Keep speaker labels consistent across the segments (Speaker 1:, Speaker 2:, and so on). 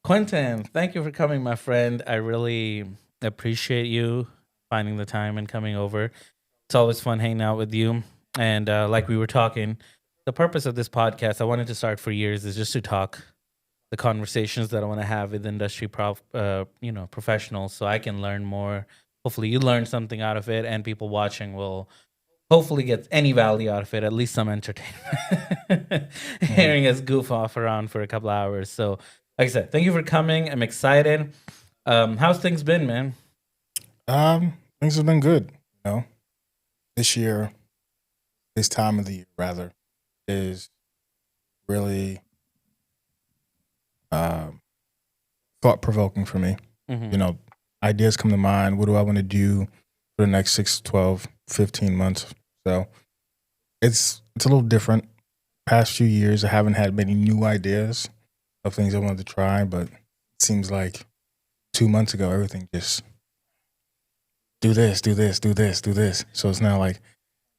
Speaker 1: Quintin, thank you for coming, my friend. I really appreciate you finding the time and coming over. It's always fun hanging out with you. And like we were talking, the purpose of this podcast, I wanted to start for years, is just to talk the conversations that I want to have with industry professionals, so I can learn more. Hopefully, you learn something out of it, and people watching will hopefully get any value out of it, at least some entertainment. Hearing us goof off around for a couple hours. So, like I said, thank you for coming. I'm excited. How's things been, man?
Speaker 2: Things have been good. This year, this time of the year, rather, is really thought provoking for me.
Speaker 1: Mm-hmm.
Speaker 2: Ideas come to mind. What do I want to do for the next 6, 12, 15 months? So it's a little different. Past few years, I haven't had many new ideas of things I wanted to try, but it seems like 2 months ago, everything just do this, do this, do this, do this. So it's now like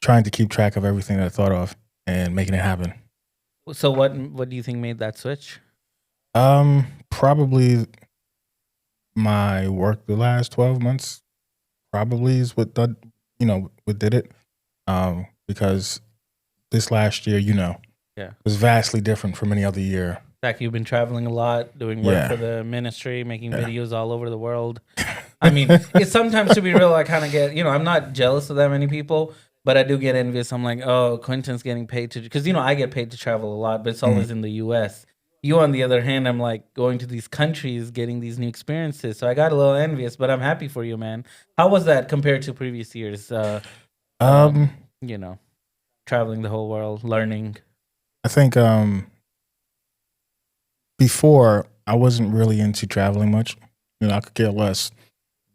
Speaker 2: trying to keep track of everything that I thought of and making it happen.
Speaker 1: So, what do you think made that switch?
Speaker 2: Probably my work the last 12 months probably is what did it. Because this last year, was vastly different from any other year.
Speaker 1: In fact, you've been traveling a lot, doing work for the ministry, making videos all over the world. I mean, it's sometimes, to be real, I kind of get, I'm not jealous of that many people, but I do get envious. I'm like, oh, Quintin's getting paid to, because, I get paid to travel a lot, but it's always in the U.S. You, on the other hand, I'm like going to these countries, getting these new experiences. So I got a little envious, but I'm happy for you, man. How was that compared to previous years? Traveling the whole world, learning.
Speaker 2: I think before I wasn't really into traveling much. I could care less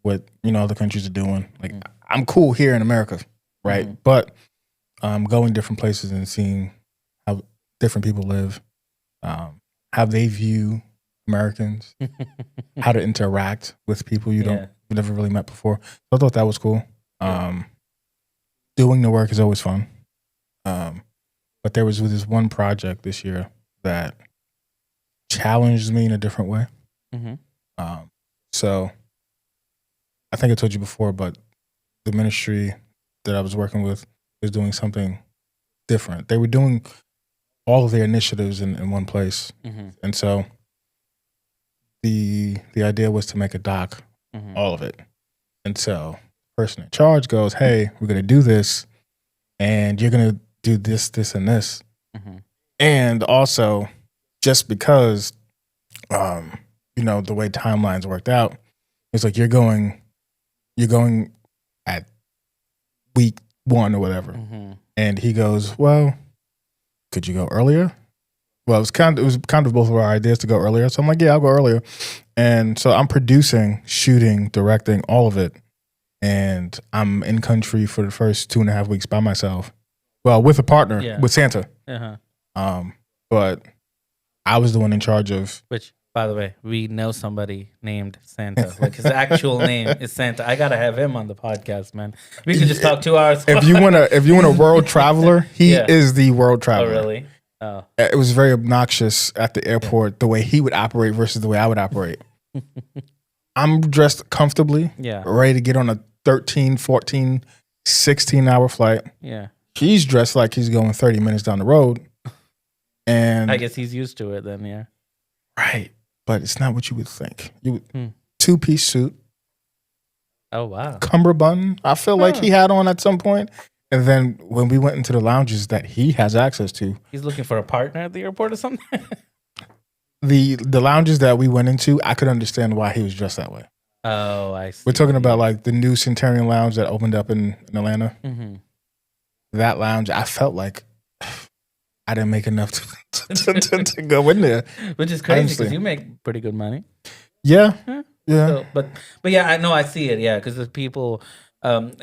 Speaker 2: what other countries are doing. Like I'm cool here in America, right? Mm-hmm. But going different places and seeing how different people live, how they view Americans, how to interact with people you've never really met before. So I thought that was cool. Doing the work is always fun. But there was this one project this year that challenged me in a different way. Mm-hmm. So I think I told you before, but the ministry that I was working with was doing something different. They were doing all of their initiatives in one place. Mm-hmm. And so the idea was to make a doc, all of it. And so the person in charge goes, hey, we're going to do this, and you're going to do this, this, and this. Mm-hmm. And also, just because, the way timelines worked out, it's like you're going at week 1 or whatever. Mm-hmm. And he goes, well, could you go earlier? Well, it was kind of both of our ideas to go earlier. So I'm like, yeah, I'll go earlier. And so I'm producing, shooting, directing, all of it. And I'm in country for the first 2.5 weeks by myself. Well, with a partner, with Santa. Uh-huh. But I was the one in charge of.
Speaker 1: Which, by the way, we know somebody named Santa. Like his actual name is Santa. I gotta have him on the podcast, man. We could just talk 2 hours.
Speaker 2: If you want a world traveler, he is the world traveler.
Speaker 1: Oh, really? Oh.
Speaker 2: It was very obnoxious at the airport the way he would operate versus the way I would operate. I'm dressed comfortably, ready to get on a 13, 14, 16-hour flight. Yeah. He's dressed like he's going 30 minutes down the road. And
Speaker 1: I guess he's used to it then, yeah.
Speaker 2: Right. But it's not what you would think. 2-piece suit.
Speaker 1: Oh, wow.
Speaker 2: Cummerbund, I feel like he had on at some point. And then when we went into the lounges that he has access to.
Speaker 1: He's looking for a partner at the airport or something?
Speaker 2: The lounges that we went into, I could understand why he was dressed that way.
Speaker 1: Oh, I see.
Speaker 2: We're talking about like the new Centurion Lounge that opened up in Atlanta. Mm-hmm. That lounge, I felt like I didn't make enough to go in there.
Speaker 1: Which is crazy because you make pretty good money.
Speaker 2: Yeah. Yeah.
Speaker 1: So, but yeah, I know, I see it. Yeah. Because the people, I've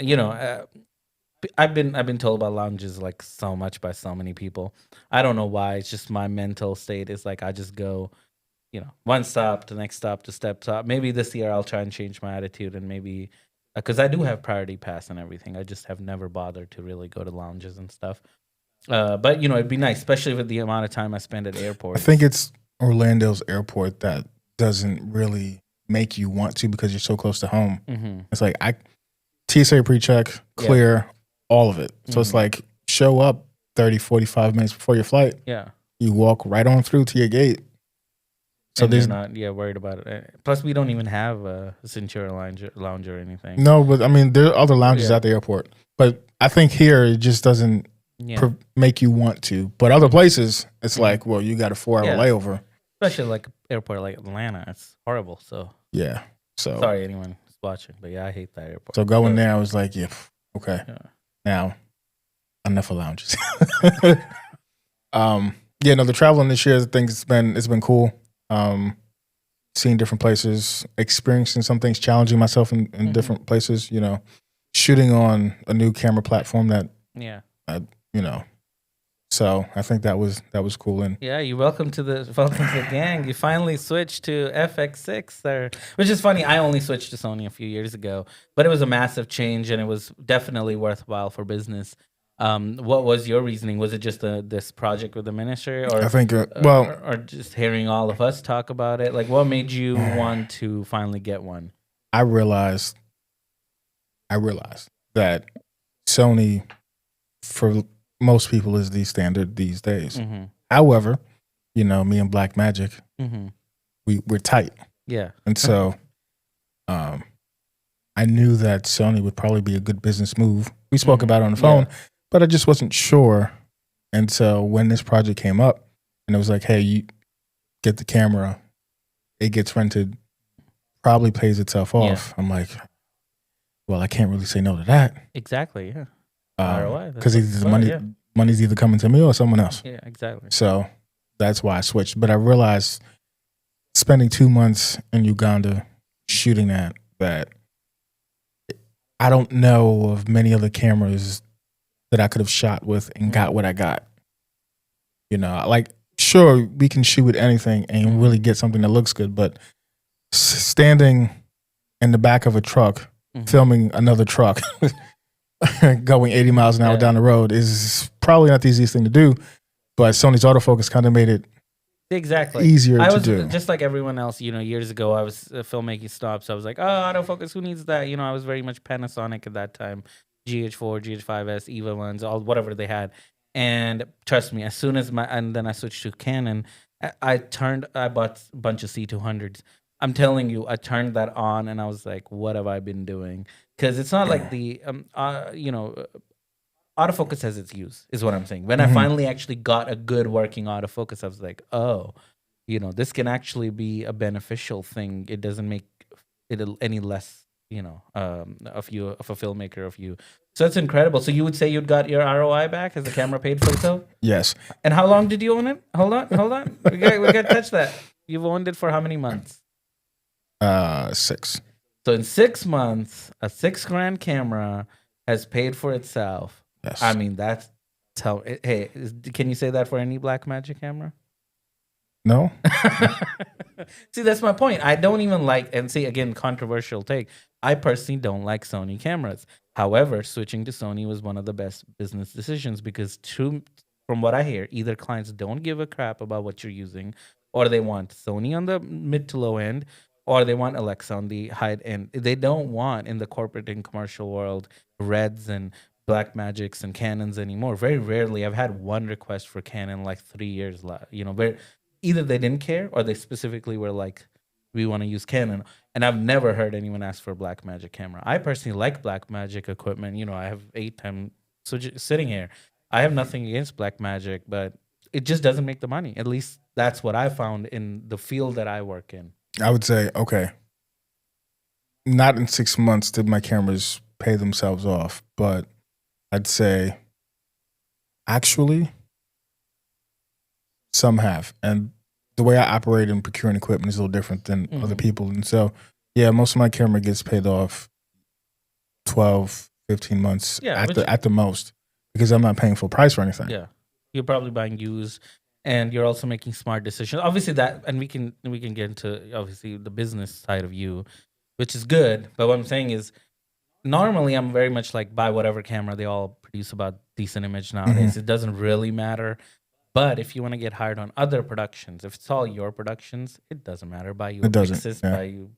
Speaker 1: been told about lounges like so much by so many people. I don't know why. It's just my mental state is like, I just go, one stop to next stop to step top. Maybe this year I'll try and change my attitude and maybe, because I do have priority pass and everything. I just have never bothered to really go to lounges and stuff. But it'd be nice, especially with the amount of time I spend at airports.
Speaker 2: I think it's Orlando's airport that doesn't really make you want to because you're so close to home.
Speaker 1: Mm-hmm.
Speaker 2: It's like TSA pre-check, clear, all of it. So it's like show up 30, 45 minutes before your flight.
Speaker 1: Yeah.
Speaker 2: You walk right on through to your gate. So
Speaker 1: and
Speaker 2: there's
Speaker 1: you're not worried about it. Plus, we don't even have a Centura lounge or anything.
Speaker 2: no, but I mean there are other lounges at the airport. But I think here it just doesn't make you want to. But other places, it's like, well, you got a 4-hour layover.
Speaker 1: Especially like airport like Atlanta. It's horrible. So
Speaker 2: yeah. So
Speaker 1: sorry anyone who's watching, but I hate that airport.
Speaker 2: So going there, I was like, yeah, okay. Yeah. Now, enough of lounges. Yeah, no, the traveling this year, I think it's been cool. Seeing different places, experiencing some things, challenging myself in different places. You know, shooting on a new camera platform that you know. So I think that was cool. And
Speaker 1: you welcome to the gang. You finally switched to FX6 there, which is funny. I only switched to Sony a few years ago, but it was a massive change and it was definitely worthwhile for business. What was your reasoning? Was it just this project with the ministry, or
Speaker 2: I think
Speaker 1: or just hearing all of us talk about it? Like, what made you want to finally get one?
Speaker 2: I realized that Sony, for most people, is the standard these days. Mm-hmm. However, you know, me and Black Magic, we're tight.
Speaker 1: Yeah.
Speaker 2: And so I knew that Sony would probably be a good business move. We spoke about it on the phone, but I just wasn't sure. And so when this project came up and it was like, hey, you get the camera, it gets rented, probably pays itself off. I'm like, well, I can't really say no to that.
Speaker 1: Exactly, yeah.
Speaker 2: Because money's either coming to me or someone else.
Speaker 1: Yeah, exactly.
Speaker 2: So that's why I switched. But I realized spending 2 months in Uganda shooting that I don't know of many other cameras that I could have shot with and got what I got. You know, like, sure, we can shoot with anything and really get something that looks good, but standing in the back of a truck, filming another truck, going 80 miles an hour down the road is probably not the easiest thing to do, but Sony's autofocus kind of made it easier to do.
Speaker 1: Just like everyone else, you know, years ago, I was filmmaking stops. I was like, oh, autofocus, who needs that? You know, I was very much Panasonic at that time, GH4, GH5S, EVA ones, all whatever they had. And trust me, as soon as and then I switched to Canon, I bought a bunch of C200s. I'm telling you, I turned that on and I was like, what have I been doing? Because it's not like the, autofocus has its use, is what I'm saying. When I finally actually got a good working autofocus, I was like, oh, you know, this can actually be a beneficial thing. It doesn't make it any less, you know, of a filmmaker of you. So that's incredible. So you would say you'd got your ROI back as the camera paid for itself?
Speaker 2: Yes.
Speaker 1: And how long did you own it? Hold on. We got to touch that. You've owned it for how many months?
Speaker 2: 6.
Speaker 1: So in 6 months, a $6,000 camera has paid for itself.
Speaker 2: Yes.
Speaker 1: I mean, that's hey, can you say that for any Blackmagic camera?
Speaker 2: No.
Speaker 1: See, that's my point. I don't even like, and see, again, controversial take. I personally don't like Sony cameras. However, switching to Sony was one of the best business decisions because from what I hear, either clients don't give a crap about what you're using, or they want Sony on the mid to low end, or they want Alexa on the high end. They don't want, in the corporate and commercial world, Reds and Blackmagics and Canons anymore. Very rarely. I've had one request for Canon like 3 years. You know, where either they didn't care or they specifically were like, we want to use Canon. And I've never heard anyone ask for a Blackmagic camera. I personally like Blackmagic equipment. You know, I have 8 times sitting here. I have nothing against Blackmagic, but it just doesn't make the money. At least that's what I found in the field that I work in.
Speaker 2: I would say, okay, not in 6 months did my cameras pay themselves off, but I'd say actually some have. And the way I operate in procuring equipment is a little different than other people. And so, yeah, most of my camera gets paid off 12, 15 months at the most because I'm not paying full price for anything.
Speaker 1: Yeah. You're probably buying used. And you're also making smart decisions. Obviously that, and we can get into obviously the business side of you, which is good. But what I'm saying is, normally I'm very much like buy whatever camera. They all produce about decent image nowadays. It doesn't really matter. But if you want to get hired on other productions, if it's all your productions, it doesn't matter. Buy you a
Speaker 2: It doesn't.
Speaker 1: Pixis,
Speaker 2: Yeah.
Speaker 1: buy you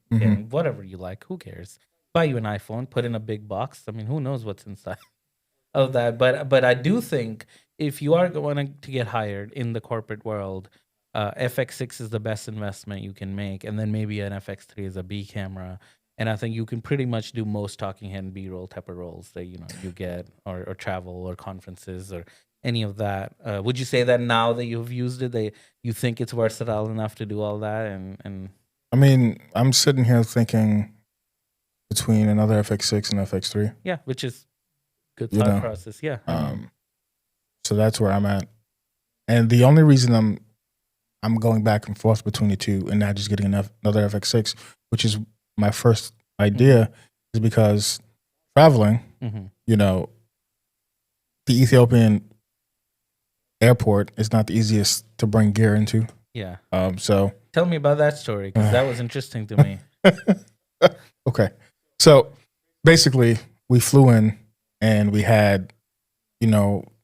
Speaker 1: whatever you like. Who cares? Buy you an iPhone, put in a big box. I mean, who knows what's inside of that? But I do think if you are going to get hired in the corporate world, FX6 is the best investment you can make, and then maybe an FX3 is a B camera. And I think you can pretty much do most talking head and B-roll type of roles that you get, or travel or conferences or any of that. Would you say that now that you've used it, you think it's versatile enough to do all that? And
Speaker 2: I mean, I'm sitting here thinking between another FX6 and FX3.
Speaker 1: yeah, which is good thought process. Yeah.
Speaker 2: So that's where I'm at. And the only reason I'm going back and forth between the two and not just getting another FX6, which is my first idea, is because traveling, the Ethiopian airport is not the easiest to bring gear into.
Speaker 1: Yeah.
Speaker 2: So
Speaker 1: tell me about that story, because that was interesting to me.
Speaker 2: Okay. So basically, we flew in and we had,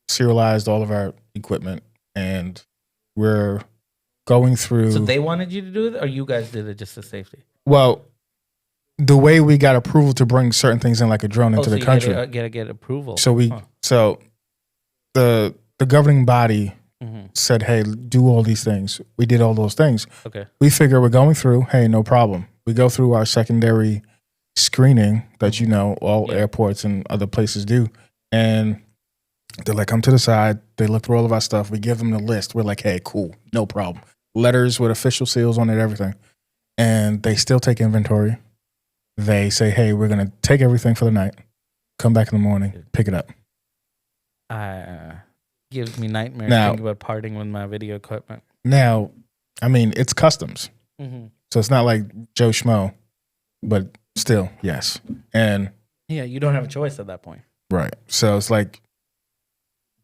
Speaker 2: serialized all of our equipment, and we're going through.
Speaker 1: So they wanted you to do it, or you guys did it just for safety?
Speaker 2: Well, the way we got approval to bring certain things in, like a drone, into the country.
Speaker 1: Get approval.
Speaker 2: So the governing body said, "Hey, do all these things." We did all those things.
Speaker 1: Okay.
Speaker 2: We figure we're going through. Hey, no problem. We go through our secondary screening that all airports and other places do, and they're like, "Come to the side." They look through all of our stuff. We give them the list. We're like, "Hey, cool, no problem." Letters with official seals on it, everything, and they still take inventory. They say, "Hey, we're gonna take everything for the night. Come back in the morning, pick it up."
Speaker 1: Gives me nightmares thinking about parting with my video equipment.
Speaker 2: Now, I mean, it's customs, so it's not like Joe Schmo, but still, yes. And
Speaker 1: yeah, you don't have a choice at that point,
Speaker 2: right? So it's like,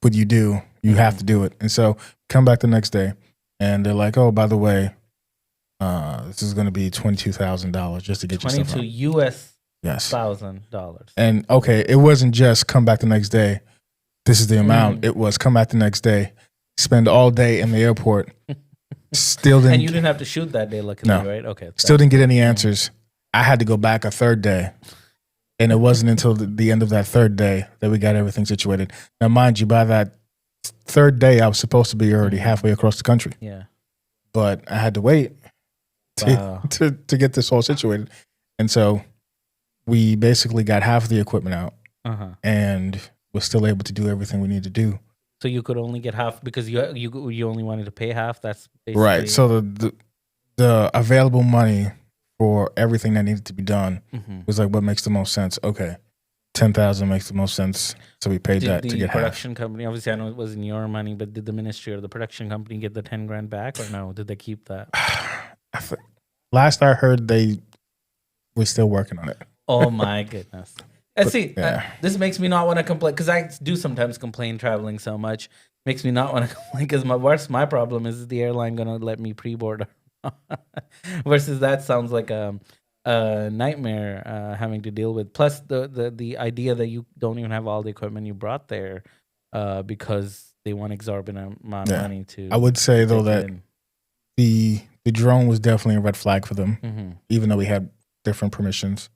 Speaker 2: what you do, you have to do it. And so, come back the next day, and they're like, "Oh, by the way, this is going to be $22,000 just to get your stuff out."
Speaker 1: US
Speaker 2: Yes.
Speaker 1: $1,000.
Speaker 2: And okay, it wasn't just come back the next day. This is the amount. It was come back the next day, spend all day in the airport. Still didn't.
Speaker 1: And you didn't have to shoot that day, luckily, right? Okay.
Speaker 2: Still didn't get any answers. I had to go back a third day. And it wasn't until the end of that third day that we got everything situated. Now, mind you, by that third day, I was supposed to be already halfway across the country.
Speaker 1: Yeah.
Speaker 2: But I had to wait to get this all situated. And so we basically got half of the equipment out, and we're still able to do everything we need to do.
Speaker 1: So you could only get half because you only wanted to pay half. That's basically
Speaker 2: right. So the available money for everything that needed to be done was like, what makes the most sense? Okay, 10,000 makes the most sense. So we paid that to get half.
Speaker 1: The production company, obviously, I know it wasn't your money, but did the ministry or the production company get the 10 grand back, or no? Did they keep that?
Speaker 2: Last I heard, we're still working on it.
Speaker 1: Oh my goodness. This makes me not want to complain, because I do sometimes complain traveling so much. Makes me not want to complain, because my problem is the airline going to let me pre-board? Versus that sounds like a nightmare having to deal with. Plus the idea that you don't even have all the equipment you brought there because they want exorbitant amount of money to.
Speaker 2: I would say though that the drone was definitely a red flag for them, even though we had different permissions.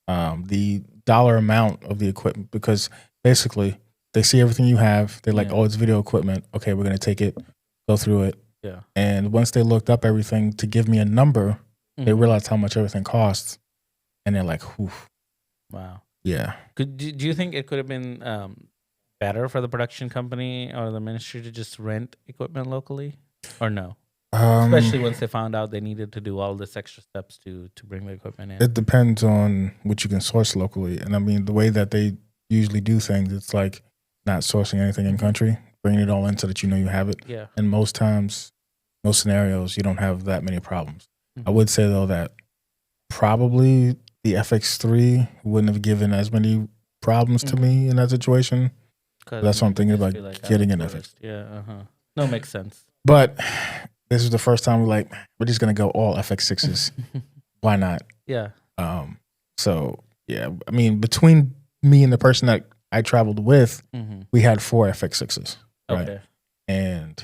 Speaker 2: The dollar amount of the equipment, because basically they see everything you have. They're like, "Oh, it's video equipment. Okay, we're gonna take it, go through it."
Speaker 1: Yeah.
Speaker 2: And once they looked up everything to give me a number, they realized how much everything costs, and they're like, "Whew."
Speaker 1: Wow.
Speaker 2: Yeah.
Speaker 1: Do you think it could have been better for the production company or the ministry to just rent equipment locally, or no? Especially once they found out they needed to do all this extra steps to bring the equipment in.
Speaker 2: It depends on what you can source locally. And I mean, the way that they usually do things, it's like not sourcing anything in country, bringing it all in so that you have it.
Speaker 1: Yeah.
Speaker 2: And most times, most scenarios, you don't have that many problems. I would say, though, that probably the FX3 wouldn't have given as many problems to me in that situation. That's what I'm thinking about, getting an FX.
Speaker 1: Yeah. No, makes sense.
Speaker 2: But this is the first time we're just going to go all FX6s. Why not?
Speaker 1: Yeah.
Speaker 2: So, yeah, I mean, between me and the person that I traveled with, we had 4 FX6s. Right?
Speaker 1: Okay.
Speaker 2: And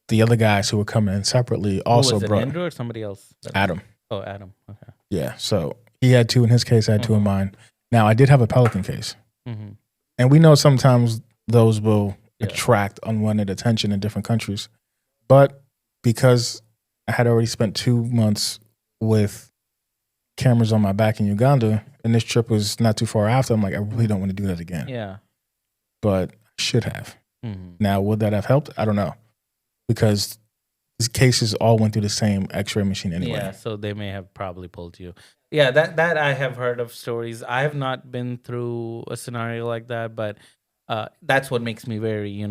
Speaker 2: the other guys who were coming in separately also
Speaker 1: Who was it,
Speaker 2: brought
Speaker 1: Andrew or somebody else?
Speaker 2: Adam.
Speaker 1: Oh, Adam. Okay.
Speaker 2: Yeah, so he had 2 in his case, I had 2 in mine. Now I did have a Pelican case, and we know sometimes those will attract unwanted attention in different countries, but because I had already spent 2 months with cameras on my back in Uganda, and this trip was not too far after, I'm like, I really don't want to do that again.
Speaker 1: Yeah.
Speaker 2: But I should have. Now, would that have helped? I don't know, because these cases all went through the same X-ray machine anyway.
Speaker 1: Yeah, so they may have probably pulled you. Yeah, that I have heard of stories. I have not been through a scenario like that, but that's what makes me very,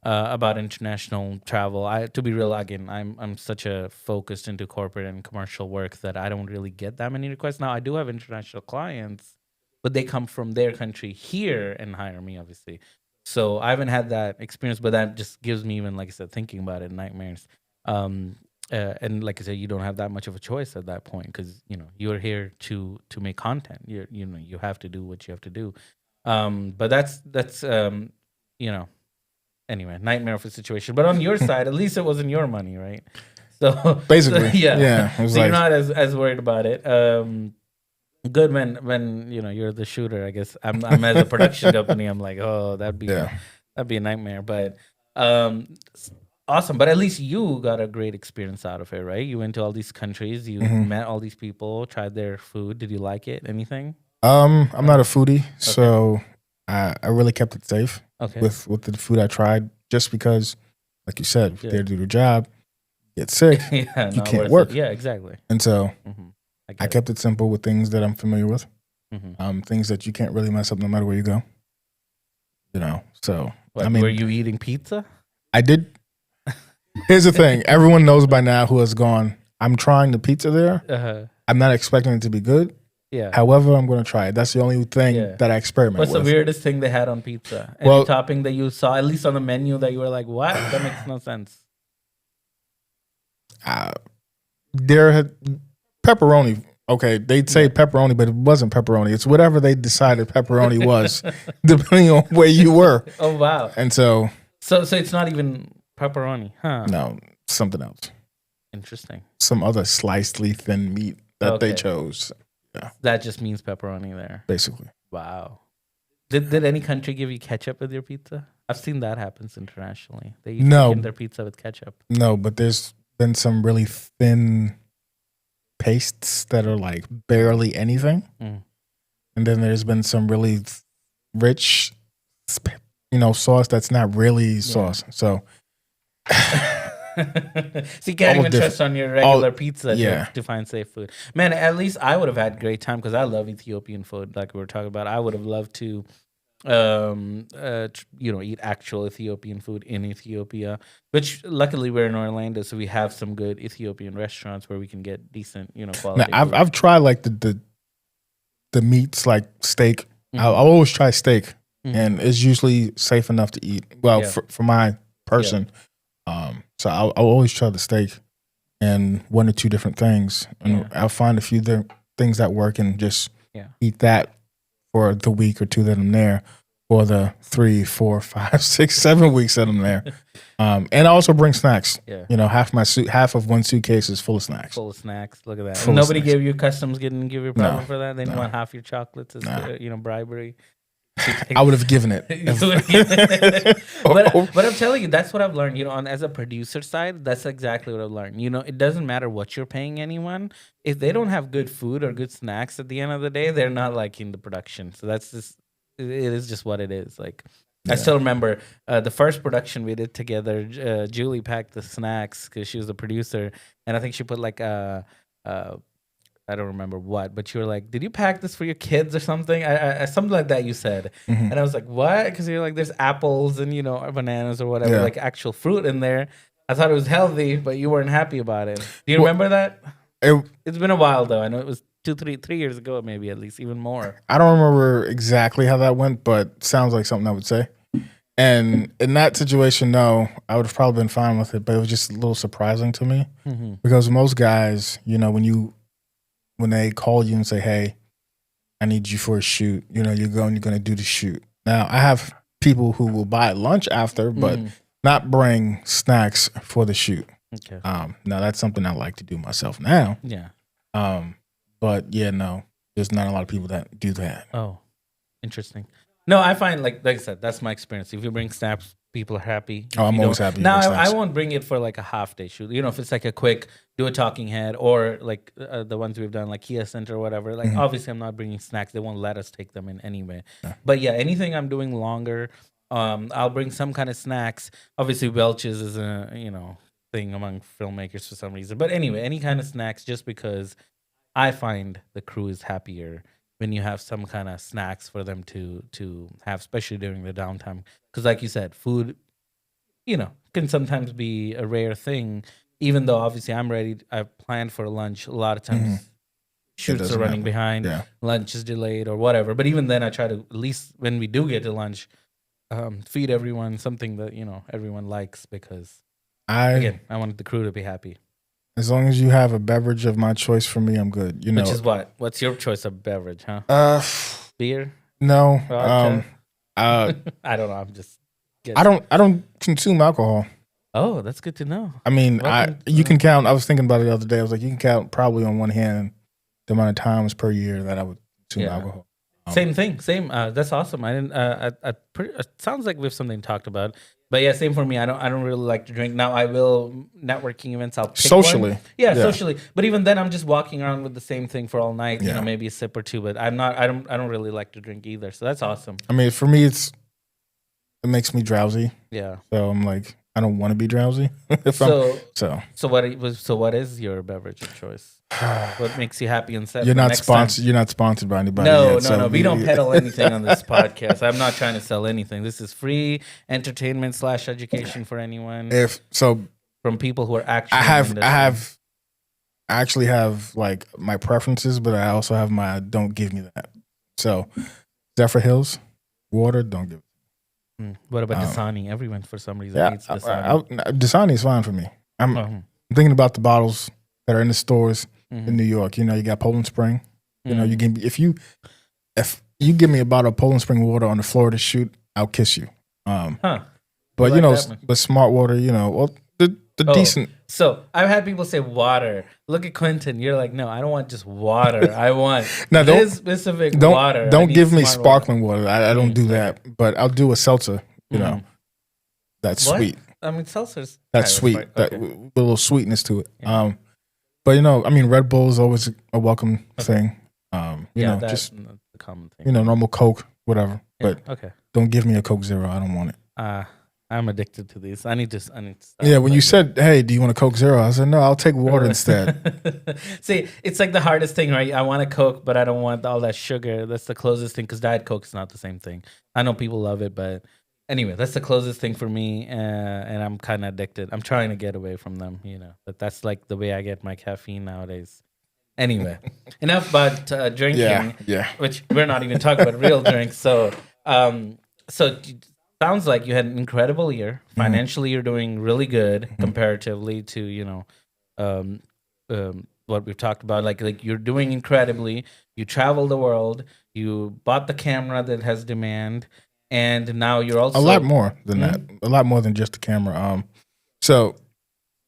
Speaker 1: about international travel. To be real, again, I'm such a focused into corporate and commercial work that I don't really get that many requests. Now I do have international clients, but they come from their country here and hire me, obviously. So I haven't had that experience, but that just gives me, even like I said, thinking about it, nightmares. And like I said, you don't have that much of a choice at that point because you're here to make content. You have to do what you have to do. But that's anyway, nightmare of a situation. But on your side, at least it wasn't your money, right? So
Speaker 2: basically,
Speaker 1: yeah.
Speaker 2: It was
Speaker 1: so
Speaker 2: like,
Speaker 1: you're not as worried about it. Good when you're the shooter. I guess I'm as a production company. I'm like, oh, that'd be a nightmare. But awesome. But at least you got a great experience out of it, right? You went to all these countries. You met all these people. Tried their food. Did you like it? Anything?
Speaker 2: I'm not a foodie, so I really kept it safe with the food I tried, just because, like you said, if they're to do their job, get sick, you can't work.
Speaker 1: Yeah, exactly.
Speaker 2: And so I kept it simple with things that I'm familiar with, things that you can't really mess up no matter where you go. So
Speaker 1: were you eating pizza?
Speaker 2: I did. Here's the thing: everyone knows by now who has gone. I'm trying the pizza there. I'm not expecting it to be good.
Speaker 1: Yeah.
Speaker 2: However, I'm going to try it. That's the only thing that I experiment with.
Speaker 1: What's the weirdest thing they had on pizza? Any topping that you saw, at least on the menu, that you were like, what? That makes no sense.
Speaker 2: There had pepperoni. Okay, they'd say pepperoni, but it wasn't pepperoni. It's whatever they decided pepperoni was, depending on where you were.
Speaker 1: Oh, wow.
Speaker 2: And so
Speaker 1: it's not even pepperoni, huh?
Speaker 2: No, something else.
Speaker 1: Interesting.
Speaker 2: Some other slicedly thin meat that they chose. Yeah.
Speaker 1: That just means pepperoni there.
Speaker 2: Basically.
Speaker 1: Wow. Did any country give you ketchup with your pizza? I've seen that happens internationally. They use their pizza with ketchup.
Speaker 2: No, but there's been some really thin pastes that are like barely anything. And then there's been some really rich, sauce that's not really sauce. So
Speaker 1: so you can't even trust on your regular pizza to find safe food. Man, at least I would have had a great time because I love Ethiopian food, like we were talking about. I would have loved to eat actual Ethiopian food in Ethiopia, which luckily we're in Orlando, so we have some good Ethiopian restaurants where we can get decent, quality.
Speaker 2: Now, I've tried like the meats, like steak. I'll always try steak, and it's usually safe enough to eat. Well, for my person. So I'll always try the steak and 1 or 2 different things, and I'll find a few things that work and just eat that for the week or 2 that I'm there, or the 3, 4, 5, 6, 7 weeks that I'm there. And I also bring snacks. Yeah. Half of one suitcase is full of snacks.
Speaker 1: Full of snacks. Look at that. Nobody gave you customs. Didn't give you a problem for that. They didn't want half your chocolates as bribery.
Speaker 2: I would have given it.
Speaker 1: But I'm telling you, that's what I've learned. As a producer side, that's exactly what I've learned. It doesn't matter what you're paying anyone. If they don't have good food or good snacks at the end of the day, they're not liking the production. So that's just, it is just what it is. Like, I still remember the first production we did together. Julie packed the snacks because she was the producer, and I think she put like I don't remember what, but you were like, did you pack this for your kids or something? Something like that you said. And I was like, what? Because you're like, there's apples and, bananas or whatever, like actual fruit in there. I thought it was healthy, but you weren't happy about it. Do you remember that? It's been a while, though. I know it was 3 years ago, maybe at least, even more.
Speaker 2: I don't remember exactly how that went, but sounds like something I would say. And in that situation, no, I would have probably been fine with it, but it was just a little surprising to me. Because most guys, when they call you and say, hey, I need you for a shoot, you're going to do the shoot. Now, I have people who will buy lunch after, but not bring snacks for the shoot.
Speaker 1: Okay.
Speaker 2: Now that's something I like to do myself now.
Speaker 1: Yeah.
Speaker 2: But yeah, no, there's not a lot of people that do that.
Speaker 1: Oh, interesting. No, I find like I said, that's my experience. If you bring snaps, people are happy. If
Speaker 2: I'm
Speaker 1: you
Speaker 2: always
Speaker 1: don't-
Speaker 2: happy.
Speaker 1: Now
Speaker 2: with
Speaker 1: I
Speaker 2: snacks.
Speaker 1: won't bring it for like a half day shoot. You know, if it's like a quick do a talking head or like the ones we've done like Kia Center or whatever. Like obviously I'm not bringing snacks. They won't let us take them in anyway.
Speaker 2: Yeah.
Speaker 1: But yeah, anything I'm doing longer, I'll bring some kind of snacks. Obviously Welch's is a thing among filmmakers for some reason. But anyway, any kind of snacks, just because I find the crew is happier when you have some kind of snacks for them to have, especially during the downtime. Because like you said, food, can sometimes be a rare thing. Even though obviously I've planned for lunch. A lot of times shoots are
Speaker 2: doesn't
Speaker 1: running
Speaker 2: happen.
Speaker 1: behind,
Speaker 2: Yeah.
Speaker 1: lunch is delayed or whatever. But even then, I try to, at least when we do get to lunch, feed everyone something that everyone likes, because again, I want the crew to be happy.
Speaker 2: As long as you have a beverage of my choice for me, I'm good.
Speaker 1: Which is what? What's your choice of beverage, huh? Beer?
Speaker 2: No.
Speaker 1: Vodka?
Speaker 2: I
Speaker 1: don't know. I'm just guessing.
Speaker 2: I don't consume alcohol.
Speaker 1: Oh, that's good to know.
Speaker 2: I mean,
Speaker 1: Welcome.
Speaker 2: you can count. I was thinking about it the other day. I was like, you can count probably on one hand the amount of times per year that I would consume alcohol.
Speaker 1: Same thing. Same. That's awesome. I didn't. It sounds like we have something talked about. But yeah, same for me. I don't really like to drink. Now I will networking events. I'll pick
Speaker 2: Socially.
Speaker 1: one. Yeah, socially. But even then, I'm just walking around with the same thing for all night.
Speaker 2: Yeah.
Speaker 1: Maybe a sip or two. But I'm not. I don't really like to drink either. So that's awesome.
Speaker 2: I mean, for me, it makes me drowsy.
Speaker 1: Yeah.
Speaker 2: So I'm like, I don't want to be drowsy.
Speaker 1: So what is your beverage of choice? What makes you happy and sad?
Speaker 2: You're
Speaker 1: for
Speaker 2: not
Speaker 1: next time?
Speaker 2: sponsored. You're not sponsored by anybody.
Speaker 1: No,
Speaker 2: yet, so
Speaker 1: we don't peddle anything on this podcast. I'm not trying to sell anything. This is free entertainment / education for anyone. From people who are actually.
Speaker 2: I actually have like my preferences, but I also have my don't give me that. So Zephyr Hills, water, don't give it.
Speaker 1: What about Dasani? Everyone for some reason hates Dasani.
Speaker 2: Dasani is fine for me. I'm thinking about the bottles that are in the stores in New York. You got Poland Spring. You give me if you give me a bottle of Poland Spring water on the Florida shoot, I'll kiss you. But but smart water, the decent.
Speaker 1: So I've had people say water. Look at Quintin. You're like, no, I don't want just water. I want this specific water.
Speaker 2: Don't give me sparkling water. I don't do that. But I'll do a seltzer. That's sweet.
Speaker 1: I mean, seltzer's
Speaker 2: that's sweet.
Speaker 1: Okay.
Speaker 2: That with a little sweetness to it.
Speaker 1: Yeah.
Speaker 2: But Red Bull is always a welcome thing.
Speaker 1: That's
Speaker 2: just
Speaker 1: the common thing.
Speaker 2: normal Coke, whatever.
Speaker 1: Yeah,
Speaker 2: But don't give me a Coke Zero. I don't want it.
Speaker 1: I'm addicted to these. I need to stop.
Speaker 2: Yeah, when you said, "Hey, do you want a Coke Zero?" I said, "No, I'll take water instead."
Speaker 1: See, it's like the hardest thing, right? I want a Coke, but I don't want all that sugar. That's the closest thing, because Diet Coke is not the same thing. I know people love it, but anyway, that's the closest thing for me, and I'm kind of addicted. I'm trying to get away from them, but that's like the way I get my caffeine nowadays. Anyway, enough about drinking,
Speaker 2: yeah.
Speaker 1: which we're not even talking about real drinks. So, sounds like you had an incredible year. Financially, you're doing really good comparatively to what we've talked about. Like you're doing incredibly. You travel the world. You bought the camera that has demand, and now you're also
Speaker 2: a lot more than that. A lot more than just the camera. So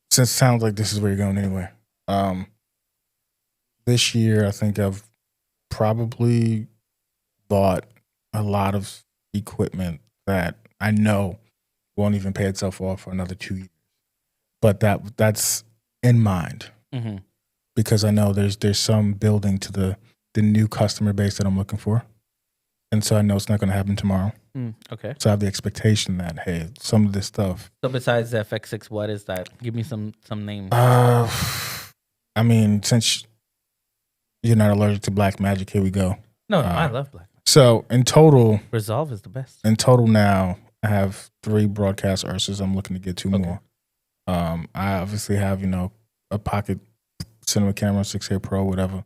Speaker 2: since it sounds like this is where you're going anyway. This year, I think I've probably bought a lot of equipment that I know won't even pay itself off for another 2 years. But that's in mind, because I know there's some building to the new customer base that I'm looking for, and so I know it's not going to happen tomorrow.
Speaker 1: Okay.
Speaker 2: So I have the expectation that, hey, some of this stuff.
Speaker 1: So besides the FX6, what is that? Give me some names.
Speaker 2: I mean, since you're not allergic to black magic, here we go.
Speaker 1: No, I love black.
Speaker 2: So in total,
Speaker 1: Resolve is the best.
Speaker 2: In total now, I have 3 broadcast Ursas. I'm looking to get 2 more. I obviously have, a pocket cinema camera, 6A Pro, whatever.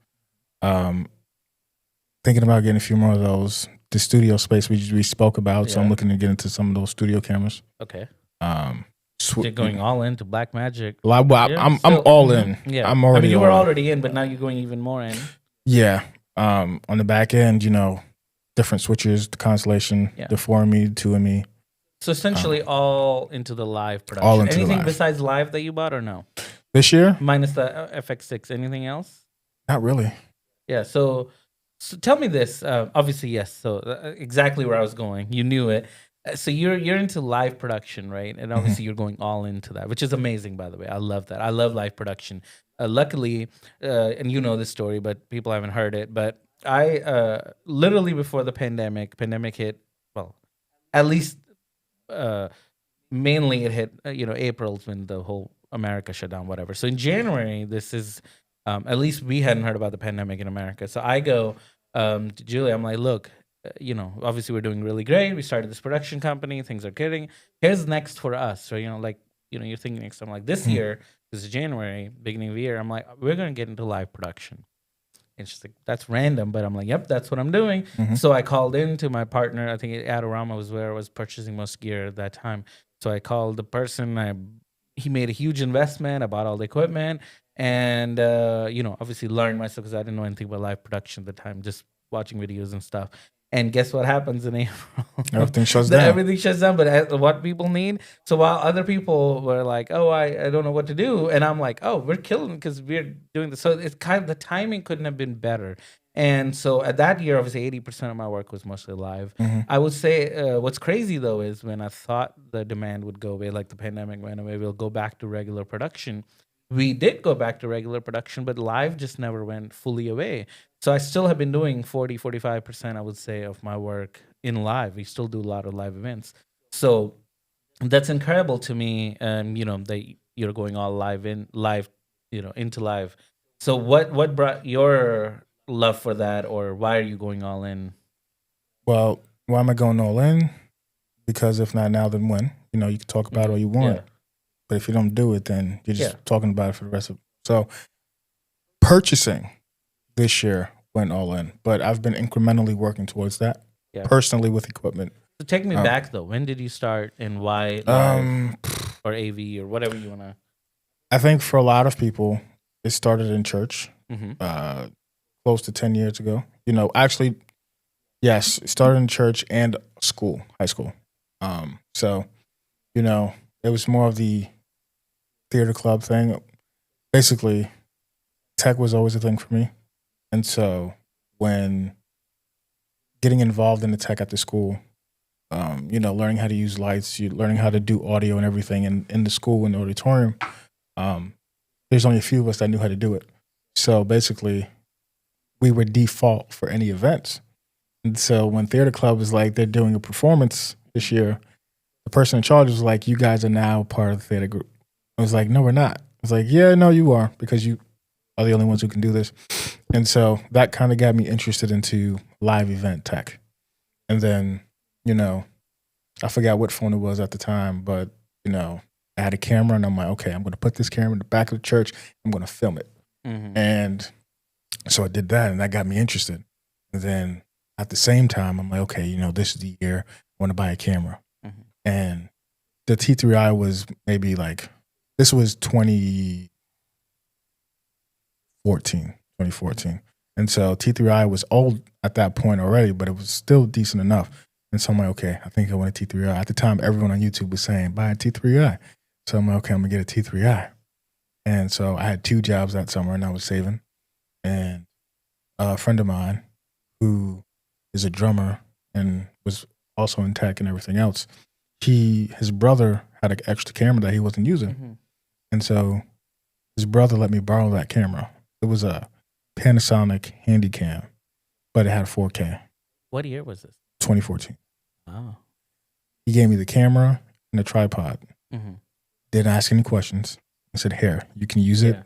Speaker 2: Thinking about getting a few more of those. The studio space we spoke about, so I'm looking to get into some of those studio cameras.
Speaker 1: Okay. You're going all into black magic.
Speaker 2: Well, I'm all in.
Speaker 1: Yeah,
Speaker 2: I'm already.
Speaker 1: You were already in, but now you're going even more in.
Speaker 2: Yeah. On the back end, different switches, the Constellation, the 4ME, 2ME.
Speaker 1: So essentially, all into the live production.
Speaker 2: All into the
Speaker 1: Anything
Speaker 2: live.
Speaker 1: besides live that you bought, or no?
Speaker 2: This year,
Speaker 1: Minus the FX6. Anything else?
Speaker 2: not really.
Speaker 1: Yeah. So tell me this. Obviously, yes. So exactly where I was going. You knew it. So you're into live production, right? And obviously you're going all into that, which is amazing, by the way. I love that. I love live production. Luckily, and you know this story, but people haven't heard it. But I literally before the pandemic hit. Well, at least mainly it hit April's when the whole America shut down, whatever. So in January, this is at least we hadn't heard about the pandemic in America. So I go to Julia, I'm like, look, obviously we're doing really great. We started this production company, things are getting. Here's next for us. So you're thinking next. I'm like, this year, this is January, beginning of the year. I'm like, we're gonna get into live production. And she's like, that's random, but I'm like, yep, that's what I'm doing. So I called in to my partner. I think Adorama was where I was purchasing most gear at that time. So I called the person. He made a huge investment. I bought all the equipment, and obviously learned myself because I didn't know anything about live production at the time, just watching videos and stuff. And guess what happens in April?
Speaker 2: Everything shuts down.
Speaker 1: Everything shuts down. But what people need. So while other people were like, "Oh, I don't know what to do," and I'm like, "Oh, we're killing because we're doing this." So it's kind of the timing couldn't have been better. And so at that year, obviously, 80% of my work was mostly live. I would say what's crazy though is when I thought the demand would go away, like the pandemic went away, we'll go back to regular production. We did go back to regular production, but live just never went fully away. So I still have been doing 40, 45%, I would say, of my work in live. We still do a lot of live events. So that's incredible to me. That you're going all into live. So what brought your love for that, or why are you going all in?
Speaker 2: Well, why am I going all in? Because if not now, then when? You can talk about it all you want.
Speaker 1: Yeah.
Speaker 2: But if you don't do it, then you're just talking about it for the rest of it. So purchasing this year went all in. But I've been incrementally working towards that personally with equipment.
Speaker 1: So take me back though. When did you start and why live or AV or whatever you want to?
Speaker 2: I think for a lot of people, it started in church close to 10 years ago. Actually, yes, it started in church and school, high school. So, it was more of the theater club thing. Basically, tech was always a thing for me. And so when getting involved in the tech at the school, learning how to use lights, learning how to do audio and everything in the school, in the auditorium, there's only a few of us that knew how to do it. So basically, we were default for any events. And so when Theater Club was like, they're doing a performance this year, the person in charge was like, you guys are now part of the theater group. I was like, no, we're not. I was like, yeah, no, you are, because you are the only ones who can do this. And so that kind of got me interested into live event tech. And then, I forgot what phone it was at the time, but, I had a camera and I'm like, okay, I'm going to put this camera in the back of the church. I'm going to film it. And so I did that and that got me interested. And then at the same time, I'm like, okay, this is the year I want to buy a camera. And the T3i was maybe like, this was 2014. And so T3i was old at that point already, but it was still decent enough. And so I'm like, okay, I think I want a T3i. At the time, everyone on YouTube was saying, buy a T3i. So I'm like, okay, I'm going to get a T3i. And so I had 2 jobs that summer and I was saving. And a friend of mine who is a drummer and was also in tech and everything else, his brother had an extra camera that he wasn't using. And so his brother let me borrow that camera. It was a Panasonic Handycam, but it had 4K.
Speaker 1: What year was this?
Speaker 2: 2014.
Speaker 1: Oh.
Speaker 2: He gave me the camera and the tripod. Didn't ask any questions. I said, here, you can use it.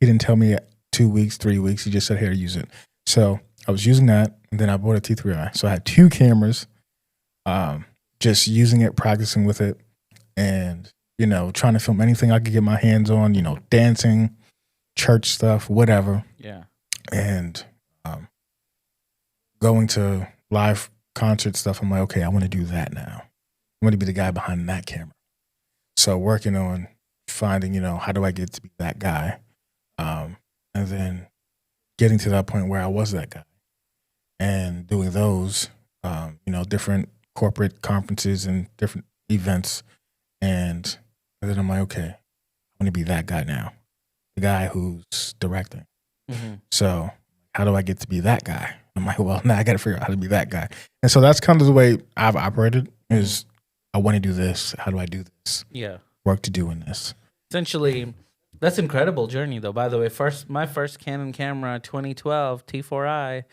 Speaker 2: He didn't tell me 2 weeks, 3 weeks. He just said, here, use it. So I was using that, and then I bought a T3i. So I had 2 cameras, just using it, practicing with it, and, trying to film anything I could get my hands on, dancing, church stuff, whatever.
Speaker 1: Yeah.
Speaker 2: And going to live concert stuff, I'm like, okay, I want to do that now. I want to be the guy behind that camera. So working on finding, how do I get to be that guy? And then getting to that point where I was that guy and doing those, different corporate conferences and different events. And then I'm like, okay, I want to be that guy now, the guy who's directing. So how do I get to be that guy? I'm like, well, now I got to figure out how to be that guy. And so that's kind of the way I've operated is I want to do this. How do I do this?
Speaker 1: Yeah.
Speaker 2: Work to doing this.
Speaker 1: Essentially, that's incredible journey though. By the way, my first Canon camera, 2012 T4i.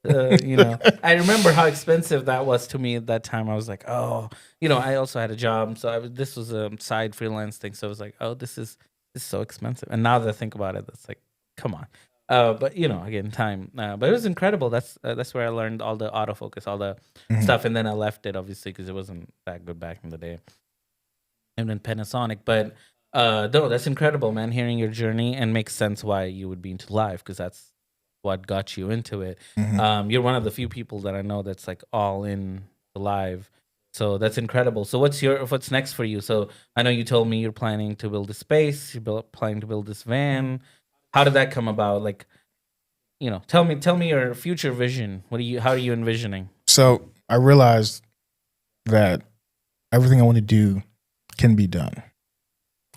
Speaker 1: I remember how expensive that was to me at that time. I was like, oh, I also had a job, so this was a side freelance thing. So I was like, oh, this is so expensive. And now that I think about it, it's like, come on. But again, time. But it was incredible. That's where I learned all the autofocus, all the stuff, and then I left it obviously because it wasn't that good back in the day. And then Panasonic, but no, that's incredible, man. Hearing your journey and makes sense why you would be into live because that's what got you into it. You're one of the few people that I know that's like all in the live. So that's incredible. So what's next for you? So I know you told me you're planning to build a space. You're planning to build this van. How did that come about? Like, tell me your future vision. How are you envisioning?
Speaker 2: So I realized that everything I want to do can be done.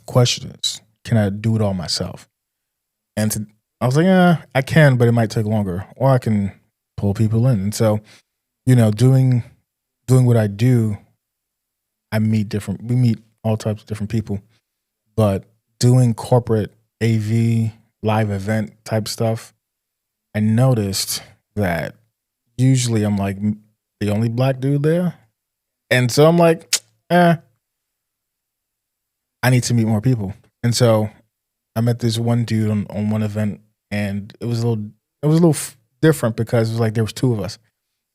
Speaker 2: Question is, can I do it all myself? And I was like, yeah, I can, but it might take longer, or I can pull people in. And so, doing what I do, we meet all types of different people, but doing corporate AV, live event type stuff, I noticed that usually I'm like the only black dude there. And so I'm like, I need to meet more people. And so I met this one dude on one event, and it was a little different because it was like there was two of us.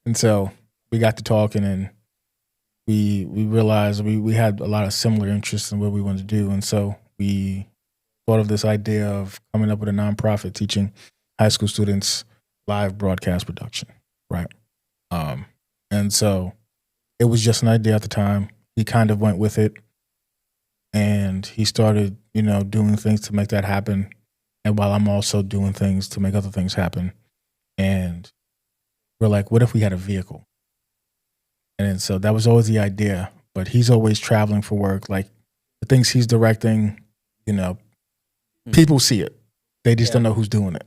Speaker 2: And so we got to talking, and we realized we had a lot of similar interests in what we wanted to do. And so we thought of this idea of coming up with a nonprofit teaching high school students live broadcast production, right? And so it was just an idea at the time. He kind of went with it, and he started, doing things to make that happen. And while I'm also doing things to make other things happen, and we're like, what if we had a vehicle? And so that was always the idea. But he's always traveling for work. Like the things he's directing, people see it. They just don't know who's doing it.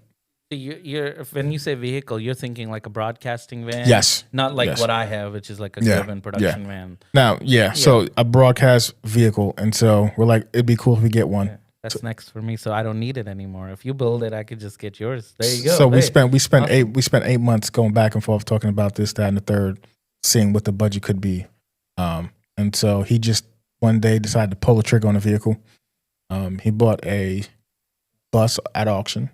Speaker 1: You're when you say vehicle, you're thinking like a broadcasting van?
Speaker 2: Yes.
Speaker 1: Not like what I have, which is like a driven production van.
Speaker 2: Now, so a broadcast vehicle. And so we're like, it'd be cool if we get one.
Speaker 1: Yeah. That's next for me, so I don't need it anymore. If you build it, I could just get yours. There you go.
Speaker 2: So we spent awesome. 8 months going back and forth talking about this, that, and the third, seeing what the budget could be. And so he just one day decided to pull the trigger on a vehicle. He bought a bus at auction.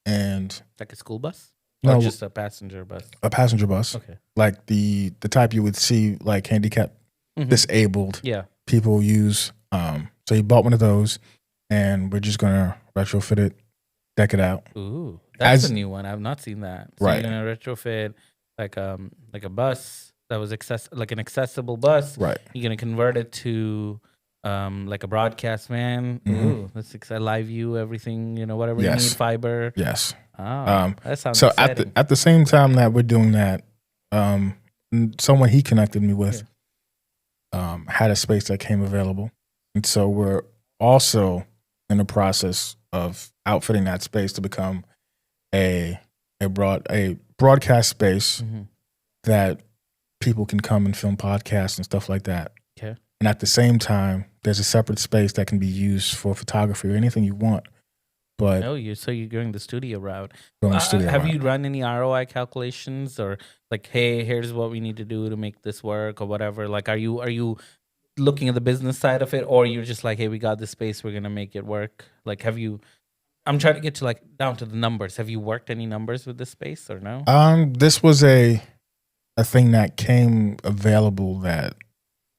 Speaker 2: And
Speaker 1: like a school bus?
Speaker 2: No,
Speaker 1: or just a passenger bus?
Speaker 2: A passenger bus.
Speaker 1: Okay.
Speaker 2: Like the type you would see like handicapped, disabled people use. So he bought one of those, and we're just gonna retrofit it, deck it out.
Speaker 1: Ooh, that's a new one. I've not seen that. So
Speaker 2: right.
Speaker 1: You're gonna retrofit like a bus that was like an accessible bus.
Speaker 2: Right.
Speaker 1: You're gonna convert it to like a broadcast van. Ooh, that's exciting. Live view, everything, whatever you need, fiber.
Speaker 2: Yes.
Speaker 1: Oh, that sounds
Speaker 2: so
Speaker 1: exciting.
Speaker 2: at the same time that we're doing that, someone he connected me with had a space that came available. And so we're also in the process of outfitting that space to become a broadcast space that people can come and film podcasts and stuff like that.
Speaker 1: Okay.
Speaker 2: And at the same time, there's a separate space that can be used for photography or anything you want. But
Speaker 1: you're going the studio route.
Speaker 2: Have
Speaker 1: you run any ROI calculations or like, hey, here's what we need to do to make this work or whatever? Like, are you looking at the business side of it, or you're just like, hey, we got this space, we're gonna make it work? Like, I'm trying to get to like down to the numbers. Have you worked any numbers with this space or no?
Speaker 2: This was a thing that came available that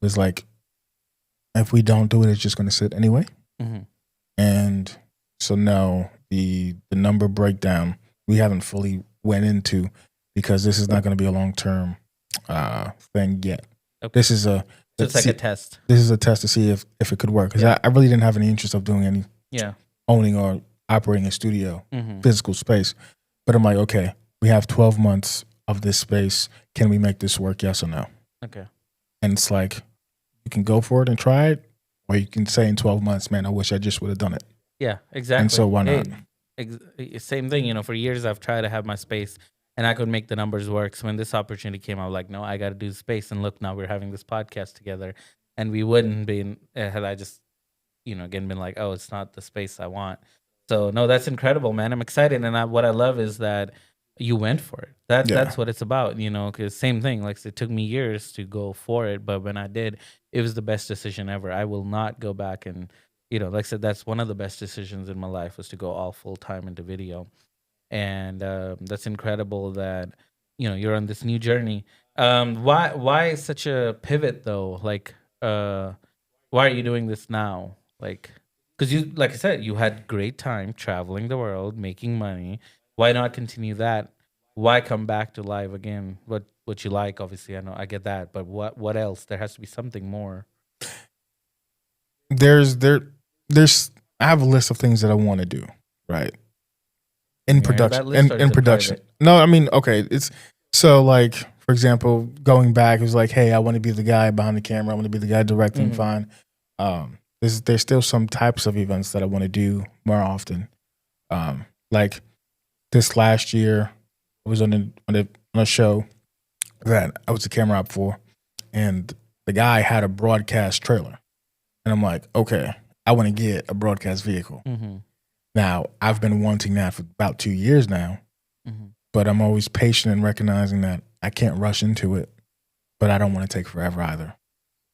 Speaker 2: was like, if we don't do it, it's just going to sit anyway. And so no, the number breakdown we haven't fully went into because this is not going to be a long-term thing yet. Okay. This is
Speaker 1: so it's like a test.
Speaker 2: This is a test to see if it could work. Because I really didn't have any interest of doing any owning or operating a studio, physical space. But I'm like, okay, we have 12 months of this space. Can we make this work? Yes or no?
Speaker 1: Okay.
Speaker 2: And it's like, you can go for it and try it, or you can say in 12 months, man, I wish I just would have done it.
Speaker 1: Yeah, exactly.
Speaker 2: And so why not?
Speaker 1: Same thing, you know, for years I've tried to have my space and I could make the numbers work. So when this opportunity came, I was like, no, I got to do space. And look, now we're having this podcast together, and we wouldn't be had I just, you know, again been like, oh, it's not the space I want. So no, that's incredible, man. I'm excited, and what I love is that you went for it. That's what it's about, you know. Because same thing, like it took me years to go for it, but when I did, it was the best decision ever. I will not go back and, you know, like I said, that's one of the best decisions in my life was to go all full time into video, and that's incredible that, you know, you're on this new journey. Why such a pivot though? Like, why are you doing this now? Like, because you, like I said, you had great time traveling the world, making money. Why not continue that? Why come back to live again? What you like? Obviously, I know I get that, but what else? There has to be something more.
Speaker 2: There's I have a list of things that I want to do, right? In production, in production. Private? No, I mean, okay, it's so like, for example, going back, it was like, hey, I want to be the guy behind the camera. I want to be the guy directing. Fine. There's still some types of events that I want to do more often. Like this last year, I was on a show that I was the camera op for, and the guy had a broadcast trailer, and I'm like, okay, I want to get a broadcast vehicle. Now, I've been wanting that for about 2 years now, but I'm always patient in recognizing that I can't rush into it, but I don't want to take forever either.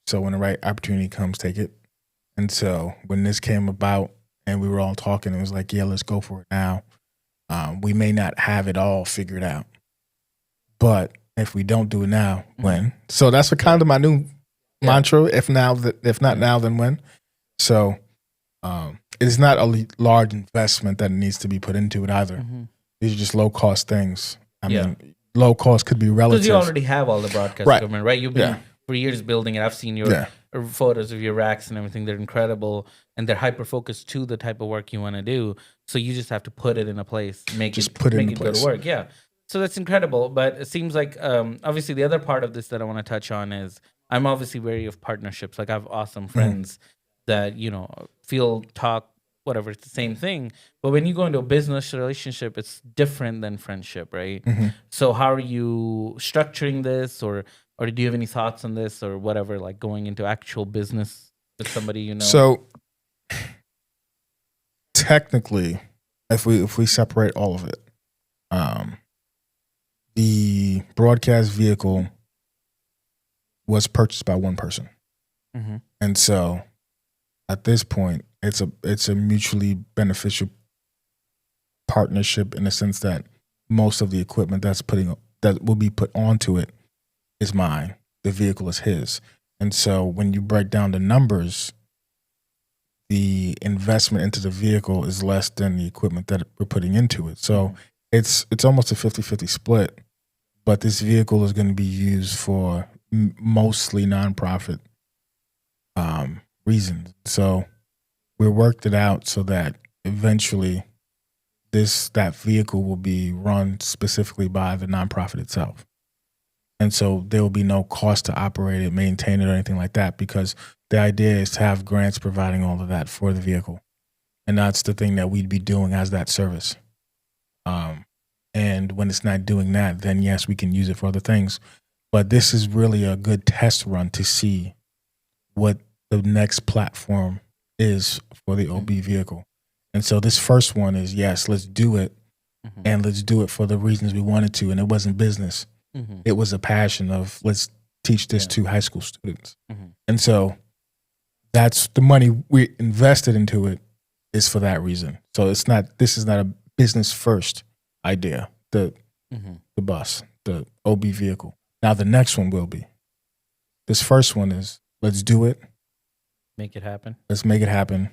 Speaker 2: So when the right opportunity comes, take it. And so when this came about and we were all talking, it was like, yeah, let's go for it now. We may not have it all figured out, but if we don't do it now, when? So that's what kind of my new mantra. If not now, then when? So it is not a large investment that needs to be put into it either. These are just low cost things. I mean, low cost could be relative.
Speaker 1: Because you already have all the broadcast equipment, right? You've been for years building it. I've seen your photos of your racks and everything. They're incredible, and they're hyper focused to the type of work you want to do. So you just have to put it in a place, make it go to work. Yeah. So that's incredible. But it seems like obviously the other part of this that I want to touch on is I'm obviously wary of partnerships. Like I have awesome friends that, you know, feel, talk, whatever, it's the same thing. But when you go into a business relationship, it's different than friendship, right? So how are you structuring this, or do you have any thoughts on this or whatever, like going into actual business with somebody, you know?
Speaker 2: So technically, if we separate all of it, the broadcast vehicle was purchased by one person. And so at this point, it's a mutually beneficial partnership in the sense that most of the equipment that will be put onto it is mine. The vehicle is his. And so when you break down the numbers, the investment into the vehicle is less than the equipment that we're putting into it. So it's almost a 50-50 split, but this vehicle is going to be used for mostly nonprofit reasons. So we worked it out so that eventually that vehicle will be run specifically by the nonprofit itself. And so there will be no cost to operate it, maintain it, or anything like that, because the idea is to have grants providing all of that for the vehicle. And that's the thing that we'd be doing as that service. And when it's not doing that, then yes, we can use it for other things. But this is really a good test run to see what the next platform is for the OB vehicle. And so this first one is, yes, let's do it. And let's do it for the reasons we wanted to. And it wasn't business. It was a passion of, let's teach this to high school students. And so that's the money we invested into it is for that reason. So this is not a business first idea, the bus, the OB vehicle. Now the next one will be. This first one is, let's do it.
Speaker 1: Make it happen.
Speaker 2: Let's make it happen.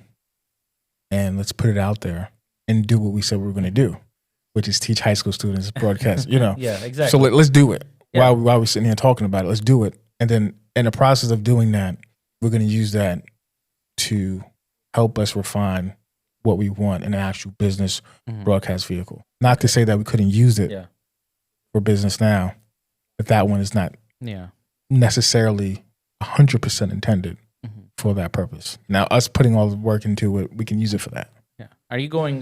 Speaker 2: And let's put it out there and do what we said we were going to do, which is teach high school students broadcast, you know.
Speaker 1: Yeah, exactly.
Speaker 2: So let's do it. While we're sitting here talking about it, let's do it. And then in the process of doing that, we're going to use that to help us refine what we want in an actual business broadcast vehicle. Not to say that we couldn't use it for business now, but that one is not necessarily 100% intended
Speaker 1: Mhm.
Speaker 2: for that purpose. Now, us putting all the work into it, we can use it for that.
Speaker 1: Yeah. Are you going?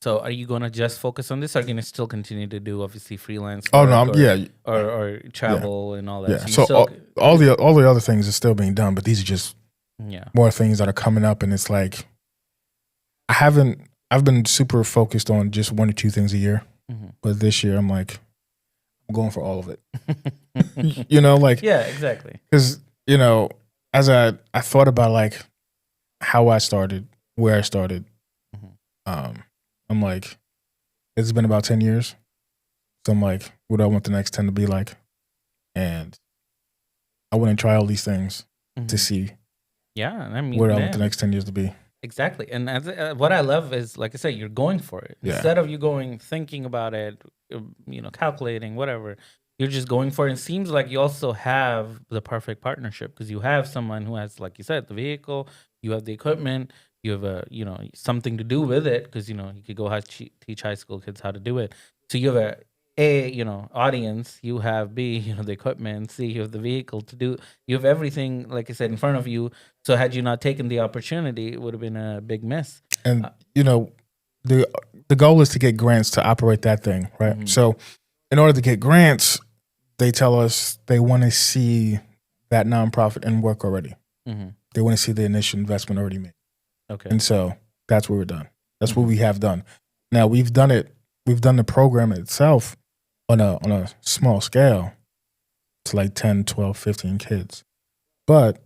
Speaker 1: So are you going to just focus on this? Or are you going to still continue to do obviously freelance
Speaker 2: Oh no,
Speaker 1: work
Speaker 2: yeah,
Speaker 1: or
Speaker 2: yeah,
Speaker 1: travel and all that?
Speaker 2: yeah.
Speaker 1: So you
Speaker 2: So
Speaker 1: still
Speaker 2: all the other things are still being done, but these are just
Speaker 1: yeah.
Speaker 2: more things that are coming up, and it's like I've been super focused on just one or two things a year, but this year I'm like I'm going for all of it. You know, like
Speaker 1: Yeah, exactly.
Speaker 2: because you know, as I thought about like how I started, where I started, I'm like it's been about 10 years, so I'm like, what do I want the next 10 to be like? And I want to try all these things to see
Speaker 1: Yeah, and I mean,
Speaker 2: what I want
Speaker 1: man,
Speaker 2: the next 10 years to be.
Speaker 1: exactly. And what I love is, like I said, you're going for it
Speaker 2: Yeah.
Speaker 1: instead of you going thinking about it, calculating whatever. You're just going for it. It seems like you also have the perfect partnership because you have someone who has, like you said, the vehicle, you have the equipment, you have something to do with it because you could go teach high school kids how to do it. So you have audience, you have B, the equipment, C, you have the vehicle to do. You have everything, like I said, in front of you. So had you not taken the opportunity, it would have been a big miss.
Speaker 2: And the goal is to get grants to operate that thing, right? So in order to get grants, they tell us they want to see that nonprofit in work already. They want to see the initial investment already made.
Speaker 1: Okay.
Speaker 2: And so that's what we're done. That's what we have done. Now we've done it. We've done the program itself on a small scale to like 10, 12, 15 kids. But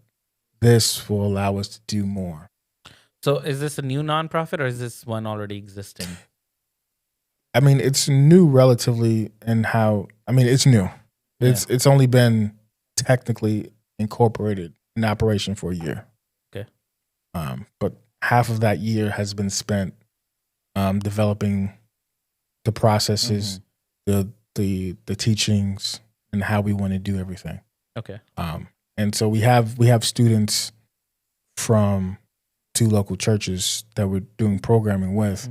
Speaker 2: this will allow us to do more.
Speaker 1: So is this a new nonprofit or is this one already existing?
Speaker 2: I mean, it's new relatively in how, I mean, it's new. It's only been technically incorporated in operation for a year.
Speaker 1: Okay.
Speaker 2: But half of that year has been spent developing the processes, the teachings, and how we want to do everything.
Speaker 1: Okay.
Speaker 2: And so we have students from 2 local churches that we're doing programming with,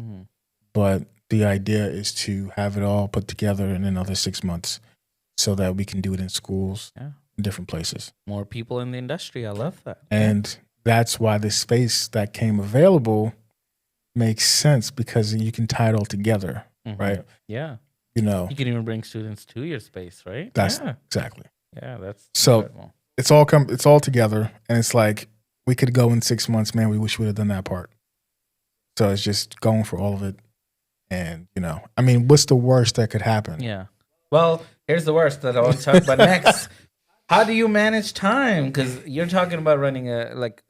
Speaker 2: but the idea is to have it all put together in another 6 months so that we can do it in schools, in different places.
Speaker 1: More people in the industry. I love that.
Speaker 2: And that's why the space that came available makes sense because you can tie it all together, right?
Speaker 1: Yeah.
Speaker 2: You
Speaker 1: can even bring students to your space, right?
Speaker 2: That's exactly.
Speaker 1: Yeah, that's
Speaker 2: so
Speaker 1: incredible.
Speaker 2: It's all together, and it's like we could go in 6 months, man. We wish we would have done that part. So it's just going for all of it, and I mean, what's the worst that could happen?
Speaker 1: Yeah. Well, here's the worst that I want to talk about next. How do you manage time? Because you're talking about running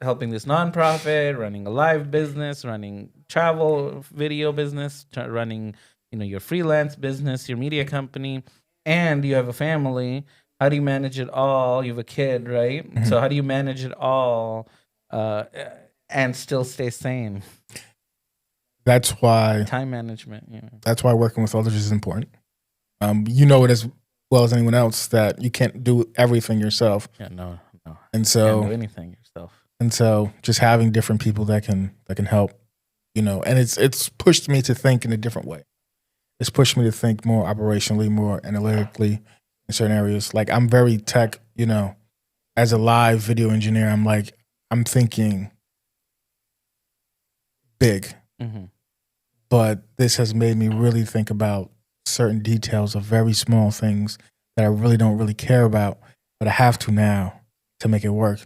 Speaker 1: helping this nonprofit, running a live business, running travel video business, running your freelance business, your media company, and you have a family. How do you manage it all? You have a kid, right? So how do you manage it all and still stay sane?
Speaker 2: That's why
Speaker 1: time management.
Speaker 2: That's why working with others is important. You know it as well as anyone else that you can't do everything yourself.
Speaker 1: Yeah, no.
Speaker 2: And so
Speaker 1: you can't do anything yourself.
Speaker 2: And so just having different people that can help, and it's pushed me to think in a different way. It's pushed me to think more operationally, more analytically in certain areas. Like I'm very tech, as a live video engineer, I'm thinking big. But this has made me really think about certain details of very small things that I really don't really care about, but I have to now to make it work.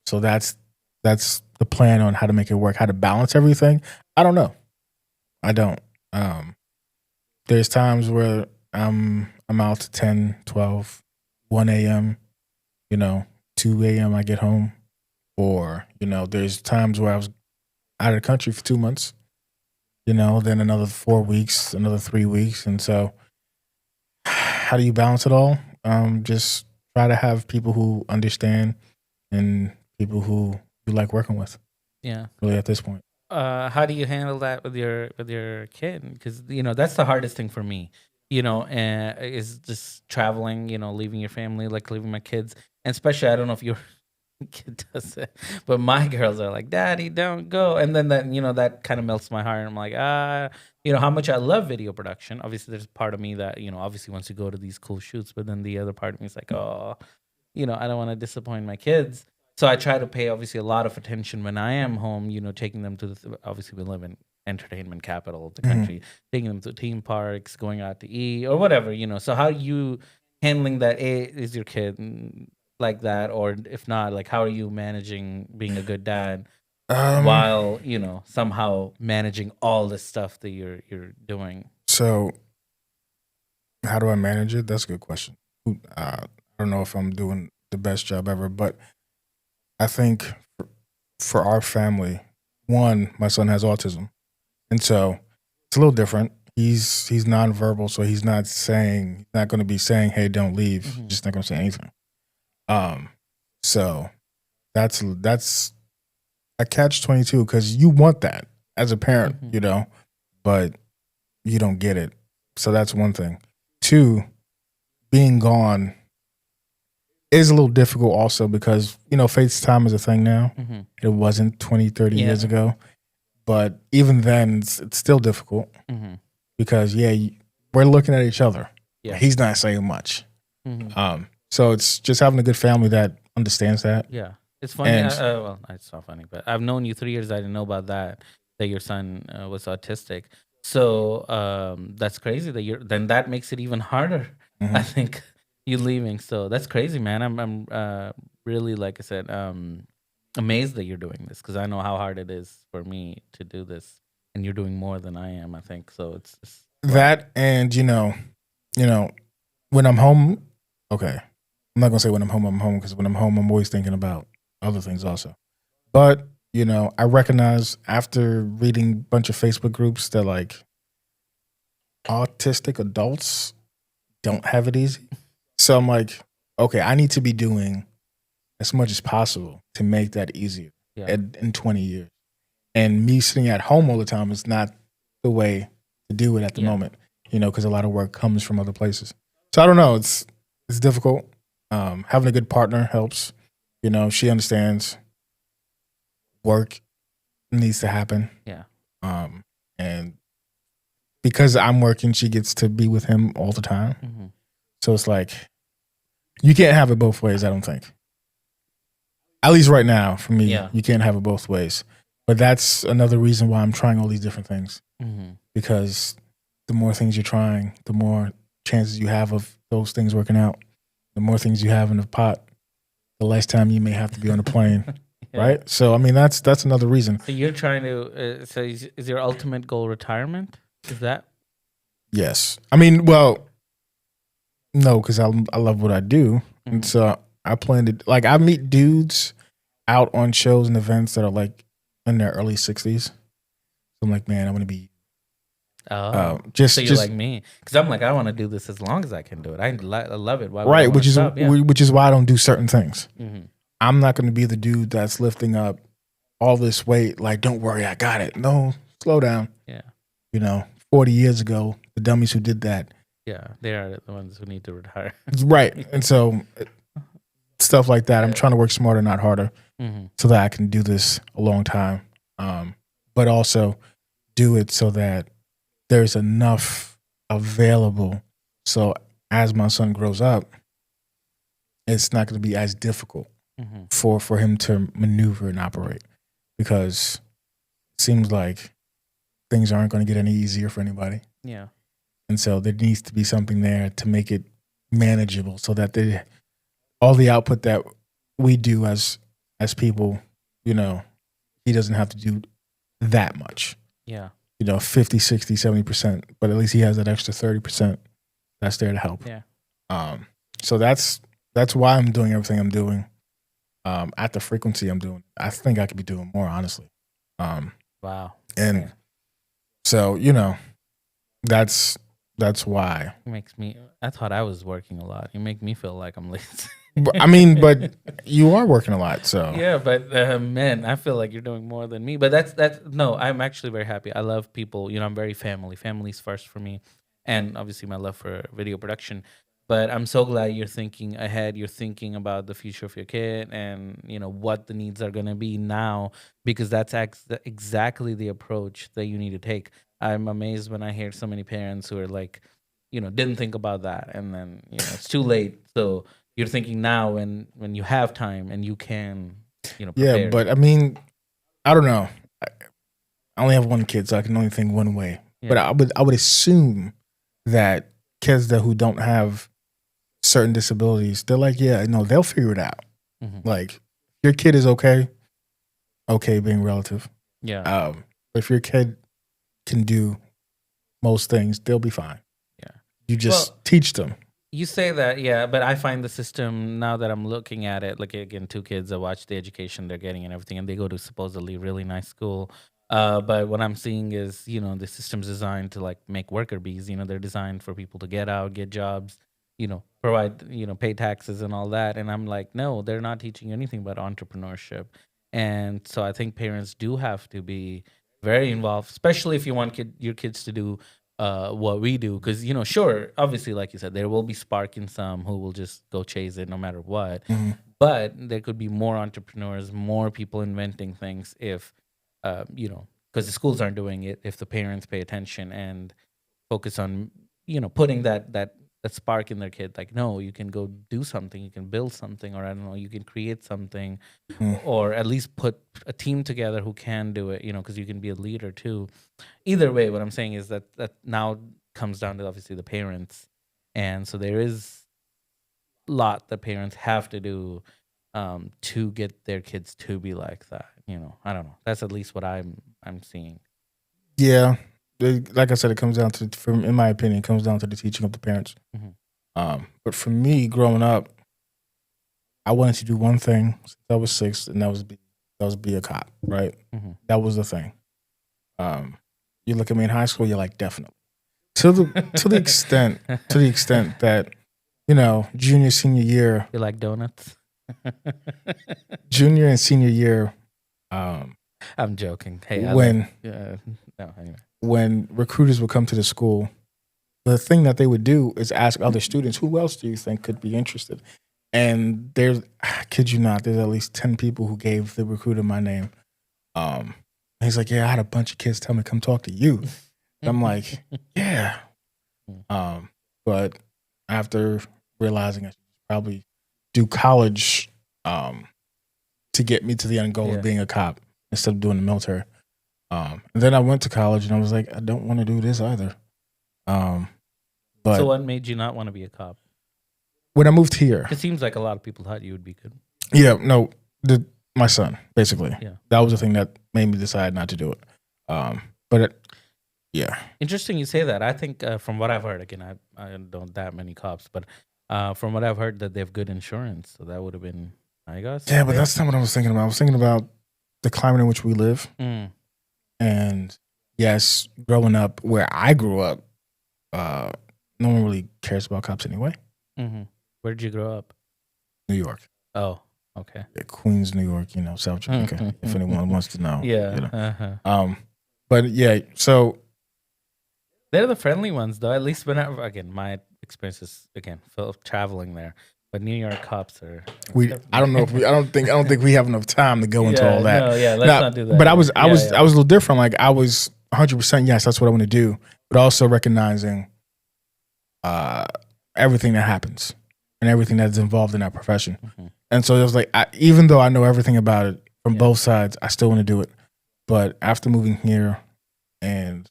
Speaker 2: So that's the plan on how to make it work, how to balance everything. I don't know. I don't. There's times where I'm out to 10, 12, 1 a.m., 2 a.m. I get home. Or, there's times where I was out of the country for 2 months, then another 4 weeks, another 3 weeks. And so how do you balance it all? Just try to have people who understand and people who you like working with.
Speaker 1: Yeah.
Speaker 2: Really at this point.
Speaker 1: How do you handle that with your kid? Because that's the hardest thing for me. Is just traveling. Leaving your family, like leaving my kids, and especially I don't know if your kid does it, but my girls are like, "Daddy, don't go," and then that kind of melts my heart. I'm like, how much I love video production. Obviously, there's part of me that obviously wants to go to these cool shoots, but then the other part of me is like, oh. I don't want to disappoint my kids. So I try to pay obviously a lot of attention when I am home, taking them to obviously we live in entertainment capital of the
Speaker 2: Mhm.
Speaker 1: country, taking them to theme parks, going out to eat or whatever. So how are you handling that? Is your kid like that? Or if not, like how are you managing being a good dad
Speaker 2: Um,
Speaker 1: while, somehow managing all the stuff that you're doing?
Speaker 2: so how do I manage it? That's a good question. I don't know if I'm doing the best job ever, but I think for our family, one, my son has autism, and so it's a little different. He's nonverbal, so he's not going to be saying, "Hey, don't leave." He's
Speaker 1: Mhm.
Speaker 2: just not going to say anything. Um, so that's a catch-22 because you want that as a parent,
Speaker 1: Mhm.
Speaker 2: but you don't get it. So that's one thing. Two, being gone is a little difficult also because, FaceTime is a thing now.
Speaker 1: Mhm.
Speaker 2: It wasn't 20, 30 years
Speaker 1: Yeah.
Speaker 2: ago. But even then, it's still difficult
Speaker 1: Mhm.
Speaker 2: because, yeah, we're looking at each other.
Speaker 1: Yeah.
Speaker 2: He's not saying much.
Speaker 1: Mhm.
Speaker 2: So it's just having a good family that understands that.
Speaker 1: Yeah. It's funny.
Speaker 2: And
Speaker 1: Well, it's not funny, but I've known you 3 years. I didn't know about that your son was autistic. So that's crazy then that makes it even harder. I
Speaker 2: mhm.
Speaker 1: think you leaving. So that's crazy, man. I'm really, like I said, amazed that you're doing this because I know how hard it is for me to do this, and you're doing more than I am. I think so. It's wow.
Speaker 2: That and, you know, when I'm home, okay, I'm not going to say when I'm home because when I'm home, I'm always thinking about other things also. But, I recognize after reading a bunch of Facebook groups that like autistic adults don't have it easy. So I'm like, okay, I need to be doing as much as possible to make that easier
Speaker 1: Yeah.
Speaker 2: in 20 years. And me sitting at home all the time is not the way to do it at the
Speaker 1: Yeah.
Speaker 2: moment, because a lot of work comes from other places. So I don't know. It's difficult. Having a good partner helps. She understands work needs to happen.
Speaker 1: Yeah.
Speaker 2: And because I'm working, she gets to be with him all the time.
Speaker 1: Hmm.
Speaker 2: So it's like you can't have it both ways. I don't think. At least right now, for me,
Speaker 1: Yeah.
Speaker 2: you can't have it both ways. But that's another reason why I'm trying all these different things
Speaker 1: Hmm.
Speaker 2: because the more things you're trying, the more chances you have of those things working out. The more things you have in the pot, the less time you may have to be on a plane,
Speaker 1: Yeah.
Speaker 2: right? So I mean, that's another reason.
Speaker 1: So you're trying to. So is your ultimate goal retirement? Is that?
Speaker 2: Yes, I mean, well, no, because I love what I do, and
Speaker 1: Mhm.
Speaker 2: so I plan to like I meet dudes out on shows and events that are like in their early 60s. So I'm like, man, I want to be
Speaker 1: Oh, so you're
Speaker 2: just
Speaker 1: like me, because I'm like I want to do this as long as I can do it. I love it. Why would I
Speaker 2: right,
Speaker 1: want to stop? Yeah.
Speaker 2: which is why I don't do certain things.
Speaker 1: Hmm.
Speaker 2: I'm not going to be the dude that's lifting up all this weight. Like, don't worry, I got it. No, slow down.
Speaker 1: Yeah.
Speaker 2: 40 years ago, the dummies who did that.
Speaker 1: Yeah. They are the ones who need to retire.
Speaker 2: Right. And so stuff like that, I'm trying to work smarter, not harder,
Speaker 1: Hmm.
Speaker 2: so that I can do this a long time. But also do it so that there's enough available. So as my son grows up, it's not going to be as difficult
Speaker 1: Hmm.
Speaker 2: for him to maneuver and operate because it seems like things aren't going to get any easier for anybody.
Speaker 1: Yeah.
Speaker 2: And so there needs to be something there to make it manageable so that all the output that we do as people, he doesn't have to do that much.
Speaker 1: Yeah.
Speaker 2: 50, 60, 70%, but at least he has that extra 30% that's there to help.
Speaker 1: Yeah.
Speaker 2: So that's why I'm doing everything I'm doing at the frequency I'm doing. I think I could be doing more, honestly.
Speaker 1: Wow.
Speaker 2: And
Speaker 1: Yeah.
Speaker 2: so, that's why.
Speaker 1: It makes me. I thought I was working a lot. You make me feel like I'm lazy.
Speaker 2: I mean, but you are working a lot, so.
Speaker 1: Yeah, but man, I feel like you're doing more than me. But that's no. I'm actually very happy. I love people. I'm very family. Family's first for me, and obviously my love for video production. But I'm so glad you're thinking ahead. You're thinking about the future of your kid, and what the needs are gonna be now, because that's exactly the approach that you need to take. I'm amazed when I hear so many parents who are like, didn't think about that, and then it's too late. So you're thinking now when you have time and you can,
Speaker 2: Yeah,
Speaker 1: prepare.
Speaker 2: but I mean, I don't know. I only have one kid, so I can only think one way.
Speaker 1: Yeah.
Speaker 2: But I would assume that kids who don't have certain disabilities, they're like, yeah, no, they'll figure it out. Like, your kid is okay being relative.
Speaker 1: Yeah.
Speaker 2: If your kid can do most things, they'll be fine.
Speaker 1: Yeah.
Speaker 2: You just teach them.
Speaker 1: You say that, yeah, but I find the system, now that I'm looking at it, like, again, 2 kids, I watch the education they're getting and everything, and they go to supposedly really nice school. But what I'm seeing is, the system's designed to, like, make worker bees. They're designed for people to get out, get jobs, provide, pay taxes and all that. And I'm like, no, they're not teaching you anything about entrepreneurship. And so I think parents do have to be very involved, especially if you want your kids to do what we do. Because, sure, obviously, like you said, there will be spark in some who will just go chase it no matter what. But there could be more entrepreneurs, more people inventing things if, because the schools aren't doing it, if the parents pay attention and focus on, putting that spark in their kid. Like, no, you can go do something, you can build something, or I don't know, you can create something, or at least put a team together who can do it, because you can be a leader too. Either way, what I'm saying is that now comes down to obviously the parents. And so there is a lot that parents have to do to get their kids to be like that. I don't know. That's at least what I'm seeing.
Speaker 2: Yeah. Like I said, it comes down to, in my opinion, it comes down to the teaching of the parents. But for me, growing up, I wanted to do one thing since I was 6, and that was be a cop, right? That was the thing. You look at me in high school, you're like, definitely. To the extent that, junior, senior year.
Speaker 1: You like donuts?
Speaker 2: Junior and senior year.
Speaker 1: I'm joking. Hey, anyway.
Speaker 2: When recruiters would come to the school, the thing that they would do is ask other students, who else do you think could be interested? And I kid you not, there's at least 10 people who gave the recruiter my name. He's like, yeah, I had a bunch of kids tell me come talk to you. And I'm like, yeah. But after realizing I should probably do college to get me to the end goal of being a cop instead of doing the military. And then I went to college and I was like, I don't want to do this either. But
Speaker 1: so what made you not want to be a cop?
Speaker 2: When I moved here,
Speaker 1: it seems like a lot of people thought you would be good.
Speaker 2: Yeah, no, my son, basically.
Speaker 1: Yeah.
Speaker 2: That was the thing that made me decide not to do it. Yeah.
Speaker 1: Interesting you say that. I think from what I've heard, again, I don't that many cops, but from what I've heard, that they have good insurance. So that would have been, I guess.
Speaker 2: Yeah, but that's not what I was thinking about. I was thinking about the climate in which we live. And yes, growing up where I grew up, no one really cares about cops anyway.
Speaker 1: Where did you grow up?
Speaker 2: New York.
Speaker 1: Oh, okay.
Speaker 2: Yeah, Queens, New York, South Jamaica, if anyone wants to know.
Speaker 1: Yeah.
Speaker 2: But yeah, so
Speaker 1: they're the friendly ones, though. At least my experience is traveling there. But New York cops are.
Speaker 2: I don't think we have enough time to go into all that.
Speaker 1: Let's not do that.
Speaker 2: But I was a little different. Like, I was 100% yes, that's what I want to do. But also recognizing everything that happens and everything that's involved in that profession. And so it was like, even though I know everything about it from both sides, I still want to do it. But after moving here, and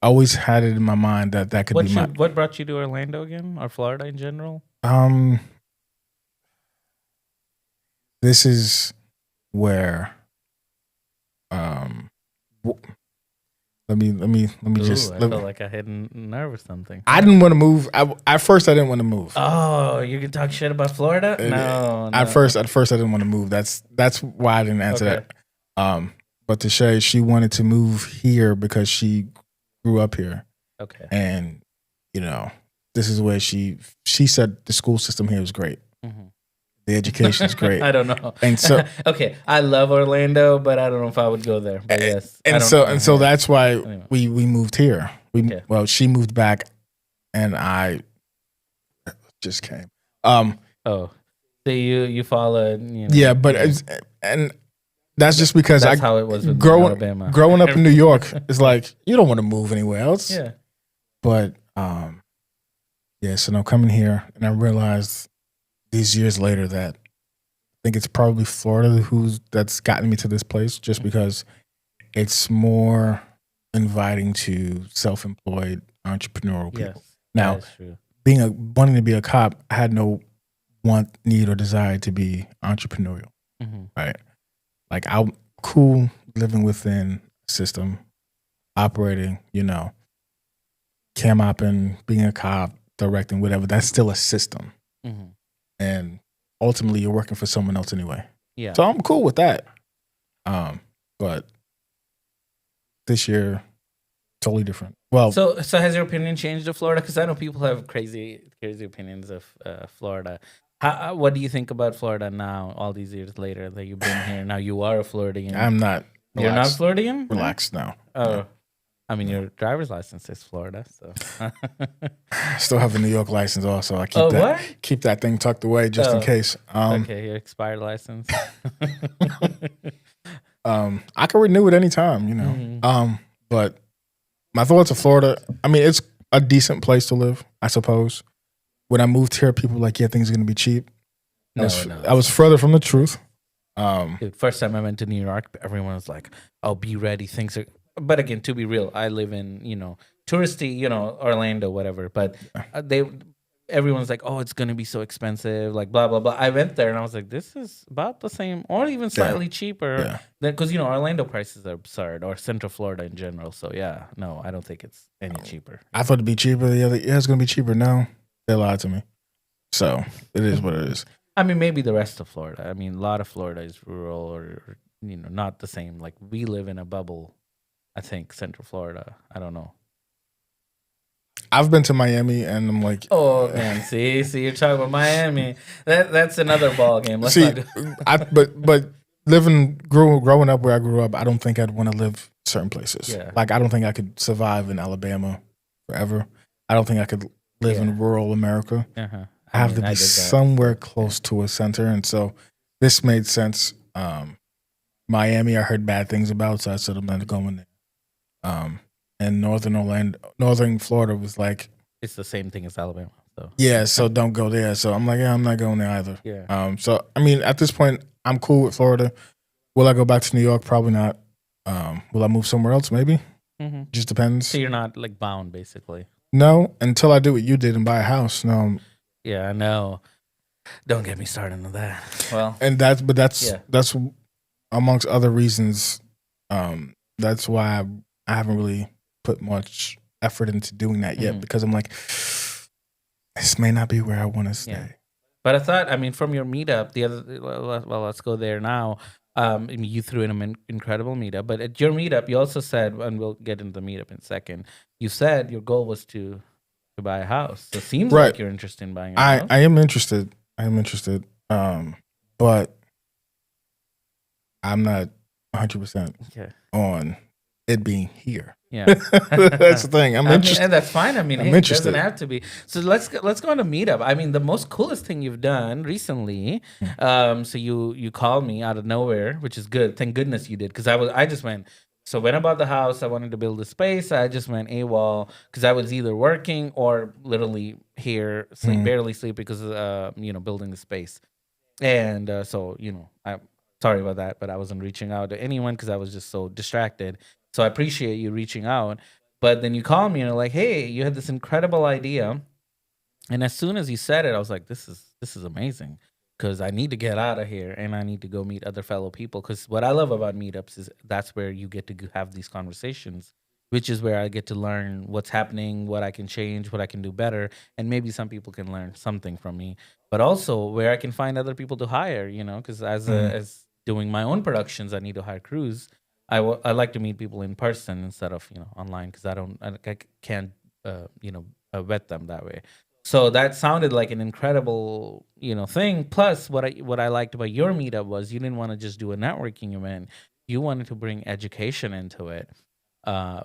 Speaker 2: I always had it in my mind that could be my.
Speaker 1: What brought you to Orlando again, or Florida in general?
Speaker 2: This is where. Let me just.
Speaker 1: I felt like I had a nerve or something.
Speaker 2: I didn't want to move. At first, I didn't want to move.
Speaker 1: Oh, you can talk shit about Florida? No.
Speaker 2: At first, I didn't want to move. That's why I didn't answer that. But Tashay, she wanted to move here because she grew up here.
Speaker 1: Okay.
Speaker 2: And this is where she said the school system here is great. The education is great.
Speaker 1: I don't know.
Speaker 2: And so,
Speaker 1: okay, I love Orlando, but I don't know if I would go there. But yes,
Speaker 2: and so that's why anyway. we moved here. Well, she moved back, and I just came.
Speaker 1: So you followed.
Speaker 2: Yeah, but and that's just because
Speaker 1: that's how it was with Alabama.
Speaker 2: Growing up in New York, it's like you don't want to move anywhere else.
Speaker 1: Yeah.
Speaker 2: But so now coming here, and I realized these years later that I think it's probably Florida that's gotten me to this place, just because it's more inviting to self-employed entrepreneurial people.
Speaker 1: Yes, that
Speaker 2: Now,
Speaker 1: is true.
Speaker 2: wanting to be a cop, I had no want, need, or desire to be entrepreneurial.
Speaker 1: Hmm.
Speaker 2: Right? Like, I'm cool living within a system, operating, cam opping, being a cop, directing, whatever. That's still a system,
Speaker 1: Hmm.
Speaker 2: and ultimately, you're working for someone else anyway.
Speaker 1: Yeah.
Speaker 2: So I'm cool with that. But this year, totally different. Well,
Speaker 1: So has your opinion changed of Florida? Because I know people have crazy opinions of Florida. What do you think about Florida now? All these years later that you've been here, now you are a Floridian.
Speaker 2: I'm not.
Speaker 1: You're not
Speaker 2: Relaxed.
Speaker 1: Floridian?
Speaker 2: Relaxed now.
Speaker 1: Oh, I mean, your driver's license is Florida, so.
Speaker 2: I still have a New York license also. I keep that thing tucked away just in case.
Speaker 1: Okay, your expired license.
Speaker 2: I can renew it anytime,
Speaker 1: Mhm.
Speaker 2: But my thoughts of Florida, I mean, it's a decent place to live, I suppose. When I moved here, people were like, yeah, things are going to be cheap. I was further from the truth.
Speaker 1: Dude, first time I went to New York, everyone was like, "Oh, be ready. Things are." But again, to be real, I live in touristy, Orlando, whatever. But everyone's like, "Oh, it's gonna be so expensive," like blah blah blah. I went there and I was like, "This is about the same, or even slightly cheaper."
Speaker 2: Yeah.
Speaker 1: Because Orlando prices are absurd, or Central Florida in general. So yeah, no, I don't think it's any cheaper.
Speaker 2: I thought it'd be cheaper. It's going to be cheaper. No, they lied to me. So it is what it is.
Speaker 1: I mean, maybe the rest of Florida. I mean, a lot of Florida is rural or not the same. Like we live in a bubble. I think Central Florida. I don't know.
Speaker 2: I've been to Miami and I'm like,
Speaker 1: oh man, see, you're talking about Miami. That's another ball game. Let's
Speaker 2: see,
Speaker 1: not
Speaker 2: but growing up where I grew up, I don't think I'd want to live certain places.
Speaker 1: Yeah.
Speaker 2: Like I don't think I could survive in Alabama forever. I don't think I could live in rural America.
Speaker 1: Uh-huh.
Speaker 2: I have to be somewhere close to a center, and so this made sense. Miami, I heard bad things about, so I said I'm not going there. And northern Florida was like,
Speaker 1: it's the same thing as Alabama. So
Speaker 2: yeah, so don't go there. So I'm like, yeah, I'm not going there either.
Speaker 1: Yeah.
Speaker 2: So I mean, at this point, I'm cool with Florida. Will I go back to New York? Probably not. Will I move somewhere else? Maybe.
Speaker 1: Mm-hmm.
Speaker 2: Just depends.
Speaker 1: So you're not like bound, basically.
Speaker 2: No, until I do what you did and buy a house. No.
Speaker 1: Yeah, I know. Don't get me started on that. Well,
Speaker 2: and that's amongst other reasons. That's why I haven't really put much effort into doing that yet, because I'm like, this may not be where I want to stay.
Speaker 1: Yeah. But I thought, I mean, from your meetup, let's go there now. I mean, you threw in an incredible meetup, but at your meetup, you also said, and we'll get into the meetup in a second. You said your goal was to buy a house. So it seems like you're interested in buying a house.
Speaker 2: I am interested. But I'm not 100% on it being here.
Speaker 1: Yeah,
Speaker 2: that's the thing. I'm interested,
Speaker 1: and that's fine. I mean,
Speaker 2: I'm
Speaker 1: interested. It doesn't have to be. So let's go on a meetup. I mean, the most coolest thing you've done recently. So you called me out of nowhere, which is good. Thank goodness you did, because I just went. So when I bought the house, I wanted to build a space. I just went AWOL because I was either working or literally here, barely sleep because of building the space. And so I'm sorry about that, but I wasn't reaching out to anyone because I was just so distracted. So I appreciate you reaching out. But then you called me and you're like, "Hey, you had this incredible idea." And as soon as you said it, I was like, "This is amazing." Because I need to get out of here and I need to go meet other fellow people. Because what I love about meetups is that's where you get to have these conversations, which is where I get to learn what's happening, what I can change, what I can do better. And maybe some people can learn something from me, but also where I can find other people to hire, because as doing my own productions, I need to hire crews. I like to meet people in person instead of, online, because I can't, vet them that way. So that sounded like an incredible, thing. Plus, what I liked about your meetup was you didn't want to just do a networking event. You wanted to bring education into it,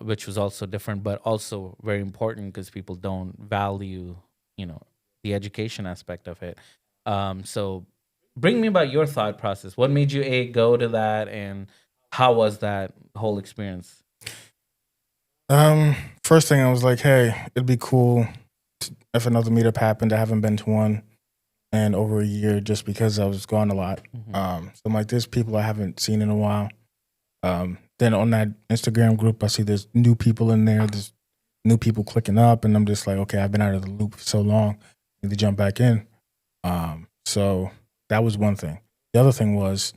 Speaker 1: which was also different, but also very important because people don't value, the education aspect of it. So, bring me about your thought process. What made you go to that, and how was that whole experience?
Speaker 2: First thing I was like, hey, it'd be cool if another meetup happened. I haven't been to one. and over a year just because I was gone a lot. So I'm like, there's people I haven't seen in a while. Then on that Instagram group, I see there's new people in there. There's new people clicking up, and I'm just like, okay, I've been out of the loop for so long. I need to jump back in. So that was one thing. The other thing was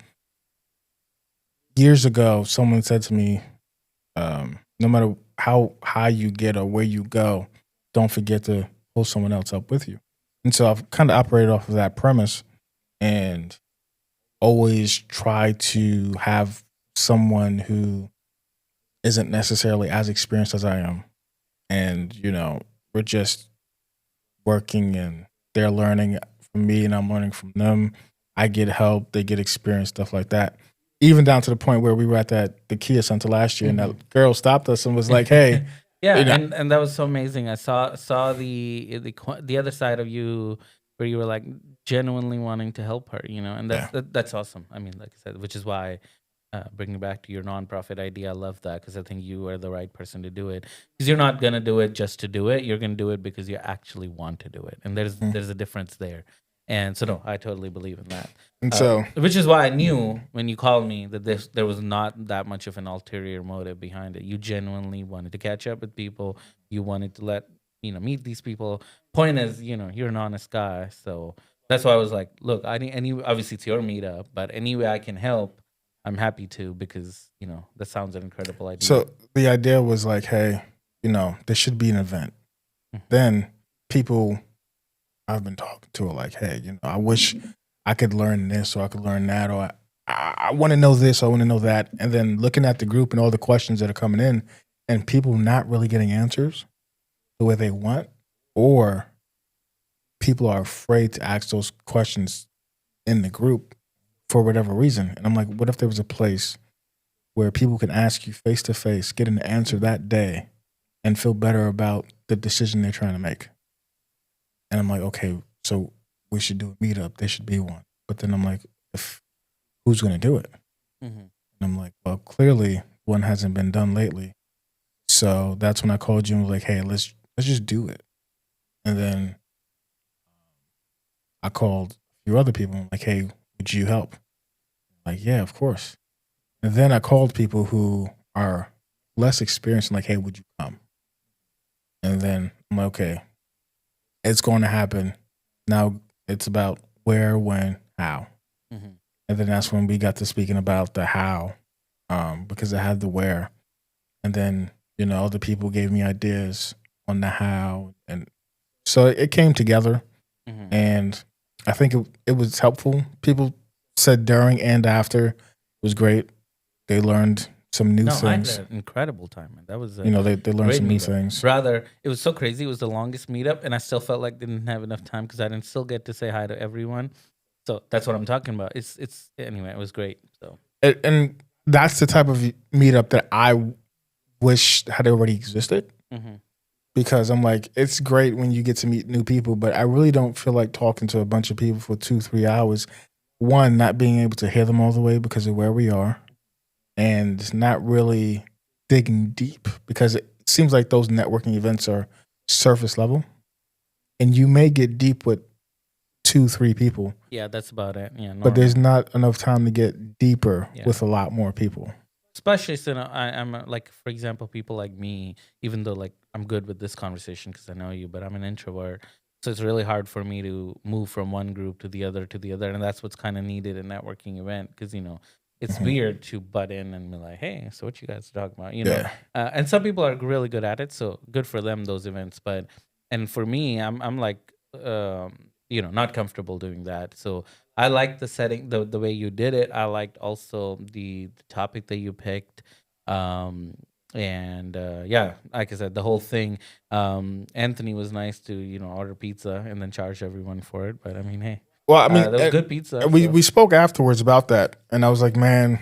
Speaker 2: years ago, someone said to me, no matter how high you get or where you go, don't forget to pull someone else up with you. And so I've kind of operated off of that premise and always try to have someone who isn't necessarily as experienced as I am. And, we're just working and they're learning from me and I'm learning from them. I get help, they get experience, stuff like that. Even down to the point where we were at the Kia Center last year and that girl stopped us and was like, hey,
Speaker 1: yeah, and that was so amazing. I saw the other side of you where you were like genuinely wanting to help her, and that's awesome. I mean, like I said, which is why bringing back to your nonprofit idea, I love that because I think you are the right person to do it. Because you're not gonna do it just to do it. You're gonna do it because you actually want to do it, and there's a difference there. And so, no, I totally believe in that.
Speaker 2: And so,
Speaker 1: which is why I knew when you called me that there was not that much of an ulterior motive behind it. You genuinely wanted to catch up with people. You wanted to meet these people. Point is, you're an honest guy, so that's why I was like, look, obviously it's your meetup, but any way I can help, I'm happy to because that sounds an incredible idea.
Speaker 2: So the idea was like, hey, there should be an event. Then people I've been talking to are like, hey, I wish I could learn this or I could learn that, or I want to know this, or I want to know that. And then looking at the group and all the questions that are coming in and people not really getting answers the way they want, or people are afraid to ask those questions in the group for whatever reason. And I'm like, what if there was a place where people can ask you face to face, get an answer that day, and feel better about the decision they're trying to make? And I'm like, okay, so we should do a meetup. There should be one. But then I'm like, who's going to do it? And I'm like, well, clearly one hasn't been done lately. So that's when I called you and was like, hey, let's just do it. And then I called a few other people. I'm like, hey, would you help? Like, yeah, of course. And then I called people who are less experienced and like, hey, would you come? And then I'm like, okay, it's going to happen. Now it's about where, when, how. And then that's when we got to speaking about the how, because I had the where. And then, other people gave me ideas on the how. And so it came together. And I think it was helpful. People said during and after it was great. They learned some new things.
Speaker 1: I had an incredible time, man. That was
Speaker 2: they learned some new things.
Speaker 1: Brother, it was so crazy. It was the longest meetup, and I still felt like I didn't have enough time because I didn't still get to say hi to everyone. So that's what I'm talking about. It's anyway. It was great. So
Speaker 2: and that's the type of meetup that I wish had already existed. Because I'm like, it's great when you get to meet new people, but I really don't feel like talking to a bunch of people for 2-3 hours. One, not being able to hear them all the way because of where we are, and not really digging deep because it seems like those networking events are surface level, and you may get deep with 2-3 people.
Speaker 1: Yeah, that's about it. Yeah,
Speaker 2: but there's not enough time to get deeper with a lot more people.
Speaker 1: Especially since I'm like, for example, people like me, even though like I'm good with this conversation because I know you, but I'm an introvert. So it's really hard for me to move from one group to the other. And that's what's kind of needed in a networking event because, it's weird to butt in and be like, hey, so what you guys are talking about? And some people are really good at it. So good for them, those events. And for me, I'm like, not comfortable doing that. So I liked the setting, the way you did it. I liked also the topic that you picked. And like I said, the whole thing. Anthony was nice to order pizza and then charge everyone for it. But I mean, hey,
Speaker 2: well, I mean,
Speaker 1: that was good pizza.
Speaker 2: We spoke afterwards about that, and I was like, man,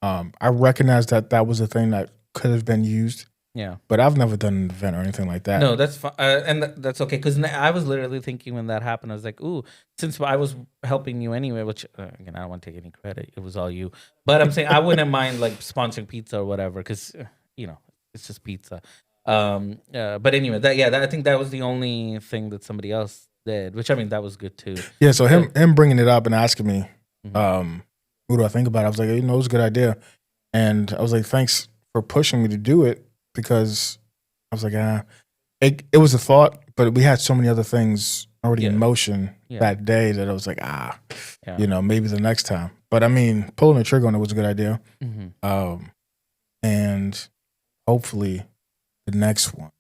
Speaker 2: I recognize that was a thing that could have been used.
Speaker 1: Yeah,
Speaker 2: but I've never done an event or anything like that.
Speaker 1: No, that's fine, and that's okay. Because I was literally thinking when that happened, I was like, "Ooh, since I was helping you anyway." Which again, I don't want to take any credit; it was all you. But I'm saying I wouldn't mind like sponsoring pizza or whatever, because it's just pizza. But anyway, I think that was the only thing that somebody else did, which I mean that was good too.
Speaker 2: Yeah, so him bringing it up and asking me,
Speaker 1: Mhm.
Speaker 2: what do I think about it? I was like, it was a good idea. And I was like, thanks for pushing me to do it, because I was like, it was a thought, but we had so many other things already in motion that day that I was like, maybe the next time. But I mean, pulling the trigger on it was a good idea. And hopefully the next one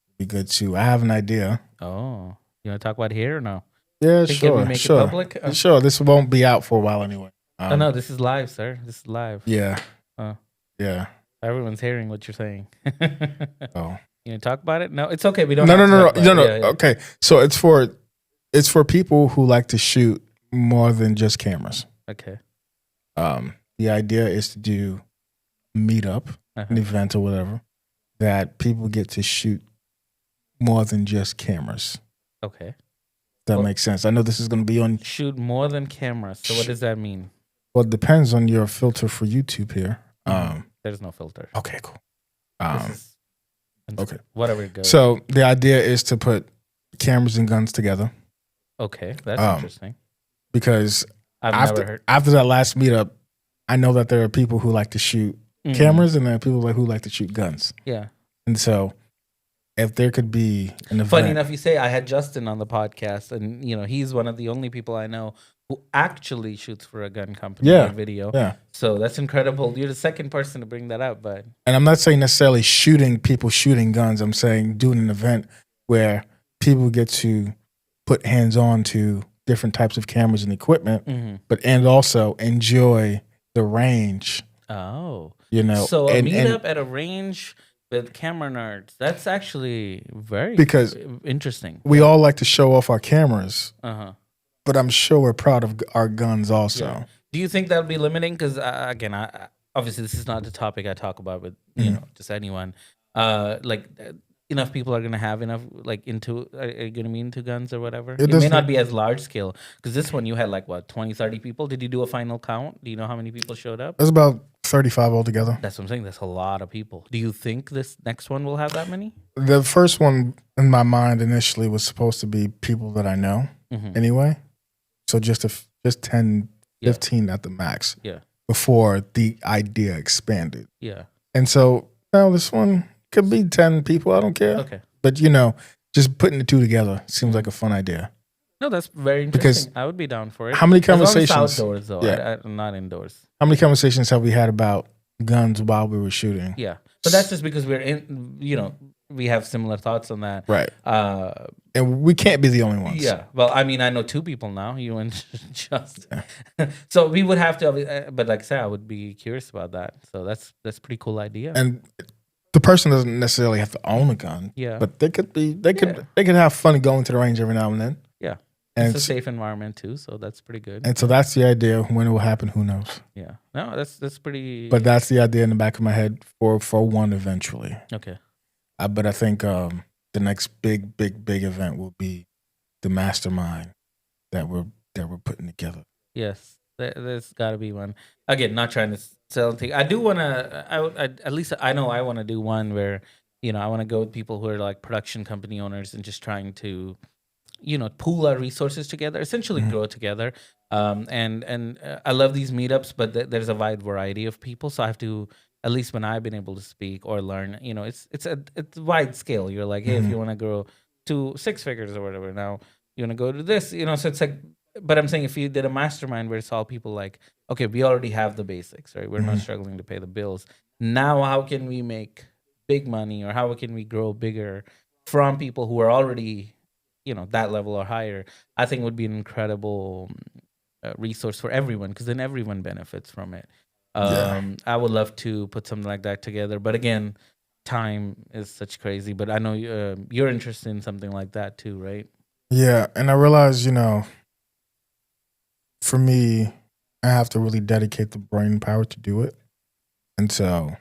Speaker 2: will be good too. I have an idea.
Speaker 1: Oh, you want to talk about here or no?
Speaker 2: Yeah,
Speaker 1: Can we make it public?
Speaker 2: Sure. This won't be out for a while anyway.
Speaker 1: Oh no, this is live, sir. This is live.
Speaker 2: Yeah. Yeah.
Speaker 1: Everyone's hearing what you're saying.
Speaker 2: Oh.
Speaker 1: You want to talk about it? No, it's okay. We don't.
Speaker 2: No.
Speaker 1: Yeah.
Speaker 2: Okay, so it's for people who like to shoot more than just cameras.
Speaker 1: Okay.
Speaker 2: The idea is to do a meetup, an event or whatever, that people get to shoot more than just cameras.
Speaker 1: Okay.
Speaker 2: That makes sense. I know this is going to be on
Speaker 1: shoot more than cameras. So what does that mean?
Speaker 2: Well, it depends on your filter for YouTube here.
Speaker 1: There's no filter.
Speaker 2: Okay, cool. Okay.
Speaker 1: Whatever it goes.
Speaker 2: So the idea is to put cameras and guns together.
Speaker 1: Okay, that's interesting.
Speaker 2: Because
Speaker 1: I've never heard.
Speaker 2: After that last meetup, I know that there are people who like to shoot cameras, and there are people who like to shoot guns.
Speaker 1: Yeah.
Speaker 2: And so if there could be an event.
Speaker 1: Funny enough, you say I had Justin on the podcast, and he's one of the only people I know who actually shoots for a gun company on video.
Speaker 2: Yeah.
Speaker 1: So that's incredible. You're the second person to bring that up, but
Speaker 2: and I'm not saying necessarily people shooting guns. I'm saying doing an event where people get to put hands on to different types of cameras and equipment, and also enjoy the range.
Speaker 1: Oh.
Speaker 2: So
Speaker 1: a meetup at a range with camera nerds. That's actually very interesting.
Speaker 2: We all like to show off our cameras. But I'm sure we're proud of our guns also.
Speaker 1: Yeah. Do you think that'll be limiting? Because again, obviously this is not the topic I talk about with just anyone. Enough people are gonna have enough are gonna be into guns or whatever. It may not be as large scale, because this one you had 20, 30 people. Did you do a final count? Do you know how many people showed up?
Speaker 2: There's about 35 altogether.
Speaker 1: That's what I'm saying. That's a lot of people. Do you think this next one will have that many?
Speaker 2: The first one in my mind initially was supposed to be people that I know anyway. So just 10, 15 at the max.
Speaker 1: Yeah.
Speaker 2: Before the idea expanded.
Speaker 1: Yeah.
Speaker 2: And so now this one could be 10 people. I don't care.
Speaker 1: Okay.
Speaker 2: But just putting the two together seems like a fun idea.
Speaker 1: No, that's very interesting. I would be down for it.
Speaker 2: How many conversations?
Speaker 1: As long as it's outdoors, though. Yeah. I'm not indoors.
Speaker 2: How many conversations have we had about guns while we were shooting?
Speaker 1: Yeah. But that's just because we're in, we have similar thoughts on that.
Speaker 2: Right. And we can't be the only ones.
Speaker 1: Yeah. Well, I mean, I know two people now, you and Justin. So we would have to, but like I said, I would be curious about that. So that's a pretty cool idea.
Speaker 2: And the person doesn't necessarily have to own a gun.
Speaker 1: Yeah.
Speaker 2: But they could have fun going to the range every now and then.
Speaker 1: Yeah.
Speaker 2: And
Speaker 1: it's a safe environment too, so that's pretty good.
Speaker 2: And so that's the idea. When it will happen, who knows?
Speaker 1: Yeah. No, that's pretty.
Speaker 2: But that's the idea in the back of my head for one eventually.
Speaker 1: Okay.
Speaker 2: But I think the next big event will be the mastermind that we're putting together.
Speaker 1: Yes, there's got to be one. Again, not trying to sell anything. I do want to. At least I know I want to do one where I want to go with people who are like production company owners and just trying to pool our resources together, essentially grow together. And I love these meetups, but there's a wide variety of people, so I have to. At least when I've been able to speak or learn, it's a wide scale. You're like, hey, if you want to grow to 6 figures or whatever, now you want to go to this, so it's like. But I'm saying if you did a mastermind where it's all people like, okay, we already have the basics, right? We're not struggling to pay the bills. Now, how can we make big money, or how can we grow bigger from people who are already, that level or higher? I think would be an incredible resource for everyone, because then everyone benefits from it. I would love to put something like that together, but again, time is such crazy. But I know you're interested in something like that too, right?
Speaker 2: Yeah, and I realize, for me, I have to really dedicate the brain power to do it, and so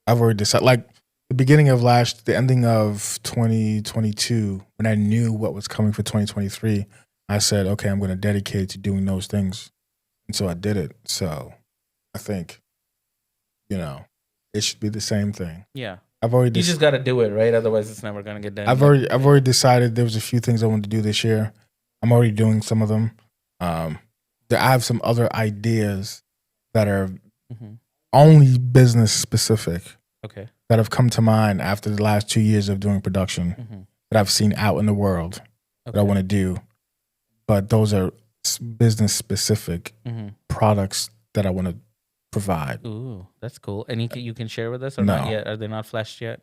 Speaker 2: I've already decided. Like the ending of 2022, when I knew what was coming for 2023, I said, okay, I'm going to dedicate to doing those things, and so I did it. So. I think, it should be the same thing.
Speaker 1: Yeah.
Speaker 2: You
Speaker 1: just got to do it, right? Otherwise, it's never going to get done.
Speaker 2: I've already decided there was a few things I wanted to do this year, I'm already doing some of them. I have some other ideas that are only business specific.
Speaker 1: Okay.
Speaker 2: That have come to mind after the last 2 years of doing production that I've seen out in the world that I want to do. But those are business specific products that I want to provide.
Speaker 1: Ooh, that's cool. Any you can share with us or
Speaker 2: No.
Speaker 1: not yet? Are they not flashed yet?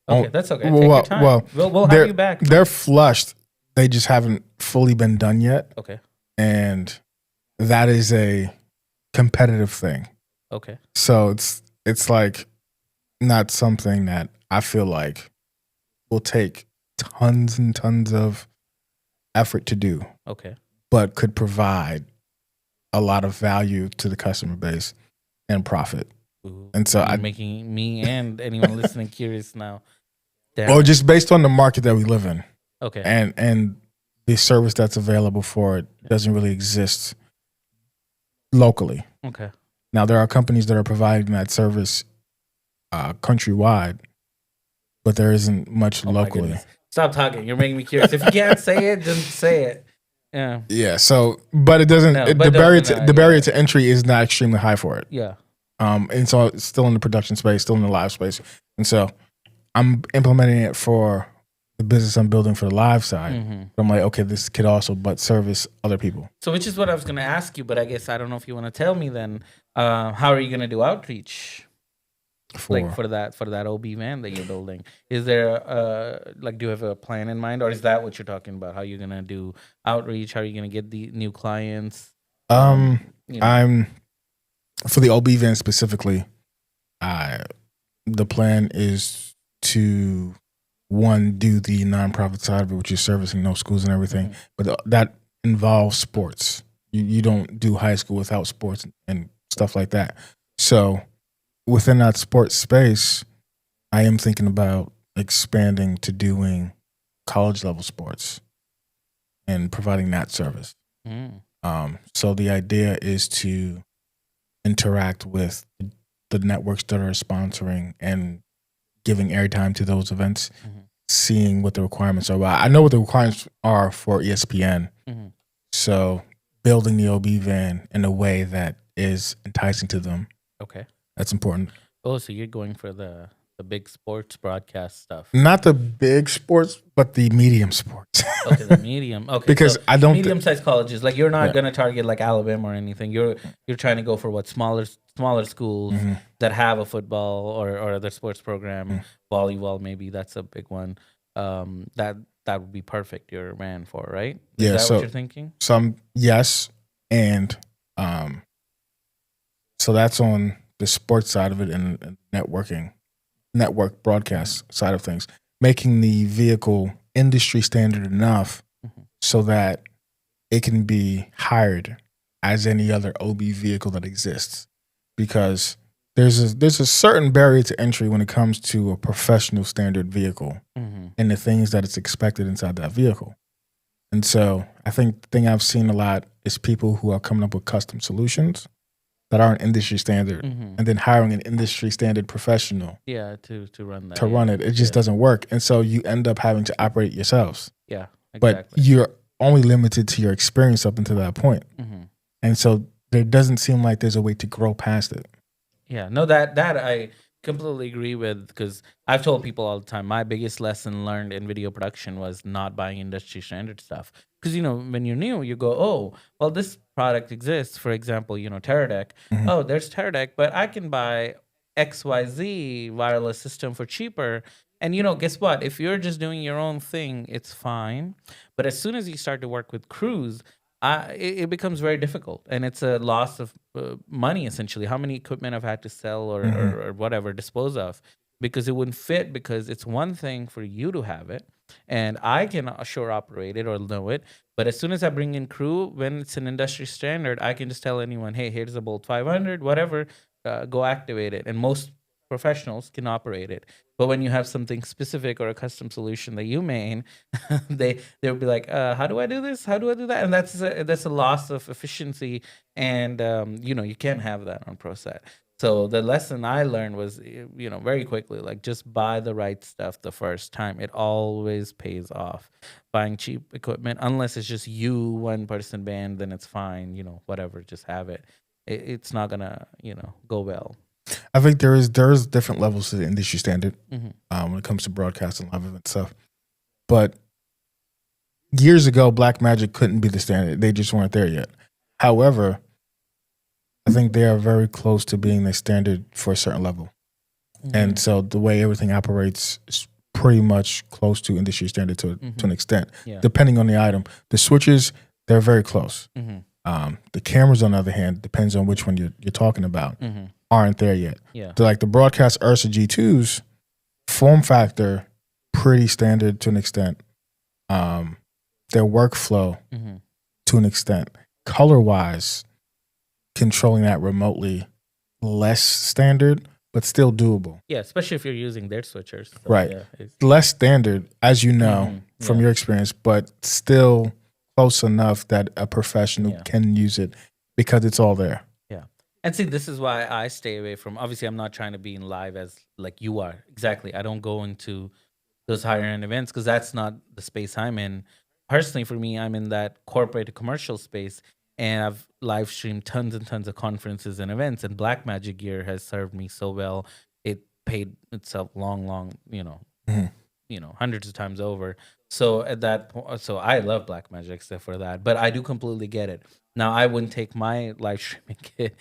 Speaker 1: Okay, that's okay. Take
Speaker 2: Well,
Speaker 1: your time.
Speaker 2: well,
Speaker 1: we'll have you back.
Speaker 2: They're flushed. They just haven't fully been done yet.
Speaker 1: Okay.
Speaker 2: And that is a competitive thing.
Speaker 1: Okay.
Speaker 2: So it's like not something that I feel like will take tons and tons of effort to do.
Speaker 1: Okay.
Speaker 2: But could provide a lot of value to the customer base and profit.
Speaker 1: Ooh,
Speaker 2: and so
Speaker 1: you're making me and anyone listening curious now. Damn.
Speaker 2: Well, just based on the market that we live in.
Speaker 1: Okay.
Speaker 2: And the service that's available for it doesn't really exist locally.
Speaker 1: Okay.
Speaker 2: Now there are companies that are providing that service countrywide, but there isn't much locally.
Speaker 1: Stop talking. You're making me curious. If you can't say it, just say it. Yeah.
Speaker 2: Yeah. So, but it doesn't. The barrier to entry is not extremely high for it.
Speaker 1: Yeah.
Speaker 2: And so it's still in the production space, still in the live space, and so I'm implementing it for the business I'm building for the live side. But I'm like, okay, this could also but service other people.
Speaker 1: So, which is what I was going to ask you, but I guess I don't know if you want to tell me then. How are you going to do outreach? For that OB van that you're building, is there do you have a plan in mind, or is that what you're talking about? How you're gonna do outreach? How are you gonna get the new clients?
Speaker 2: I'm for the OB van specifically. The plan is to do the nonprofit side of it, which is servicing those schools and everything, but that involves sports. You don't do high school without sports and stuff like that. So within that sports space, I am thinking about expanding to doing college level sports and providing that service. So the idea is to interact with the networks that are sponsoring and giving airtime to those events, seeing what the requirements are. I know what the requirements are for ESPN. So building the OB van in a way that is enticing to them.
Speaker 1: Okay.
Speaker 2: That's important.
Speaker 1: Oh, so you're going for the big sports broadcast stuff?
Speaker 2: Not the big sports, but the medium sports.
Speaker 1: Okay, the medium. Okay,
Speaker 2: because
Speaker 1: so
Speaker 2: I don't
Speaker 1: medium-sized colleges. Like you're not gonna target like Alabama or anything. You're trying to go for what smaller schools that have a football or other sports program, volleyball maybe. That's a big one. That would be perfect. You're ran for, right? Is that what you're thinking?
Speaker 2: Yes, and so that's on the sports side of it and network broadcast side of things, making the vehicle industry standard enough so that it can be hired as any other OB vehicle that exists. Because there's a certain barrier to entry when it comes to a professional standard vehicle and the things that it's expected inside that vehicle. And so I think the thing I've seen a lot is people who are coming up with custom solutions that aren't industry standard, and then hiring an industry standard professional.
Speaker 1: Yeah, to run that.
Speaker 2: To run it. It just doesn't work. And so you end up having to operate yourselves.
Speaker 1: Yeah, exactly.
Speaker 2: But you're only limited to your experience up until that point. And so there doesn't seem like there's a way to grow past it.
Speaker 1: Yeah, no, that I completely agree with, because I've told people all the time, my biggest lesson learned in video production was not buying industry standard stuff. Because, when you're new, you go, oh, well, this product exists. For example, Teradek. Oh, there's Teradek, but I can buy XYZ wireless system for cheaper. And, guess what? If you're just doing your own thing, it's fine. But as soon as you start to work with crews, it becomes very difficult, and it's a loss of money, essentially. How many equipment I've had to sell or whatever, dispose of, because it wouldn't fit, because it's one thing for you to have it, and I can sure operate it or know it, but as soon as I bring in crew, when it's an industry standard, I can just tell anyone, hey, here's a Bolt 500, whatever, go activate it, and most professionals can operate it. But when you have something specific or a custom solution that you made, they'll be like, how do I do this? How do I do that? And that's a loss of efficiency, and you can't have that on ProSet. So the lesson I learned was, very quickly, like just buy the right stuff the first time. It always pays off. Buying cheap equipment, unless it's just you, one person band, then it's fine. Whatever, just have it. It's not gonna, go well.
Speaker 2: I think there's different levels to the industry standard
Speaker 1: Hmm.
Speaker 2: when it comes to broadcast and live event stuff. But years ago, Black Magic couldn't be the standard. They just weren't there yet. However, I think they are very close to being the standard for a certain level. And so the way everything operates is pretty much close to industry standard to an extent,
Speaker 1: Yeah.
Speaker 2: depending on the item. The switches, they're very close.
Speaker 1: Mm-hmm.
Speaker 2: The cameras, on the other hand, depends on which one you're talking about, aren't there yet.
Speaker 1: Yeah.
Speaker 2: Like the broadcast Ursa G2s, form factor, pretty standard to an extent. Their workflow, to an extent. Color-wise, controlling that remotely, less standard, but still doable.
Speaker 1: Yeah, especially if you're using their switchers. So,
Speaker 2: Right.
Speaker 1: Yeah,
Speaker 2: Less standard, as you know, from your experience, but still close enough that a professional can use it because it's all there.
Speaker 1: Yeah. And see, this is why I stay away from, obviously I'm not trying to be in live as like you are. Exactly. I don't go into those higher end events because that's not the space I'm in. Personally, for me, I'm in that corporate commercial space, and I've live streamed tons and tons of conferences and events, and Blackmagic gear has served me so well. It paid itself long, hundreds of times over. So at that point, so I love Blackmagic except for that, but I do completely get it. Now I wouldn't take my live streaming kit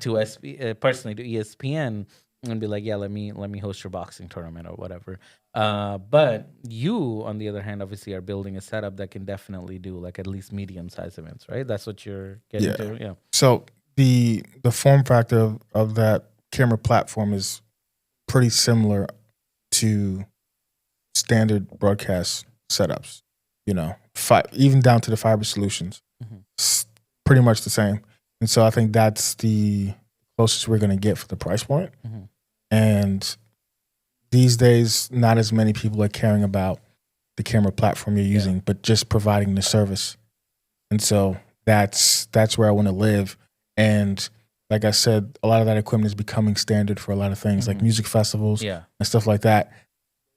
Speaker 1: to personally to ESPN and be like, yeah, let me host your boxing tournament or whatever. But you, on the other hand, obviously are building a setup that can definitely do like at least medium sized events, right? That's what you're getting to. Yeah.
Speaker 2: So the form factor of that camera platform is pretty similar to standard broadcast setups. Even down to the fiber solutions, it's pretty much the same. And so I think that's the closest we're going to get for the price point. And these days, not as many people are caring about the camera platform you're using, but just providing the service. And so that's where I want to live. And like I said, a lot of that equipment is becoming standard for a lot of things, like music festivals and stuff like that.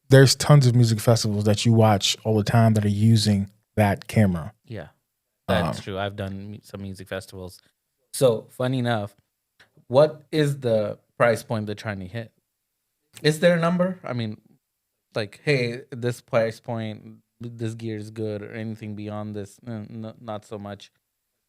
Speaker 2: There's tons of music festivals that you watch all the time that are using that camera.
Speaker 1: Yeah, that's true. I've done some music festivals. So funny enough, what is the price point they're trying to hit? Is there a number? I mean, like, hey, this price point, this gear is good, or anything beyond this, not so much.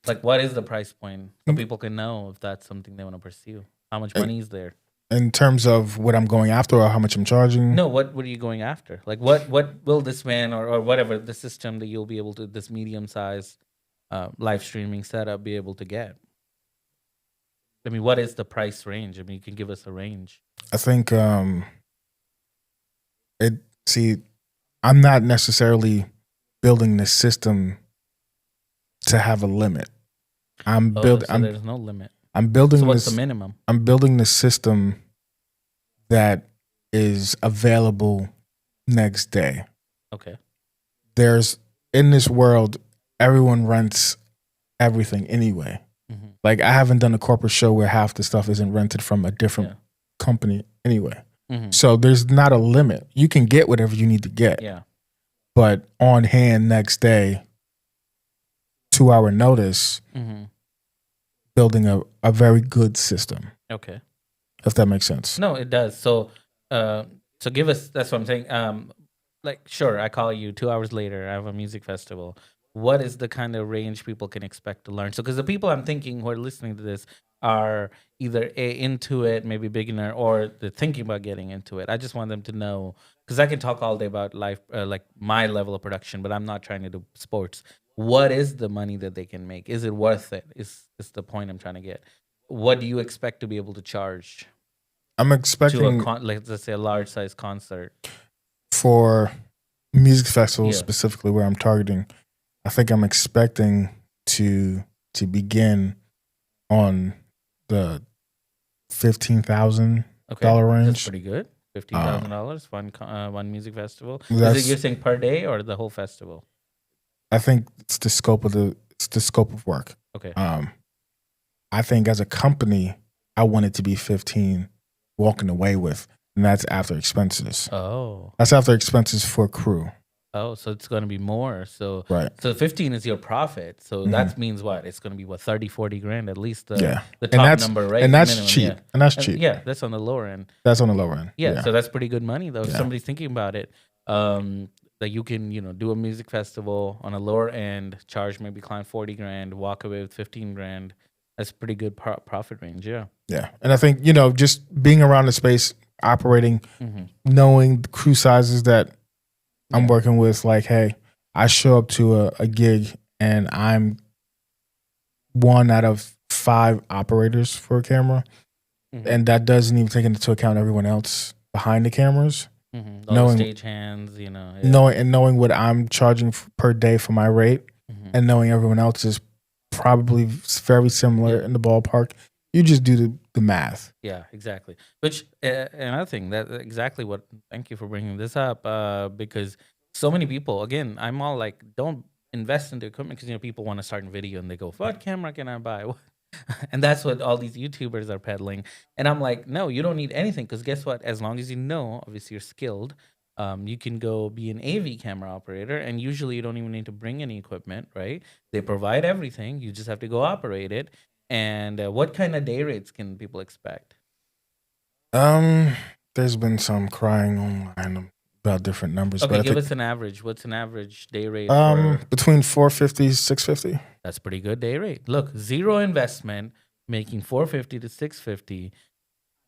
Speaker 1: Like, what is the price point so people can know if that's something they want to pursue? How much money is there?
Speaker 2: In terms of what I'm going after or how much I'm charging?
Speaker 1: No, what are you going after? Like, what will this van or whatever the system that you'll be able to, this medium size live streaming setup, be able to get? I mean, what is the price range? I mean, you can give us a range.
Speaker 2: I think I'm not necessarily building the system to have a limit.
Speaker 1: There's no limit.
Speaker 2: I'm building.
Speaker 1: So what's the minimum?
Speaker 2: I'm building the system that is available next day.
Speaker 1: Okay.
Speaker 2: There's in this world, everyone rents everything anyway. Like I haven't done a corporate show where half the stuff isn't rented from a different company anyway. So there's not a limit. You can get whatever you need to get.
Speaker 1: Yeah.
Speaker 2: But on hand next day, 2-hour notice, building a very good system.
Speaker 1: Okay.
Speaker 2: If that makes sense.
Speaker 1: No, it does. So give us, that's what I'm saying. Like, sure, I call you 2 hours later, I have a music festival. What is the kind of range people can expect to learn? So, because the people I'm thinking who are listening to this are either into it, maybe beginner, or they're thinking about getting into it. I just want them to know, because I can talk all day about life, like my level of production, but I'm not trying to do sports. What is the money that they can make? Is it worth it? Is the point I'm trying to get? What do you expect to be able to charge?
Speaker 2: I'm expecting
Speaker 1: to let's say a large size concert
Speaker 2: for music festivals specifically where I'm targeting. I think I'm expecting to begin on the $15,000 range.
Speaker 1: That's pretty good. $15,000 one music festival. Is it you're saying per day or the whole festival?
Speaker 2: I think it's the scope of work.
Speaker 1: Okay.
Speaker 2: I think as a company, I want it to be 15 walking away with, and that's after expenses.
Speaker 1: Oh.
Speaker 2: That's after expenses for crew.
Speaker 1: Oh, so it's going to be more. So
Speaker 2: Right.
Speaker 1: so 15 is your profit. So that means what? It's going to be what, 30, 40 grand at least the top number, right?
Speaker 2: And that's
Speaker 1: minimum,
Speaker 2: cheap.
Speaker 1: yeah.
Speaker 2: And that's cheap.
Speaker 1: Yeah, that's on the lower end.
Speaker 2: That's on the lower end.
Speaker 1: Yeah, so that's pretty good money though. If
Speaker 2: Yeah.
Speaker 1: somebody's thinking about it, that you can, do a music festival on a lower end, charge maybe client 40 grand, walk away with 15 grand. That's pretty good profit range. Yeah.
Speaker 2: Yeah. And I think, just being around the space, operating, knowing the crew sizes that I'm working with, like, hey, I show up to a gig and I'm one out of 5 operators for a camera. And that doesn't even take into account everyone else behind the cameras.
Speaker 1: All the stage hands,
Speaker 2: knowing what I'm charging per day for my rate, and knowing everyone else is probably very similar in the ballpark. You just do the math.
Speaker 1: Yeah, exactly. Which another thing thank you for bringing this up, because so many people, again, I'm all like, don't invest in the equipment because people want to start a video and they go, what camera can I buy? And that's what all these YouTubers are peddling. And I'm like, no, you don't need anything, because guess what? As long as you know, obviously you're skilled, you can go be an AV camera operator, and usually you don't even need to bring any equipment, right? They provide everything. You just have to go operate it. And what kind of day rates can people expect?
Speaker 2: There's been some crying online about different numbers.
Speaker 1: Okay, give us an average. What's an average day rate?
Speaker 2: Between 450 650.
Speaker 1: That's pretty good day rate. Look, zero investment, making 450 to 650.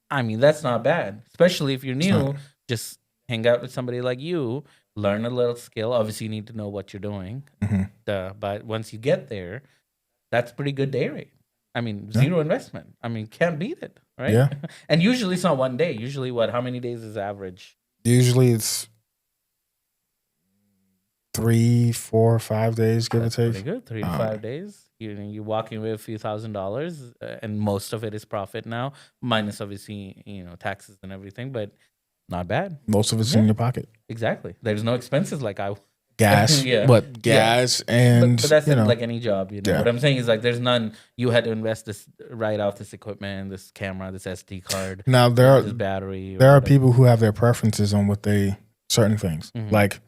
Speaker 1: I mean, that's not bad, especially if you're new. Just hang out with somebody like you, learn a little skill. Obviously, you need to know what you're doing. But once you get there, that's pretty good day rate. I mean, zero investment. I mean, can't beat it, right?
Speaker 2: Yeah.
Speaker 1: And usually it's not one day. Usually how many days is average?
Speaker 2: Usually it's 3, 4, 5 days, give or take.
Speaker 1: Pretty good. 3 to 5 days. You're walking away with a few $1,000s, and most of it is profit now, minus obviously taxes and everything, but not bad.
Speaker 2: Most of it's in your pocket.
Speaker 1: Exactly. There's no expenses like
Speaker 2: gas, and
Speaker 1: but that's like any job. What I'm saying is, like, there's none. You had to invest this right off, this equipment, this camera, this SD card.
Speaker 2: Now
Speaker 1: this battery.
Speaker 2: There are people who have their preferences on certain things, like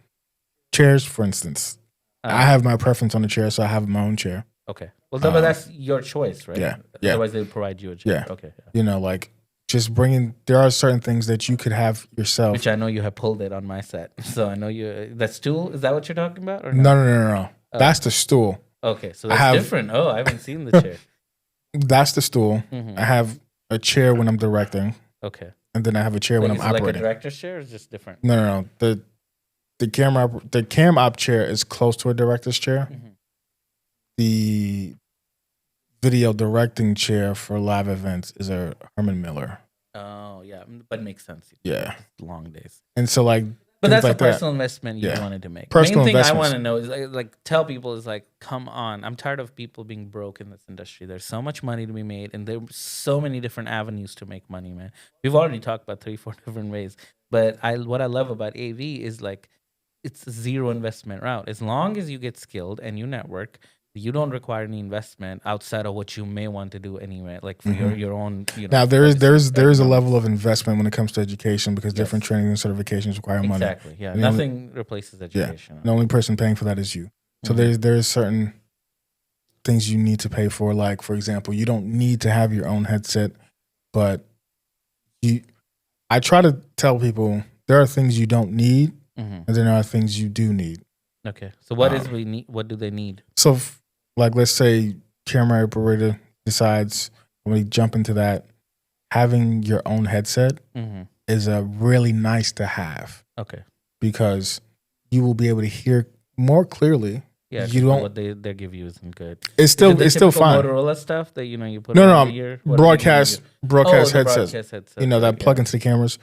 Speaker 2: chairs, for instance. I have my preference on the chair, so I have my own chair.
Speaker 1: Okay. Well, but that's your choice, right?
Speaker 2: Yeah.
Speaker 1: Otherwise, they would provide you a chair.
Speaker 2: Yeah.
Speaker 1: Okay.
Speaker 2: Like, just there are certain things that you could have yourself.
Speaker 1: Which I know you have pulled it on my set. So I know that stool, is that what you're talking about? Or
Speaker 2: No. Oh. That's the stool.
Speaker 1: Okay, so that's different. Oh, I haven't seen the chair.
Speaker 2: That's the stool. I have a chair when I'm directing.
Speaker 1: Okay.
Speaker 2: And then I have a chair when I'm operating.
Speaker 1: Like a director's chair, or is just different?
Speaker 2: No. The cam op chair is close to a director's chair. The video directing chair for live events is a Herman Miller.
Speaker 1: Oh, yeah. But it makes sense.
Speaker 2: Yeah.
Speaker 1: Long days.
Speaker 2: And so, like,
Speaker 1: but that's a personal investment you wanted to make.
Speaker 2: Personal
Speaker 1: main thing I want to know is, like, tell people is, like, come on. I'm tired of people being broke in this industry. There's so much money to be made, and there's so many different avenues to make money, man. We've already talked about 3-4 different ways. But what I love about AV is, like, it's a zero investment route. As long as you get skilled and you network, you don't require any investment outside of what you may want to do anyway, like for your own.
Speaker 2: Now there is a level of investment when it comes to education, because different training and certifications require money.
Speaker 1: Exactly. Yeah. Nothing replaces education.
Speaker 2: Yeah. The only person paying for that is you. So there's certain things you need to pay for. Like, for example, you don't need to have your own headset, but I try to tell people there are things you don't need, and then there are things you do need.
Speaker 1: Okay. So what what do they need?
Speaker 2: So, like, let's say camera operator decides, when we jump into that, having your own headset is a really nice to have.
Speaker 1: Okay.
Speaker 2: Because you will be able to hear more clearly.
Speaker 1: Yeah,
Speaker 2: you don't.
Speaker 1: What they give you isn't good.
Speaker 2: It's still fine.
Speaker 1: Motorola stuff that you put.
Speaker 2: No. Broadcast headsets. That plug into the cameras.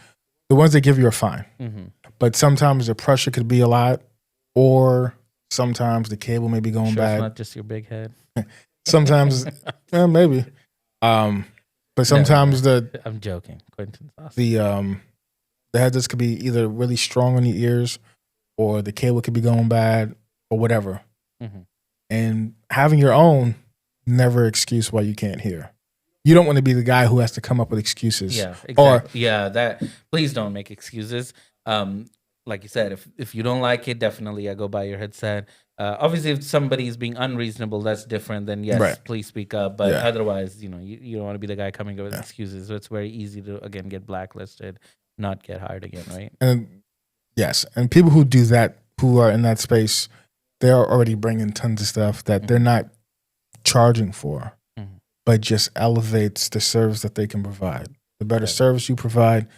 Speaker 2: The ones they give you are fine. But sometimes the pressure could be a lot, or sometimes the cable may be going bad.
Speaker 1: It's not just your big head.
Speaker 2: Sometimes, maybe. But sometimes
Speaker 1: I'm joking. Quintin's awesome.
Speaker 2: The headsets could be either really strong on the ears, or the cable could be going bad, or whatever. And having your own, never excuse why you can't hear. You don't want to be the guy who has to come up with excuses.
Speaker 1: Yeah,
Speaker 2: Or
Speaker 1: exactly. Yeah, that please don't make excuses. Um, like you said, if you don't like it, definitely go buy your headset. Obviously, if somebody is being unreasonable, that's different. Then
Speaker 2: right.
Speaker 1: yes, please speak up. But
Speaker 2: Yeah.
Speaker 1: otherwise, you don't want to be the guy coming up with
Speaker 2: Yeah.
Speaker 1: excuses. So it's very easy to again get blacklisted, not get hired again, right?
Speaker 2: And yes, and people who do that, who are in that space, they're already bringing tons of stuff that they're not charging for,
Speaker 1: Mhm.
Speaker 2: but just elevates the service that they can provide. The better
Speaker 1: Right.
Speaker 2: service you provide,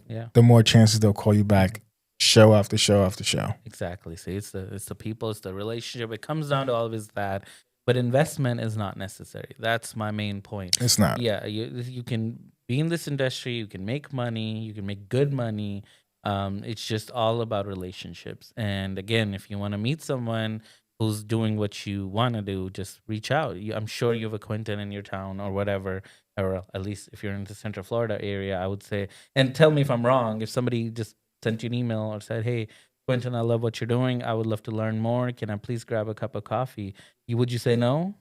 Speaker 1: Yeah.
Speaker 2: the more chances they'll call you back, show after show after show.
Speaker 1: Exactly. See, it's the people, it's the relationship. It comes down to all of is that, but investment is not necessary. That's my main point.
Speaker 2: It's not.
Speaker 1: Yeah, you can be in this industry, you can make money, you can make good money. It's just all about relationships. And again, if you want to meet someone who's doing what you want to do, just reach out. I'm sure you have a Quintin in your town or whatever, or at least if you're in the Central Florida area, I would say. And tell me if I'm wrong. If somebody just sent you an email or said, "Hey, Quintin, I love what you're doing. I would love to learn more. Can I please grab a cup of coffee?" Would you say no?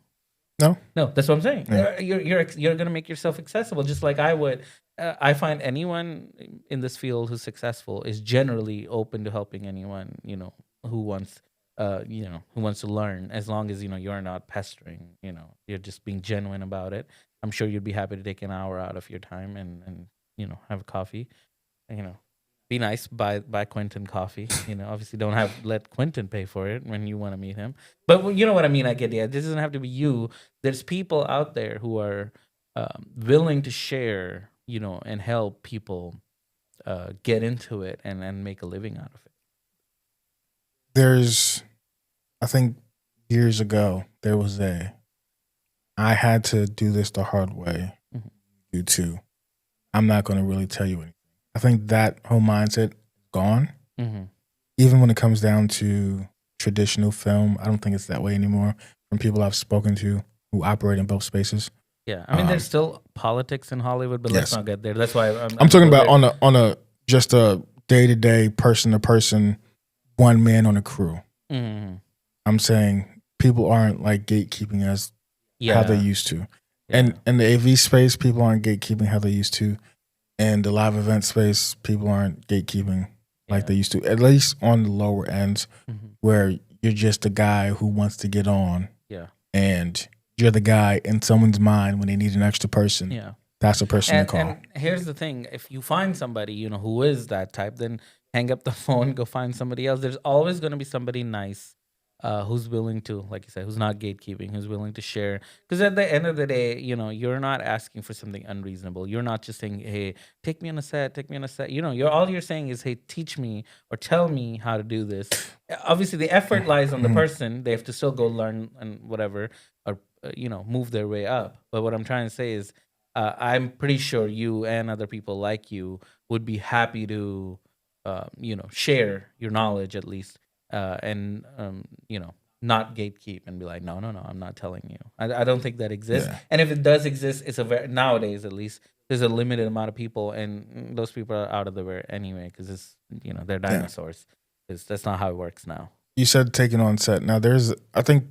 Speaker 2: No?
Speaker 1: No, that's what I'm saying.
Speaker 2: Yeah.
Speaker 1: You're gonna make yourself accessible, just like I would. I find anyone in this field who's successful is generally open to helping anyone who wants who wants to learn, as long as you're not pestering. You're just being genuine about it. I'm sure you'd be happy to take an hour out of your time and have a coffee. You know, be nice, buy Quentin coffee. Obviously don't let Quentin pay for it when you want to meet him. But you know what I mean. I get it. This doesn't have to be you. There's people out there who are willing to share, and help people get into it and make a living out of it.
Speaker 2: There's, I think years ago, I had to do this the hard way
Speaker 1: Mhm.
Speaker 2: due to, I'm not going to really tell you anything. I think that whole mindset is gone.
Speaker 1: Mhm.
Speaker 2: Even when it comes down to traditional film, I don't think it's that way anymore. From people I've spoken to who operate in both spaces.
Speaker 1: Yeah, I mean, there's still politics in Hollywood, but let's
Speaker 2: Yes.
Speaker 1: not get there. That's why
Speaker 2: I'm talking
Speaker 1: go
Speaker 2: about
Speaker 1: there.
Speaker 2: on a just a day to day, person to person, one man on a crew.
Speaker 1: Mhm.
Speaker 2: I'm saying people aren't like gatekeeping as how they
Speaker 1: Yeah,
Speaker 2: used to.
Speaker 1: yeah,
Speaker 2: And in the AV space, people aren't gatekeeping how they used to. And the live event space, people aren't gatekeeping like
Speaker 1: yeah.
Speaker 2: they used to. At least on the lower ends,
Speaker 1: Mhm.
Speaker 2: where you're just a guy who wants to get on,
Speaker 1: Yeah,
Speaker 2: and you're the guy in someone's mind when they need an extra person.
Speaker 1: yeah.
Speaker 2: That's the person to call.
Speaker 1: And here's the thing: if you find somebody who is that type, then hang up the phone, go find somebody else. There's always going to be somebody nice, who's willing to, like you said, who's not gatekeeping, who's willing to share. Because at the end of the day, you're not asking for something unreasonable. You're not just saying, "Hey, take me on a set, take me on a set." You're saying is, "Hey, teach me or tell me how to do this." Obviously, the effort lies on the
Speaker 2: Mhm.
Speaker 1: person. They have to still go learn and whatever, or move their way up. But what I'm trying to say is I'm pretty sure you and other people like you would be happy to, share your knowledge at least, and not gatekeep and be like, no, no, no, I'm not telling you. I don't think that exists.
Speaker 2: Yeah.
Speaker 1: And if it does exist, it's nowadays at least there's a limited amount of people, and those people are out of the way anyway because it's they're
Speaker 2: Yeah.
Speaker 1: dinosaurs. That's not how it works now.
Speaker 2: You said taking on set. Now I think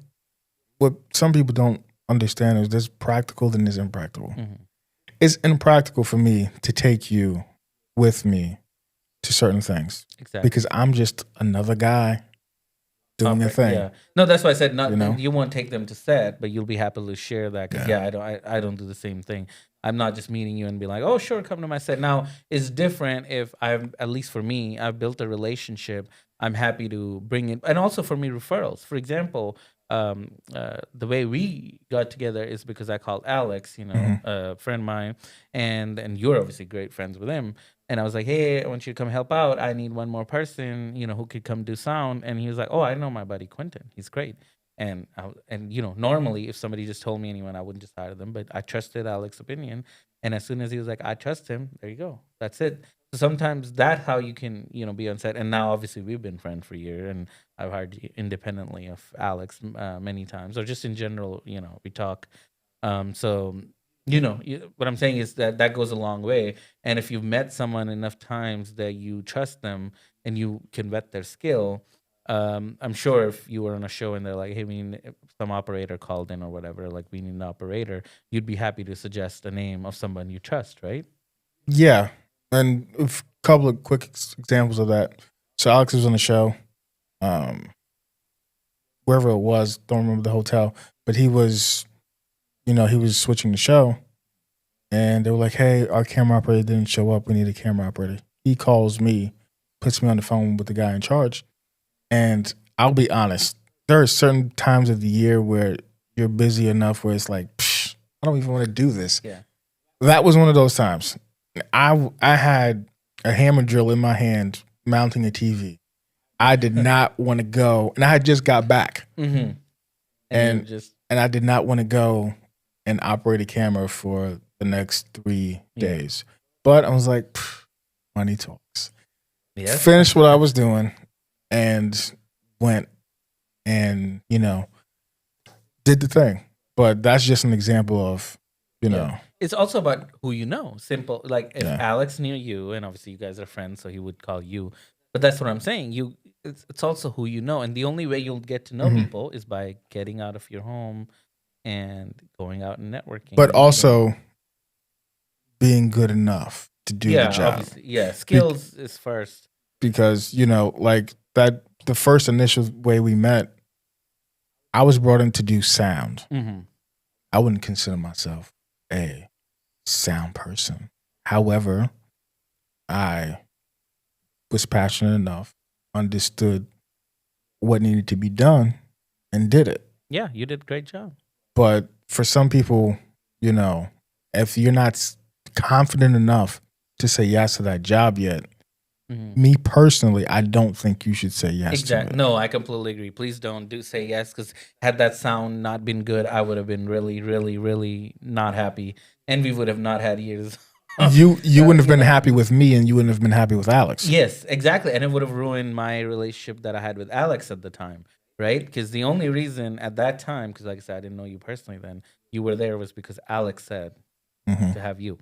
Speaker 2: what some people don't understand is there's practical and there's impractical.
Speaker 1: Mhm.
Speaker 2: It's impractical for me to take you with me to certain things
Speaker 1: Exactly.
Speaker 2: because I'm just another guy doing a thing.
Speaker 1: Yeah. No, that's why I said not.
Speaker 2: You know?
Speaker 1: You won't take them to set, but you'll be happy to share that. Because
Speaker 2: Yeah.
Speaker 1: I don't do the same thing. I'm not just meeting you and be like, oh, sure, come to my set. Now it's different if I've, at least for me, I've built a relationship. I'm happy to bring in, and also for me referrals. For example, the way we got together is because I called Alex, a friend of mine, and you're obviously great friends with him. And I was like, hey, I want you to come help out. I need one more person, who could come do sound. And he was like, oh, I know my buddy Quentin. He's great. And normally if somebody just told me anyone, I wouldn't just hire them. But I trusted Alex's opinion. And as soon as he was like, I trust him, there you go. That's it. So sometimes that's how you can, be on set. And now obviously we've been friends for a year, and I've hired independently of Alex many times, or just in general, we talk. So what I'm saying is that goes a long way. And if you've met someone enough times that you trust them and you can vet their skill, I'm sure if you were on a show and they're like, hey, if some operator called in or whatever, like we need an operator, you'd be happy to suggest a name of someone you trust, right?
Speaker 2: Yeah, and a couple of quick examples of that. So Alex was on the show, um, wherever it was, don't remember the hotel, but he was, he was switching the show, and they were like, "Hey, our camera operator didn't show up. We need a camera operator." He calls me, puts me on the phone with the guy in charge, and I'll be honest, there are certain times of the year where you're busy enough where it's like, Psh, I don't even want to do this.
Speaker 1: Yeah.
Speaker 2: That was one of those times. I had a hammer drill in my hand mounting a TV. I did not want to go, and I had just got back,
Speaker 1: and
Speaker 2: and I did not want to go and operate a camera for the next 3 days. But I was like, money talks.
Speaker 1: Yes.
Speaker 2: Finished what I was doing, and went and did the thing. But that's just an example of
Speaker 1: It's also about who you know. Simple. Like if
Speaker 2: Yeah.
Speaker 1: Alex knew you, and obviously you guys are friends, so he would call you. But that's what I'm saying. It's also who you know, and the only way you'll get to know
Speaker 2: Mhm.
Speaker 1: people is by getting out of your home and going out and networking.
Speaker 2: but
Speaker 1: and
Speaker 2: also being good enough to do the job.
Speaker 1: obviously, skills is first.
Speaker 2: Because like that, the first initial way we met, I was brought in to do sound.
Speaker 1: Mm-hmm.
Speaker 2: I wouldn't consider myself a sound person. However, I was passionate enough, understood what needed to be done, and did it.
Speaker 1: Yeah, you did a great job.
Speaker 2: But for some people, if you're not confident enough to say yes to that job yet, me personally, I don't think you should say yes to it.
Speaker 1: No, I completely agree. Please don't say yes, because had that sound not been good, I would have been really, really, really not happy, and we would have not had years.
Speaker 2: You wouldn't have been happy with me, and you wouldn't have been happy with Alex.
Speaker 1: Yes, exactly, and it would have ruined my relationship that I had with Alex at the time, right? Because the only reason at that time, because like I said, I didn't know you personally then, you were there was because Alex said to have you.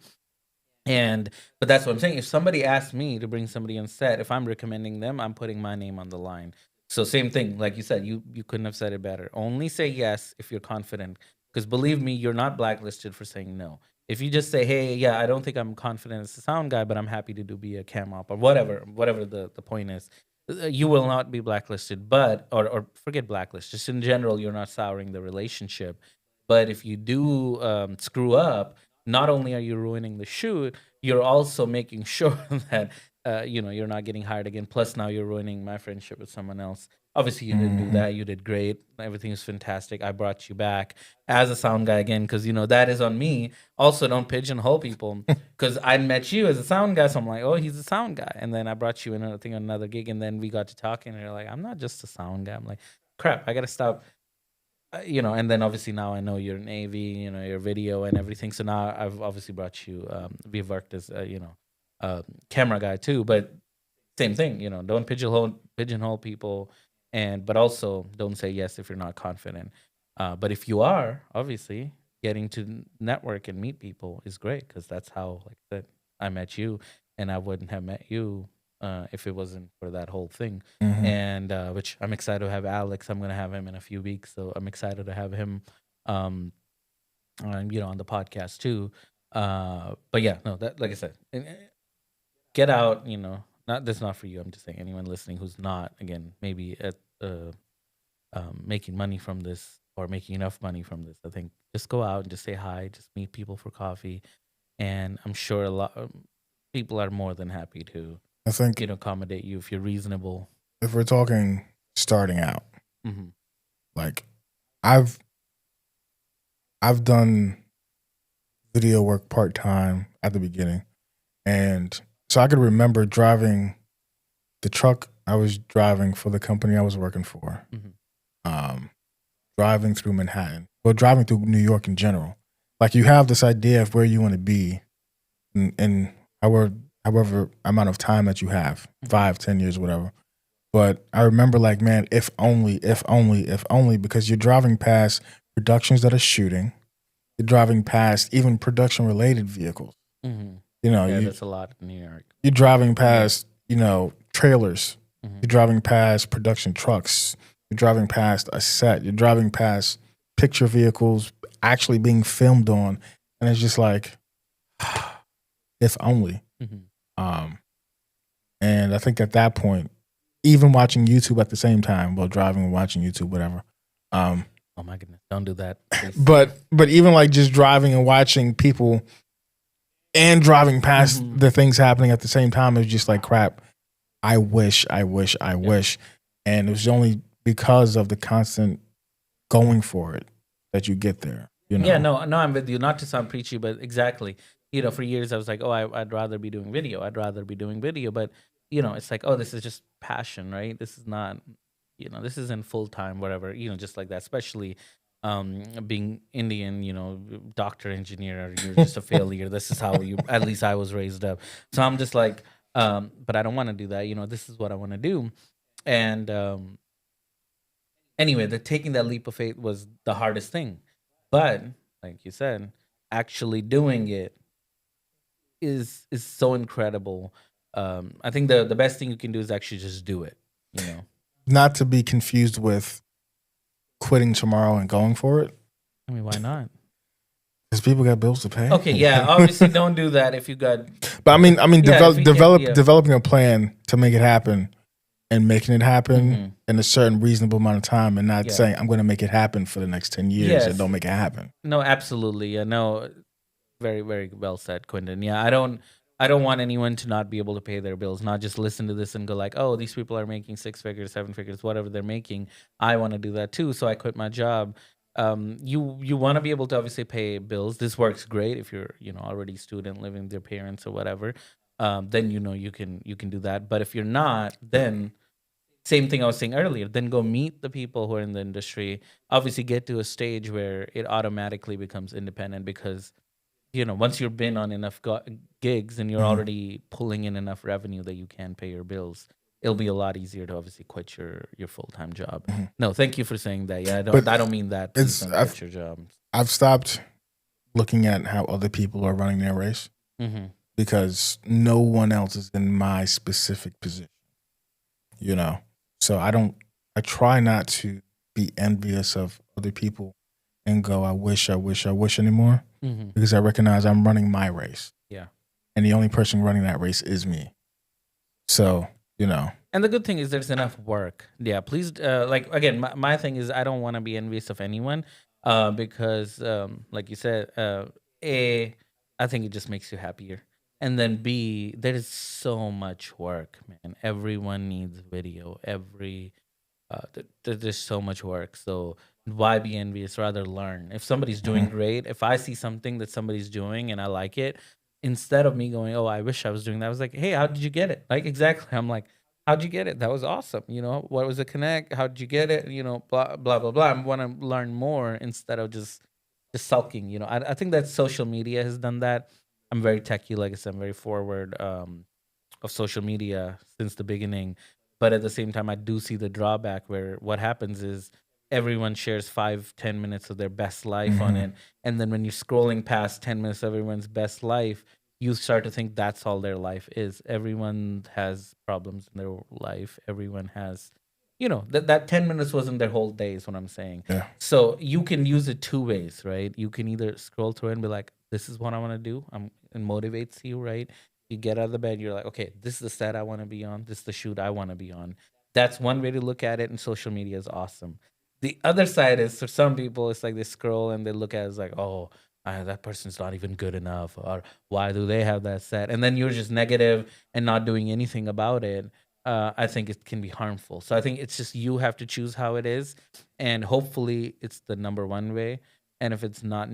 Speaker 1: But that's what I'm saying. If somebody asked me to bring somebody on set, if I'm recommending them, I'm putting my name on the line. So same thing, like you said, you couldn't have said it better. Only say yes if you're confident, because believe me, you're not blacklisted for saying no. If you just say, hey, yeah, I don't think I'm confident as a sound guy, but I'm happy to be a cam op or whatever the point is, you will not be blacklisted. But or forget blacklist, just in general, you're not souring the relationship. But if you do screw up, not only are you ruining the shoot, you're also making sure that you're not getting hired again. Plus, now you're ruining my friendship with someone else. Obviously, you didn't do that. You did great. Everything is fantastic. I brought you back as a sound guy again, because that is on me. Also, don't pigeonhole people, because I met you as a sound guy, so I'm like, oh, he's a sound guy, and then I brought you in, I think, on another gig, and then we got to talking, and you're like, I'm not just a sound guy. I'm like, crap, I gotta stop. And then obviously now I know you're an AV, your video and everything. So now I've obviously brought you. We've worked as camera guy too, but same thing. Don't pigeonhole people, but also don't say yes if you're not confident. But if you are, obviously getting to network and meet people is great, because that's how, like I said, I met you, and I wouldn't have met you if it wasn't for that whole thing. And which I'm excited to have Alex. I'm gonna have him in a few weeks, so I'm excited to have him, on the podcast too. But yeah, no, that, like I said, get out. Not that's not for you. I'm just saying anyone listening who's not, again, maybe at making money from this or making enough money from this. I think just go out and just say hi, just meet people for coffee, and I'm sure a lot people are more than happy to,
Speaker 2: I think,
Speaker 1: accommodate you if you're reasonable.
Speaker 2: If we're talking starting out,
Speaker 1: Mm-hmm.
Speaker 2: like I've done video work part time at the beginning, and so I could remember driving the truck I was driving for the company I was working for, driving through Manhattan, well, driving through New York in general. Like, you have this idea of where you want to be, in however amount of time that you have, 5, 10 years, whatever. But I remember, like, man, if only, because you're driving past productions that are shooting, you're driving past even production related vehicles.
Speaker 1: Mm-hmm.
Speaker 2: Yeah,
Speaker 1: that's a lot in New York.
Speaker 2: You're driving past, trailers You're driving past production trucks. You're driving past a set. You're driving past picture vehicles actually being filmed on. And it's just like, if only. And I think at that point, even watching YouTube at the same time while driving and watching YouTube, whatever.
Speaker 1: Oh my goodness, don't do that.
Speaker 2: But even like just driving and watching people and driving past the things happening at the same time is just like crap. I wish. And it was only because of the constant going for it that you get there. You know?
Speaker 1: Yeah, no, I'm with you. Not to sound preachy, but exactly. You know, for years I was like, oh, I'd rather be doing video. But, you know, it's like, oh, this is just passion, right? This is not, you know, this isn't full time, whatever, you know, just like that. Especially being Indian, you know, doctor, engineer, you're just a failure. This is how at least I was raised up. So I'm just like, but I don't want to do that. You know, this is what I want to do. And anyway, taking that leap of faith was the hardest thing. But like you said, actually doing it is so incredible. I think the best thing you can do is actually just do it. You know,
Speaker 2: not to be confused with quitting tomorrow and going for it.
Speaker 1: I mean, why not?
Speaker 2: Because people got bills to pay.
Speaker 1: Okay, yeah, obviously don't do that if you got.
Speaker 2: But I mean,
Speaker 1: Yeah,
Speaker 2: developing a plan to make it happen and making it happen in a certain reasonable amount of time, and not saying I'm going to make it happen for the next 10 years and don't make it happen.
Speaker 1: No, absolutely. Yeah, no, very, very well said, Quintin. Yeah, I don't want anyone to not be able to pay their bills, not just listen to this and go like, oh, these people are making 6 figures, 7 figures, whatever they're making. I want to do that too, so I quit my job. You want to be able to obviously pay bills. This works great if you're, you know, already a student living with your parents or whatever. Then, you know, you can do that. But if you're not, then same thing I was saying earlier, then go meet the people who are in the industry. Obviously get to a stage where it automatically becomes independent, because, you know, once you've been on enough gigs and you're already pulling in enough revenue that you can pay your bills, it'll be a lot easier to obviously quit your full-time job. No, thank you for saying that. Yeah, I don't mean that. Please don't quit your job.
Speaker 2: I've stopped looking at how other people are running their race because no one else is in my specific position, you know? So I try not to be envious of other people and go, I wish anymore, because I recognize I'm running my race.
Speaker 1: Yeah.
Speaker 2: And the only person running that race is me. So, you know.
Speaker 1: And the good thing is there's enough work. Yeah, please, like, again, my thing is I don't want to be envious of anyone because, like you said, A, I think it just makes you happier. And then B, there is so much work, man. Everyone needs video. There's so much work. So why be envious? Rather learn. If somebody's doing great, if I see something that somebody's doing and I like it, instead of me going, oh, I wish I was doing that, I was like, hey, how did you get it? Like, exactly. I'm like, how'd you get it? That was awesome. You know, what was the connect? How did you get it? You know, blah, blah, blah, blah. I want to learn more instead of just sulking. You know, I think that social media has done that. I'm very techie, like I said, I'm very forward of social media since the beginning. But at the same time, I do see the drawback where what happens is everyone shares 5-10 minutes of their best life on it. And then when you're scrolling past 10 minutes of everyone's best life, you start to think that's all their life is. Everyone has problems in their life. Everyone has, you know, that 10 minutes wasn't their whole day is what I'm saying.
Speaker 2: Yeah.
Speaker 1: So you can use it two ways, right? You can either scroll through it and be like, this is what I want to do. It motivates you, right? You get out of the bed, you're like, okay, this is the set I want to be on. This is the shoot I want to be on. That's one way to look at it, and social media is awesome. The other side is, for some people, it's like they scroll and they look at it as like, oh, that person's not even good enough, or why do they have that set? And then you're just negative and not doing anything about it. I think it can be harmful. So I think it's just you have to choose how it is, and hopefully it's the number one way. And if it's not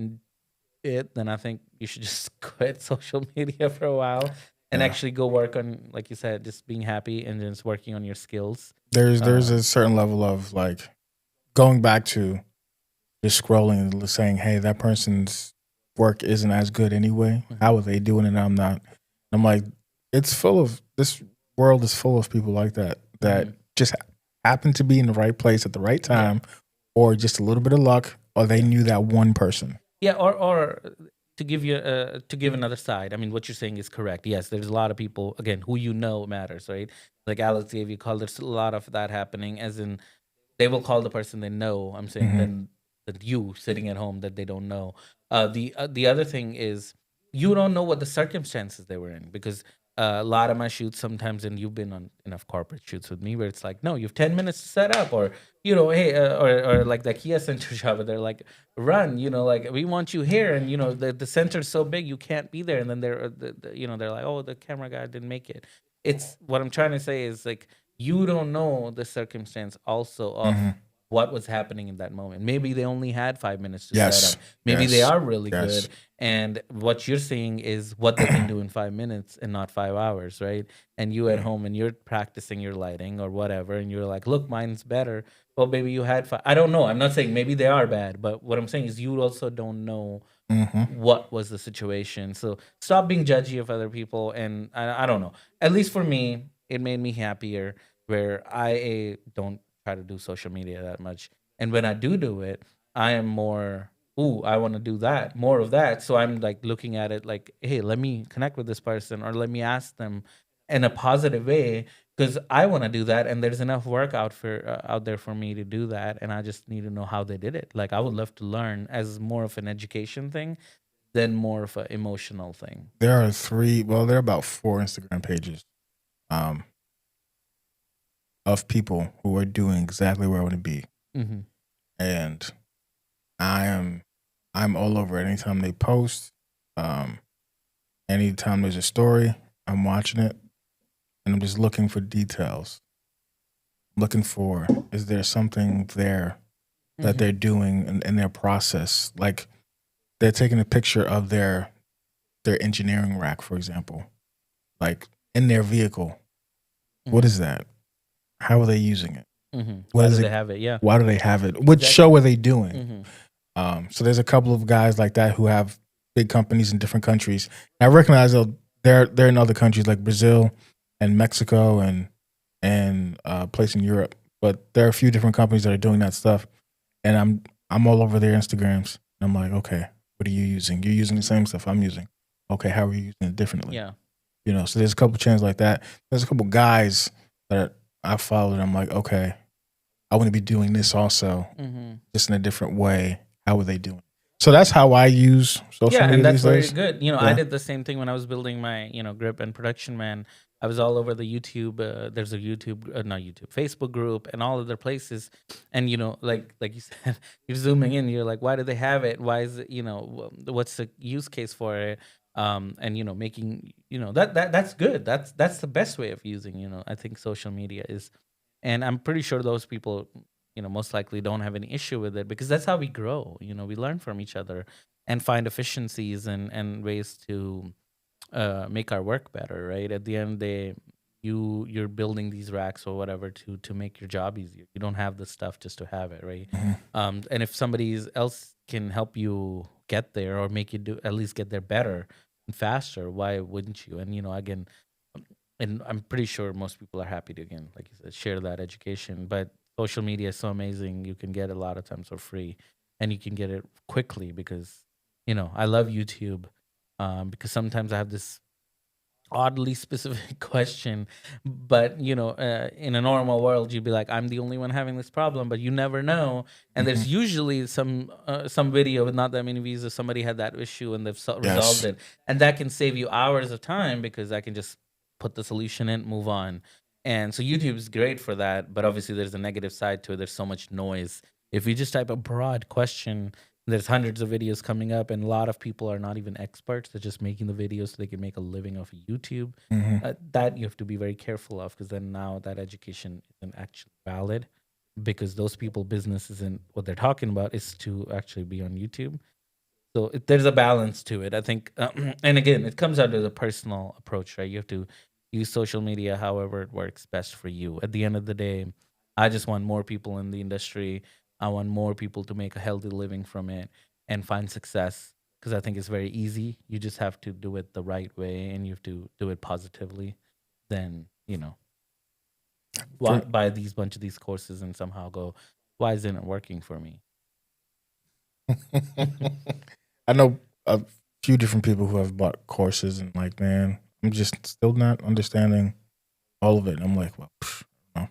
Speaker 1: it, then I think you should just quit social media for a while and actually go work on, like you said, just being happy and just working on your skills.
Speaker 2: There's a certain level of like going back to just scrolling and saying, hey, that person's work isn't as good anyway. How are they doing it? I'm not. I'm like, this world is full of people like that just happen to be in the right place at the right time, or just a little bit of luck, or they knew that one person.
Speaker 1: Yeah, or to give you to give another side. I mean, what you're saying is correct. Yes, there's a lot of people again who matters, right? Like Alex gave you call. There's a lot of that happening, as in they will call the person they know. I'm saying
Speaker 2: Mm-hmm.
Speaker 1: then that you sitting at home that they don't know. The other thing is you don't know what the circumstances they were in because a lot of my shoots sometimes, and you've been on enough corporate shoots with me where it's like, no, you have 10 minutes to set up, or hey, or like the Kia Center job, where they're like, run, like we want you here, and the center's so big you can't be there, and then they're like, oh, the camera guy didn't make it. It's what I'm trying to say is like you don't know the circumstance also of
Speaker 2: Mm-hmm.
Speaker 1: what was happening in that moment. Maybe they only had 5 minutes to set
Speaker 2: Yes.
Speaker 1: up. Maybe they
Speaker 2: Yes.
Speaker 1: are really
Speaker 2: Yes.
Speaker 1: good. And what you're seeing is what they can do in 5 minutes and not 5 hours, right? And you at home and you're practicing your lighting or whatever, and you're like, look, mine's better. Well, maybe you had five. I don't know. I'm not saying maybe they are bad, but what I'm saying is you also don't know
Speaker 2: Mm-hmm.
Speaker 1: what was the situation. So stop being judgy of other people. And I don't know. At least for me, it made me happier where I don't try to do social media that much. And when I do it, I am more, ooh, I want to do that, more of that. So I'm like looking at it like, hey, let me connect with this person or let me ask them in a positive way because I want to do that, and there's enough work out there for me to do that, and I just need to know how they did it. Like I would love to learn as more of an education thing than more of an emotional thing.
Speaker 2: There are there are about 4 Instagram pages um, of people who are doing exactly where I want to be.
Speaker 1: Mm-hmm.
Speaker 2: And I'm all over it. Anytime they post, anytime there's a story, I'm watching it and I'm just looking for details. Looking for, is there something there that
Speaker 1: Mm-hmm.
Speaker 2: they're doing in their process? Like they're taking a picture of their engineering rack, for example, like in their vehicle. What is that? How are they using it?
Speaker 1: Mm-hmm.
Speaker 2: What
Speaker 1: Why
Speaker 2: is
Speaker 1: do
Speaker 2: it?
Speaker 1: they have it? Yeah.
Speaker 2: Why do they have it? What
Speaker 1: Exactly.
Speaker 2: show are they doing?
Speaker 1: Mm-hmm.
Speaker 2: So there's a couple of guys like that who have big companies in different countries. I recognize they're in other countries like Brazil and Mexico and place in Europe. But there are a few different companies that are doing that stuff, and I'm all over their Instagrams. And I'm like, okay, what are you using? You're using the same stuff I'm using. Okay, how are you using it differently?
Speaker 1: Yeah.
Speaker 2: So there's a couple channels like that. There's a couple guys that I followed. I'm like, okay, I want to be doing this also,
Speaker 1: Mm-hmm.
Speaker 2: just in a different way. How are they doing? So that's how I use social
Speaker 1: Yeah,
Speaker 2: media
Speaker 1: and that's
Speaker 2: these
Speaker 1: very
Speaker 2: days.
Speaker 1: good. I
Speaker 2: Yeah.
Speaker 1: did the same thing when I was building my, grip and production man. I was all over the YouTube. There's a YouTube, not YouTube, Facebook group, and all other places. And like you said, you're zooming in. You're like, why do they have it? Why is it? What's the use case for it? And making that's good. That's the best way of using. I think social media is, and I'm pretty sure those people, most likely don't have any issue with it because that's how we grow. We learn from each other and find efficiencies and ways to make our work better, right? At the end of the day, you're building these racks or whatever to make your job easier. You don't have the stuff just to have it, right?
Speaker 2: Mm-hmm.
Speaker 1: And if somebody else can help you get there or make you do at least get there better and faster, why wouldn't you? And again, and I'm pretty sure most people are happy to, again, like you said, share that education. But social media is so amazing; you can get a lot of times for free, and you can get it quickly because I love YouTube because sometimes I have this oddly specific question, but in a normal world you'd be like, I'm the only one having this problem, but you never know. And
Speaker 2: Mm-hmm.
Speaker 1: there's usually some video with not that many views of somebody had that issue and they've resolved
Speaker 2: Yes.
Speaker 1: it, and that can save you hours of time because I can just put the solution in, move on. And so YouTube is great for that, but obviously there's a negative side to it. There's so much noise. If you just type a broad question, there's hundreds of videos coming up, and a lot of people are not even experts. They're just making the videos so they can make a living off of YouTube.
Speaker 2: Mm-hmm.
Speaker 1: That you have to be very careful of because then now that education isn't actually valid because those people business isn't what they're talking about is to actually be on YouTube. So there's a balance to it, I think. And again, it comes out to the personal approach, right? You have to use social media however it works best for you. At the end of the day, I just want more people in the industry. I want more people to make a healthy living from it and find success because I think it's very easy. You just have to do it the right way and you have to do it positively. Then,
Speaker 2: For,
Speaker 1: buy these bunch of these courses and somehow go, why isn't it working for me?
Speaker 2: I know a few different people who have bought courses and like, man, I'm just still not understanding all of it. And I'm like, well, no.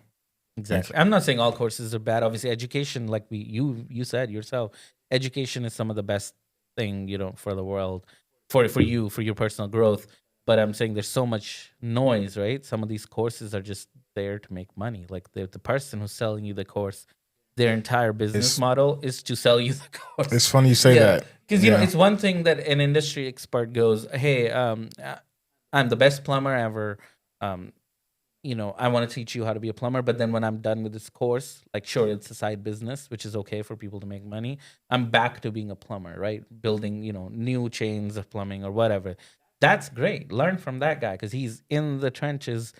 Speaker 1: Exactly. I'm not saying all courses are bad. Obviously, education, like you said yourself, education is some of the best thing, for the world, for you, for your personal growth. But I'm saying there's so much noise, right? Some of these courses are just there to make money. Like the person who's selling you the course, their entire business
Speaker 2: It's
Speaker 1: model is to sell you the course.
Speaker 2: it's funny you say
Speaker 1: Yeah,
Speaker 2: that.
Speaker 1: because
Speaker 2: Yeah.
Speaker 1: it's one thing that an industry expert goes, "Hey, I'm the best plumber ever. Um, I want to teach you how to be a plumber, but then when I'm done with this course, like, sure, it's a side business, which is okay for people to make money. I'm back to being a plumber, right? Building, new chains of plumbing or whatever. That's great. Learn from that guy because he's in the trenches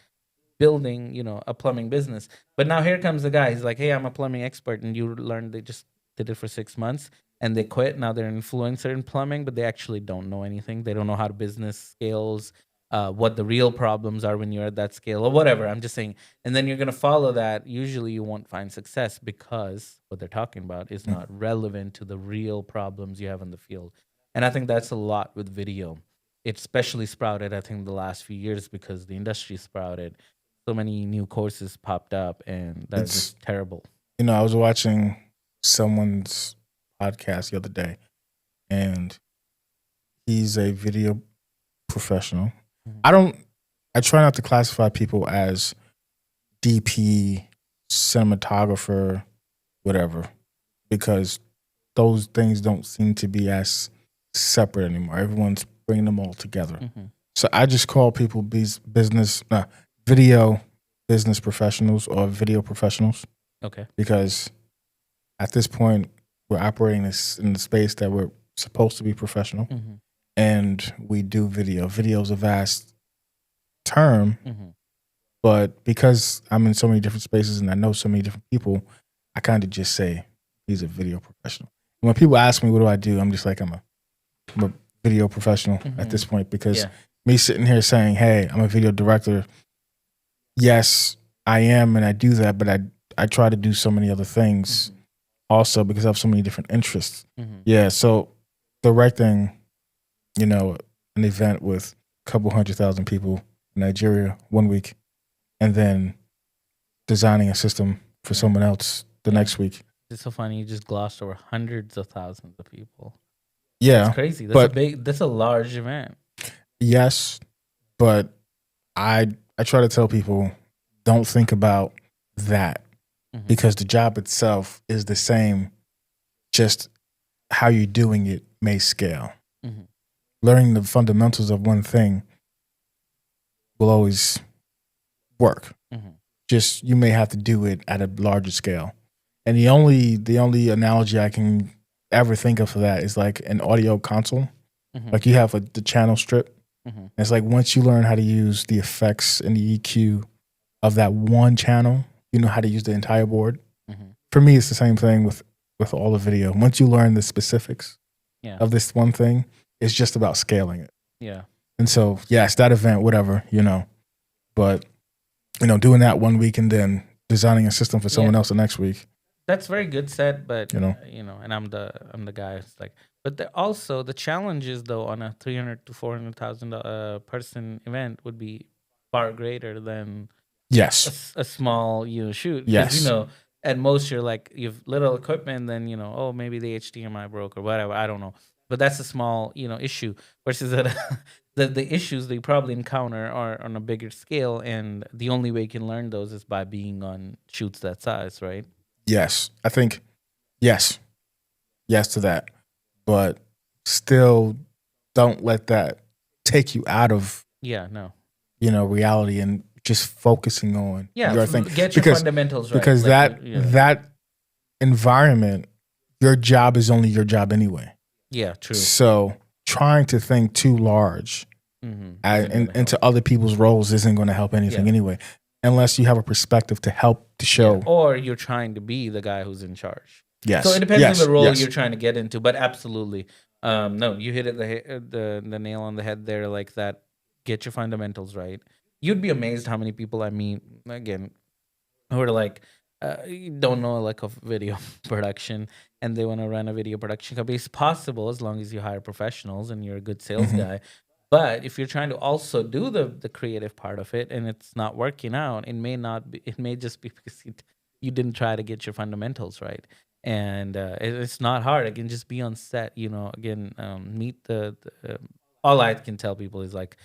Speaker 1: building, a plumbing business. But now here comes the guy. He's like, hey, I'm a plumbing expert. And you learned they just did it for 6 months and they quit. Now they're an influencer in plumbing, but they actually don't know anything. They don't know how to business scales, what the real problems are when you're at that scale or whatever. I'm just saying. And then you're going to follow that. Usually you won't find success because what they're talking about is not relevant to the real problems you have in the field. And I think that's a lot with video. It especially sprouted, I think, the last few years because the industry sprouted. So many new courses popped up, and that's
Speaker 2: It's
Speaker 1: just terrible.
Speaker 2: I was watching someone's podcast the other day, and he's a video professional. I try not to classify people as DP, cinematographer, whatever, because those things don't seem to be as separate anymore. Everyone's bringing them all together. So I just call people video business professionals or video professionals.
Speaker 1: Okay.
Speaker 2: Because at this point, we're operating in the space that we're supposed to be professional, and we do video. Video is a vast term, but because I'm in so many different spaces and I know so many different people, I kind of just say he's a video professional. And when people ask me what do I do, I'm just like I'm a video professional at this point because me sitting here saying, hey, I'm a video director. Yes, I am, and I do that, but I try to do so many other things also because I have so many different interests. Yeah, so directing, an event with a couple 100,000 people in Nigeria 1 week, and then designing a system for someone else the next week.
Speaker 1: It's so funny. You just glossed over hundreds of thousands of people.
Speaker 2: Yeah,
Speaker 1: That's crazy. That's a large event.
Speaker 2: Yes, but I try to tell people don't think about that because the job itself is the same, just how you're doing it may scale. Learning the fundamentals of one thing will always work. Just you may have to do it at a larger scale. And the only analogy I can ever think of for that is like an audio console. Like you have the channel strip. And it's like once you learn how to use the effects and the EQ of that one channel, you know how to use the entire board. For me, it's the same thing with all the video. Once you learn the specifics of this one thing, it's just about scaling it.
Speaker 1: Yeah.
Speaker 2: And so, yes, that event, whatever, but doing that 1 week and then designing a system for someone else the next week.
Speaker 1: That's very good said, but and I'm the guy who's like, but also the challenges though on a 300 to 400,000 person event would be far greater than a small shoot.
Speaker 2: Yes.
Speaker 1: At most you're like you've little equipment, then oh maybe the HDMI broke or whatever, I don't know, but that's a small issue versus that the issues they probably encounter are on a bigger scale, and the only way you can learn those is by being on shoots that size, right?
Speaker 2: Yes, I think yes to that, but still don't let that take you out of reality and just focusing on your thing.
Speaker 1: Get your fundamentals right,
Speaker 2: because that environment, your job is only your job anyway.
Speaker 1: Yeah, true.
Speaker 2: So trying to think too large into other people's roles isn't going to help anything anyway, unless you have a perspective to help to show.
Speaker 1: Or you're trying to be the guy who's in charge.
Speaker 2: Yes.
Speaker 1: So it depends on the role you're trying to get into, but absolutely. No, you hit it the nail on the head there, like that. Get your fundamentals right. You'd be amazed how many people I meet, again, who are like, you don't know like of video production and they want to run a video production company, it's possible as long as you hire professionals and you're a good sales
Speaker 2: Mhm.
Speaker 1: guy. But if you're trying to also do the creative part of it and it's not working out, it may not be, it may just be because you didn't try to get your fundamentals right. And it's not hard. It can just be on set, again, meet all I can tell people is like,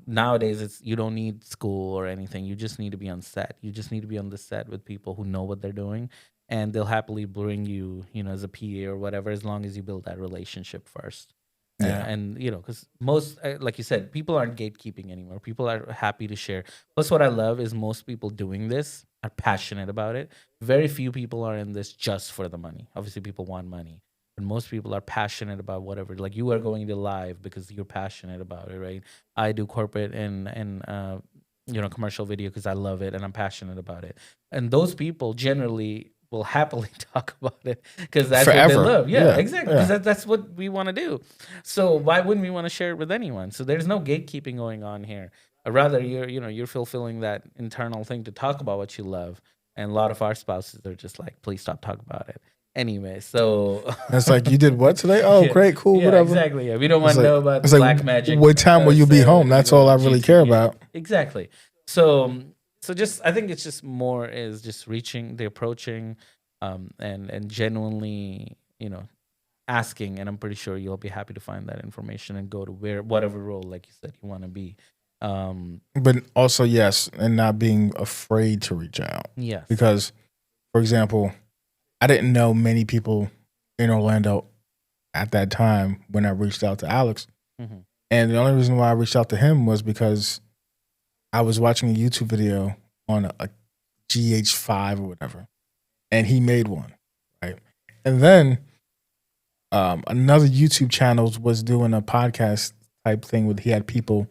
Speaker 1: nowadays it's, you don't need school or anything. You just need to be on set. You just need to be on the set with people who know what they're doing, and they'll happily bring you, as a PA or whatever, as long as you build that relationship first.
Speaker 2: Yeah.
Speaker 1: And because most, like you said, people aren't gatekeeping anymore. People are happy to share. Plus, what I love is most people doing this are passionate about it. Very few people are in this just for the money. Obviously, people want money, but most people are passionate about whatever. Like you are going to live because you're passionate about it, right? I do corporate and commercial video because I love it and I'm passionate about it. And those people generally will happily talk about it because that's what they
Speaker 2: Forever.
Speaker 1: love. Yeah,
Speaker 2: Yeah.
Speaker 1: exactly.
Speaker 2: Yeah.
Speaker 1: Because that's what we want to do. So why wouldn't we want to share it with anyone? So there's no gatekeeping going on here. Rather, you're fulfilling that internal thing to talk about what you love. And a lot of our spouses are just like, please stop talking about it. Anyway, so
Speaker 2: And it's like, you did what today? Oh,
Speaker 1: yeah,
Speaker 2: great, cool,
Speaker 1: yeah,
Speaker 2: whatever.
Speaker 1: exactly. Yeah, we don't
Speaker 2: It's
Speaker 1: want to
Speaker 2: like,
Speaker 1: know about
Speaker 2: it's
Speaker 1: the
Speaker 2: like,
Speaker 1: black magic.
Speaker 2: what time will you be home? That's all I really
Speaker 1: juicy,
Speaker 2: care
Speaker 1: yeah.
Speaker 2: about.
Speaker 1: Exactly. So just I think it's just more is just reaching the approaching, and genuinely, asking, and I'm pretty sure you'll be happy to find that information and go to whatever role, like you said, you want to be.
Speaker 2: But also, yes, and not being afraid to reach out.
Speaker 1: Yes.
Speaker 2: Because, for example, I didn't know many people in Orlando at that time when I reached out to Alex.
Speaker 1: Mhm.
Speaker 2: And the only reason why I reached out to him was because I was watching a YouTube video on a GH5 or whatever, and he made one, right? And then another YouTube channel was doing a podcast type thing with he had people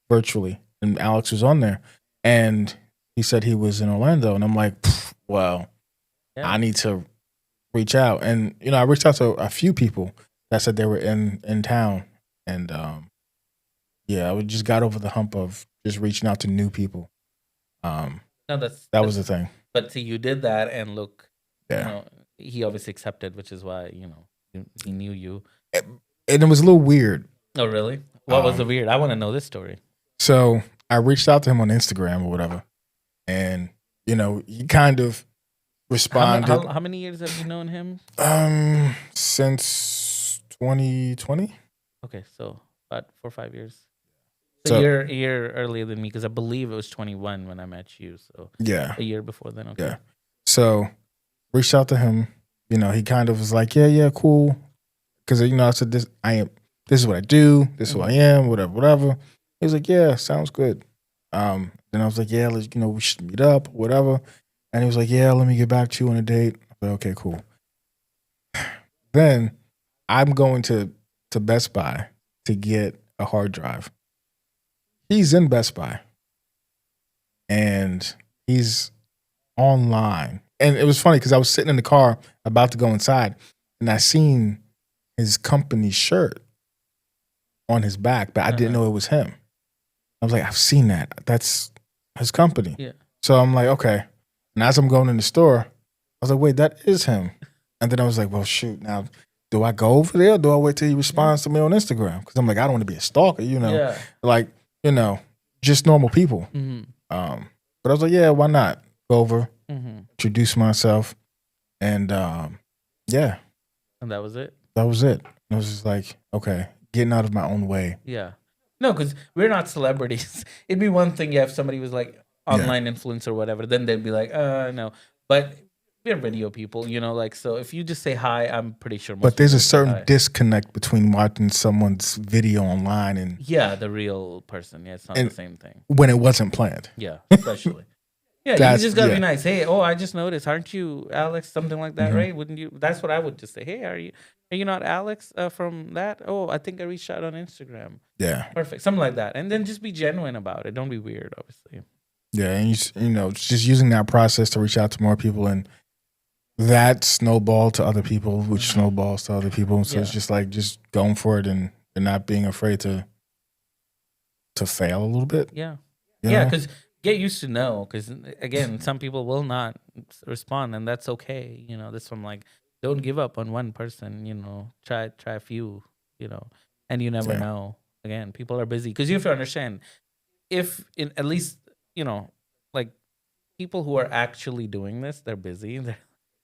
Speaker 2: virtually, and Alex was on there, and he said he was in Orlando, and I'm like, well,
Speaker 1: Yeah.
Speaker 2: I need to reach out, and I reached out to a few people that said they were in town, and yeah, I just got over the hump of just reaching out to new people.
Speaker 1: No,
Speaker 2: That was the thing.
Speaker 1: But see, you did that, and look,
Speaker 2: Yeah.
Speaker 1: he obviously accepted, which is why he knew you.
Speaker 2: And it was a little weird.
Speaker 1: Oh, really? What was the weird? I want to know this story.
Speaker 2: So I reached out to him on Instagram or whatever, and he kind of responded.
Speaker 1: How many years have you known him?
Speaker 2: Since 2020.
Speaker 1: Okay, so about 4 or 5 years.
Speaker 2: So-
Speaker 1: you're a year earlier than me because I believe it was 21 when I met you. So
Speaker 2: Yeah.
Speaker 1: a year before then. Okay.
Speaker 2: Yeah. So reached out to him. He kind of was like, yeah, cool. Because I said this is what I do, this is who I am, whatever. He was like, yeah, sounds good. Then I was like, yeah, let's we should meet up, whatever. And he was like, yeah, let me get back to you on a date. I was like, okay, cool. Then I'm going to Best Buy to get a hard drive. He's in Best Buy and he's online. And it was funny because I was sitting in the car about to go inside and I seen his company shirt on his back, but I didn't know it was him. I was like, I've seen that. That's his company.
Speaker 1: Yeah.
Speaker 2: So I'm like, okay. And as I'm going in the store, I was like, wait, that is him. And then I was like, well, shoot, now do I go over there or do I wait till he responds to me on Instagram? Because I'm like, I don't want to be a stalker,
Speaker 1: Yeah.
Speaker 2: like, just normal people.
Speaker 1: Mm-hmm.
Speaker 2: But I was like, yeah, why not? Go over,
Speaker 1: Mm-hmm.
Speaker 2: introduce myself. And yeah,
Speaker 1: And that was it.
Speaker 2: that was it. I was just like, okay, getting out of my own way.
Speaker 1: Yeah. No, because we're not celebrities. It'd be one thing if somebody was like online influencer or whatever, then they'd be like, no. But we're video people, so if you just say hi, I'm pretty sure most
Speaker 2: But there's
Speaker 1: people
Speaker 2: a
Speaker 1: say
Speaker 2: certain
Speaker 1: hi.
Speaker 2: disconnect between watching someone's video online and
Speaker 1: Yeah, the real person. Yeah, it's not
Speaker 2: And-
Speaker 1: the same thing.
Speaker 2: when it wasn't planned.
Speaker 1: Yeah, especially. Yeah, you
Speaker 2: That's-
Speaker 1: just gotta
Speaker 2: yeah.
Speaker 1: be nice. Hey, I just noticed, aren't you Alex? Something like that,
Speaker 2: Mhm.
Speaker 1: right? Wouldn't you? That's what I would just say. Hey, are you not Alex from that? Oh, I think I reached out on Instagram.
Speaker 2: Yeah.
Speaker 1: Perfect, something like that, and then just be genuine about it. Don't be weird, obviously.
Speaker 2: Yeah. And just using that process to reach out to more people and that snowball to other people, which snowballs to other people. So it's
Speaker 1: Yeah.
Speaker 2: just like just going for it and not being afraid to fail a little bit.
Speaker 1: Yeah,
Speaker 2: you
Speaker 1: yeah,
Speaker 2: know?
Speaker 1: because get used to no, because again, some people will not respond, and that's okay. That's from like, don't give up on one person. Try a few. And you never
Speaker 2: Yeah.
Speaker 1: know. Again, people are busy because you have to understand, if in at least you know like people who are actually doing this, they're busy. They're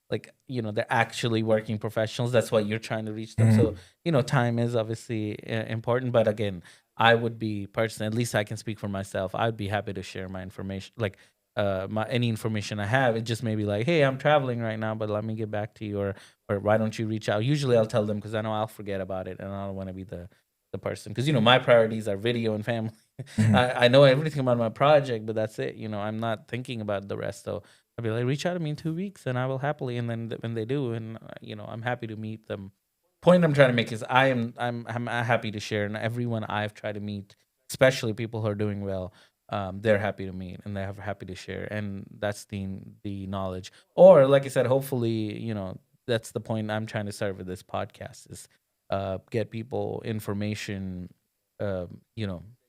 Speaker 1: like, they're actually working professionals. That's why you're trying to reach them. So,
Speaker 2: Mhm.
Speaker 1: time is obviously important. But again, I would be personally, at least I can speak for myself. I'd be happy to share my information, like any information I have. It just may be like, hey, I'm traveling right now, but let me get back to you, or why don't you reach out? Usually, I'll tell them because I know I'll forget about it, and I don't want to be the person, because my priorities are video and family.
Speaker 2: Mhm.
Speaker 1: I know everything about my project, but that's it. I'm not thinking about the rest. So I'll be like, reach out to me in 2 weeks, and I will happily. And then when they do, and I'm happy to meet them. Point I'm trying to make is I'm happy to share, and everyone I've tried to meet, especially people who are doing well, they're happy to meet, and they're happy to share, and that's the knowledge. Or like I said, hopefully, that's the point I'm trying to serve with this podcast is get people information,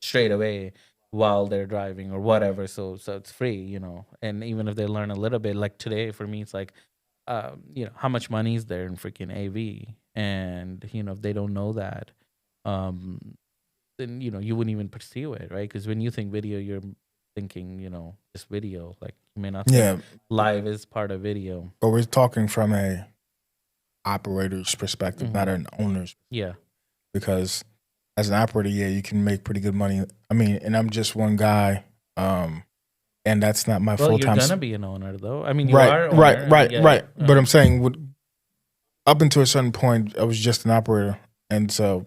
Speaker 1: straight away while they're driving or whatever. So it's free, and even if they learn a little bit, like today for me, it's like, how much money is there in freaking AV? And if they don't know that, um, then you wouldn't even pursue it, right? Because when you think video, you're thinking, just video. Like you may not think
Speaker 2: Yeah,
Speaker 1: live is part of video.
Speaker 2: but we're talking from a operator's perspective, not
Speaker 1: Hmm.
Speaker 2: an owner's,
Speaker 1: Yeah.
Speaker 2: because as an operator, yeah, you can make pretty good money. I mean, and I'm just one guy, and that's not my
Speaker 1: Well,
Speaker 2: full
Speaker 1: you're
Speaker 2: time.
Speaker 1: gonna be an owner, though. I mean, you
Speaker 2: Right,
Speaker 1: are
Speaker 2: right,
Speaker 1: owner. I
Speaker 2: right,
Speaker 1: get
Speaker 2: right.
Speaker 1: it.
Speaker 2: But I'm saying, up until a certain point, I was just an operator, and so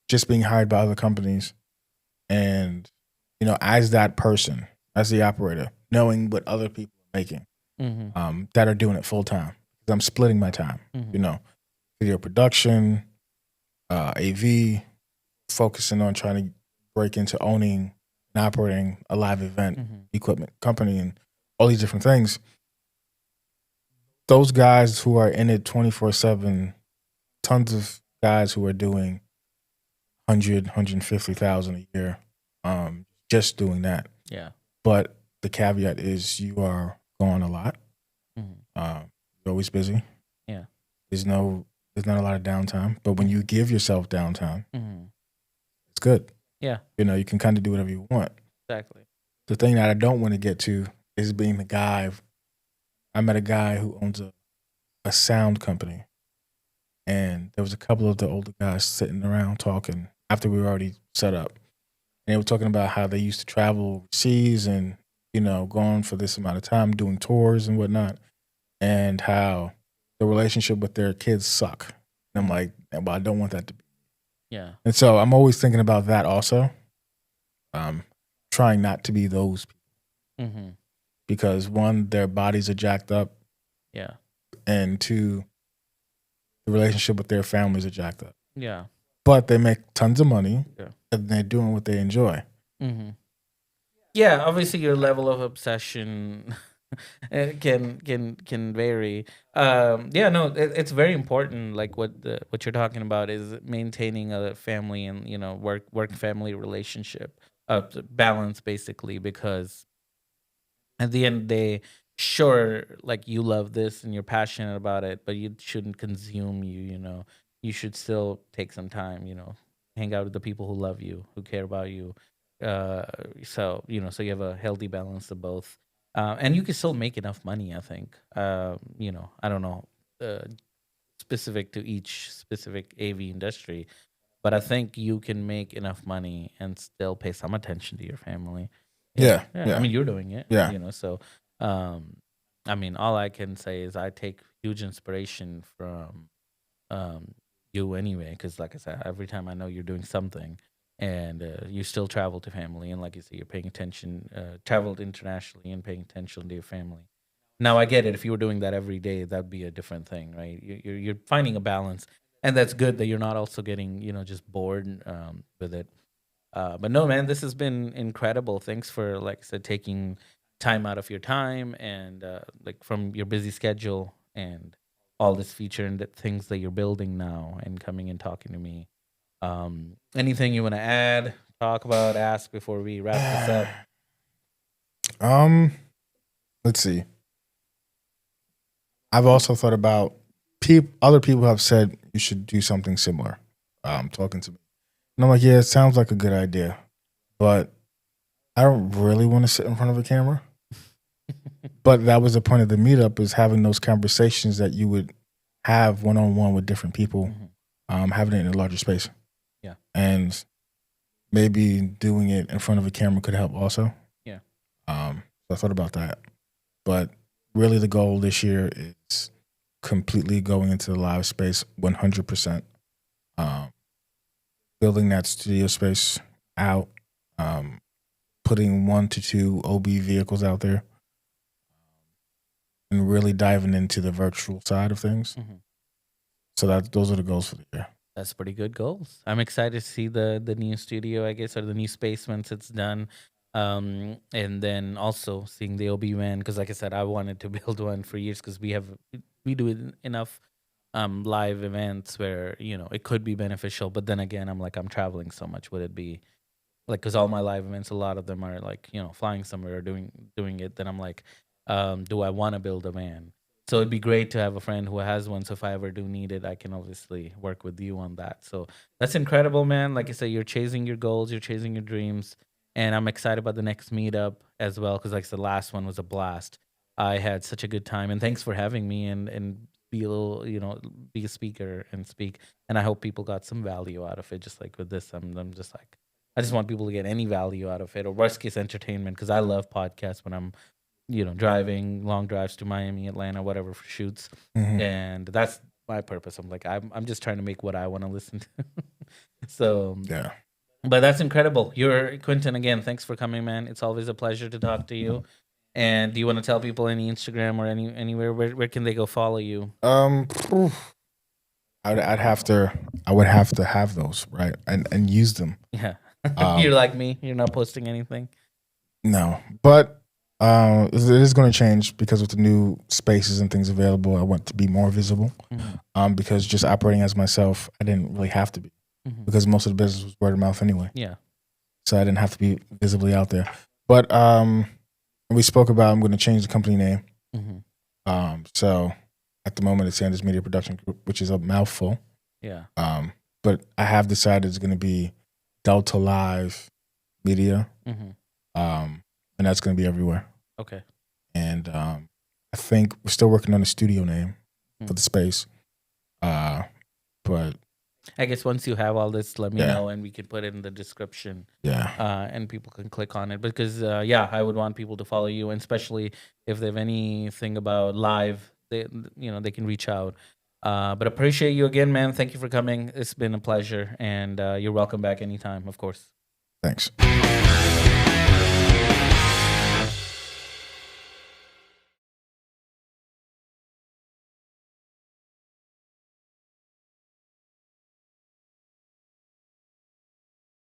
Speaker 2: just being hired by other companies, and as that person, as the operator, knowing what other people are making,
Speaker 1: Mm-hmm.
Speaker 2: that are doing it full time. I'm splitting my time.
Speaker 1: Mm-hmm.
Speaker 2: Video production, AV, focusing on trying to break into owning and operating a live event
Speaker 1: Mm-hmm.
Speaker 2: equipment company and all these different things. Those guys who are in it 24/7, tons of guys who are doing 150,000 a year, just doing that.
Speaker 1: Yeah.
Speaker 2: But the caveat is you are gone a lot.
Speaker 1: Mm-hmm.
Speaker 2: You're always busy.
Speaker 1: Yeah.
Speaker 2: There's not a lot of downtime. But when you give yourself downtime,
Speaker 1: Mm-hmm.
Speaker 2: it's good.
Speaker 1: Yeah.
Speaker 2: You can kind of do whatever you want.
Speaker 1: Exactly.
Speaker 2: The thing that I don't want to get to is being the guy. I met a guy who owns a sound company, and there was a couple of the older guys sitting around talking after we were already set up. And they were talking about how they used to travel overseas and, gone for this amount of time doing tours and whatnot, and how the relationship with their kids suck. And I'm like, well, I don't want that to be.
Speaker 1: Yeah.
Speaker 2: And so I'm always thinking about that also, trying not to be those people.
Speaker 1: Mm-hmm.
Speaker 2: Because one, their bodies are jacked up,
Speaker 1: Yeah.
Speaker 2: and two, the relationship with their families are jacked up.
Speaker 1: Yeah.
Speaker 2: But they make tons of money,
Speaker 1: Yeah.
Speaker 2: and they're doing what they enjoy.
Speaker 1: Mm-hmm. Yeah. Obviously, your level of obsession can vary. Yeah. No, it's very important. Like what you're talking about is maintaining a family and work family relationship, balance basically, because at the end of the day, sure, like you love this and you're passionate about it, but you shouldn't consume you. You should still take some time. Hang out with the people who love you, who care about you. Uh, so you have a healthy balance of both, and you can still make enough money. I think. I don't know, specific to each specific AV industry, but I think you can make enough money and still pay some attention to your family. Yeah,
Speaker 2: Yeah,
Speaker 1: yeah. I
Speaker 2: yeah,
Speaker 1: mean, you're doing it,
Speaker 2: yeah.
Speaker 1: So, um, I mean, all I can say is I take huge inspiration from um, you anyway, because like I said, every time I know you're doing something, and you still travel to family, and like you say, you're paying attention, traveled internationally and paying attention to your family. Now I get it. If you were doing that every day, that'd be a different thing, right? You're finding a balance, and that's good that you're not also getting just bored with it. But no, man, this has been incredible. Thanks for, like I said, taking time out of your time and like from your busy schedule and all this feature and the things that you're building now and coming and talking to me. Anything you want to add, talk about, ask before we wrap this up?
Speaker 2: Um, let's see. I've also thought about other people have said you should do something similar. Talking to me, and I'm like, yeah, it sounds like a good idea, but I don't really want to sit in front of a camera. But that was the point of the meetup, is having those conversations that you would have one on one with different people, having it in a larger space.
Speaker 1: Yeah.
Speaker 2: And maybe doing it in front of a camera could help also.
Speaker 1: Yeah.
Speaker 2: So I thought about that. But really the goal this year is completely going into the live space 100%. Building that studio space out, putting 1 to 2 OB vehicles out there, and really diving into the virtual side of things. So those are the goals for the year.
Speaker 1: That's pretty good goals. I'm excited to see the new studio, I guess, or the new space once it's done. And then also seeing the OB van, because like I said, I wanted to build one for years, because we do enough live events where it could be beneficial. But then again, I'm traveling so much. Would it be like, because all my live events, a lot of them are like flying somewhere or doing it. Then I'm like, do I want to build a van? So it'd be great to have a friend who has one. So if I ever do need it, I can obviously work with you on that. So that's incredible, man. Like I said, you're chasing your goals, you're chasing your dreams, and I'm excited about the next meetup as well. Because like I said, the last one was a blast. I had such a good time, and thanks for having me and be a little, be a speaker and speak. And I hope people got some value out of it. Just like with this, I'm just like, I just want people to get any value out of it, or worst case entertainment, because I love podcasts when I'm driving long drives to Miami, Atlanta, whatever, for shoots. And that's my purpose. I'm like, I'm just trying to make what I want to listen to. So
Speaker 2: Yeah.
Speaker 1: But that's incredible. You're Quintin again. Thanks for coming, man. It's always a pleasure to talk to you. And do you want to tell people any Instagram or anywhere where can they go follow you?
Speaker 2: Oof. I would have to have those, right, and use them.
Speaker 1: Yeah. You're like me. You're not posting anything.
Speaker 2: No, but it is going to change, because with the new spaces and things available, I want to be more visible. Because just operating as myself, I didn't really have to be, because most of the business was word of mouth anyway.
Speaker 1: Yeah.
Speaker 2: So I didn't have to be visibly out there. But we spoke about, I'm going to change the company name. So at the moment, it's Sanders Media Production Group, which is a mouthful.
Speaker 1: Yeah.
Speaker 2: But I have decided it's going to be Delta Live Media. And that's going to be everywhere.
Speaker 1: Okay.
Speaker 2: And I think we're still working on a studio name for the space. But
Speaker 1: I guess once you have all this, let me know, and we can put it in the description.
Speaker 2: Yeah.
Speaker 1: And people can click on it, because I would want people to follow you, and especially if they have anything about live, they can reach out. But appreciate you again, man. Thank you for coming. It's been a pleasure, and you're welcome back anytime, of course.
Speaker 2: Thanks.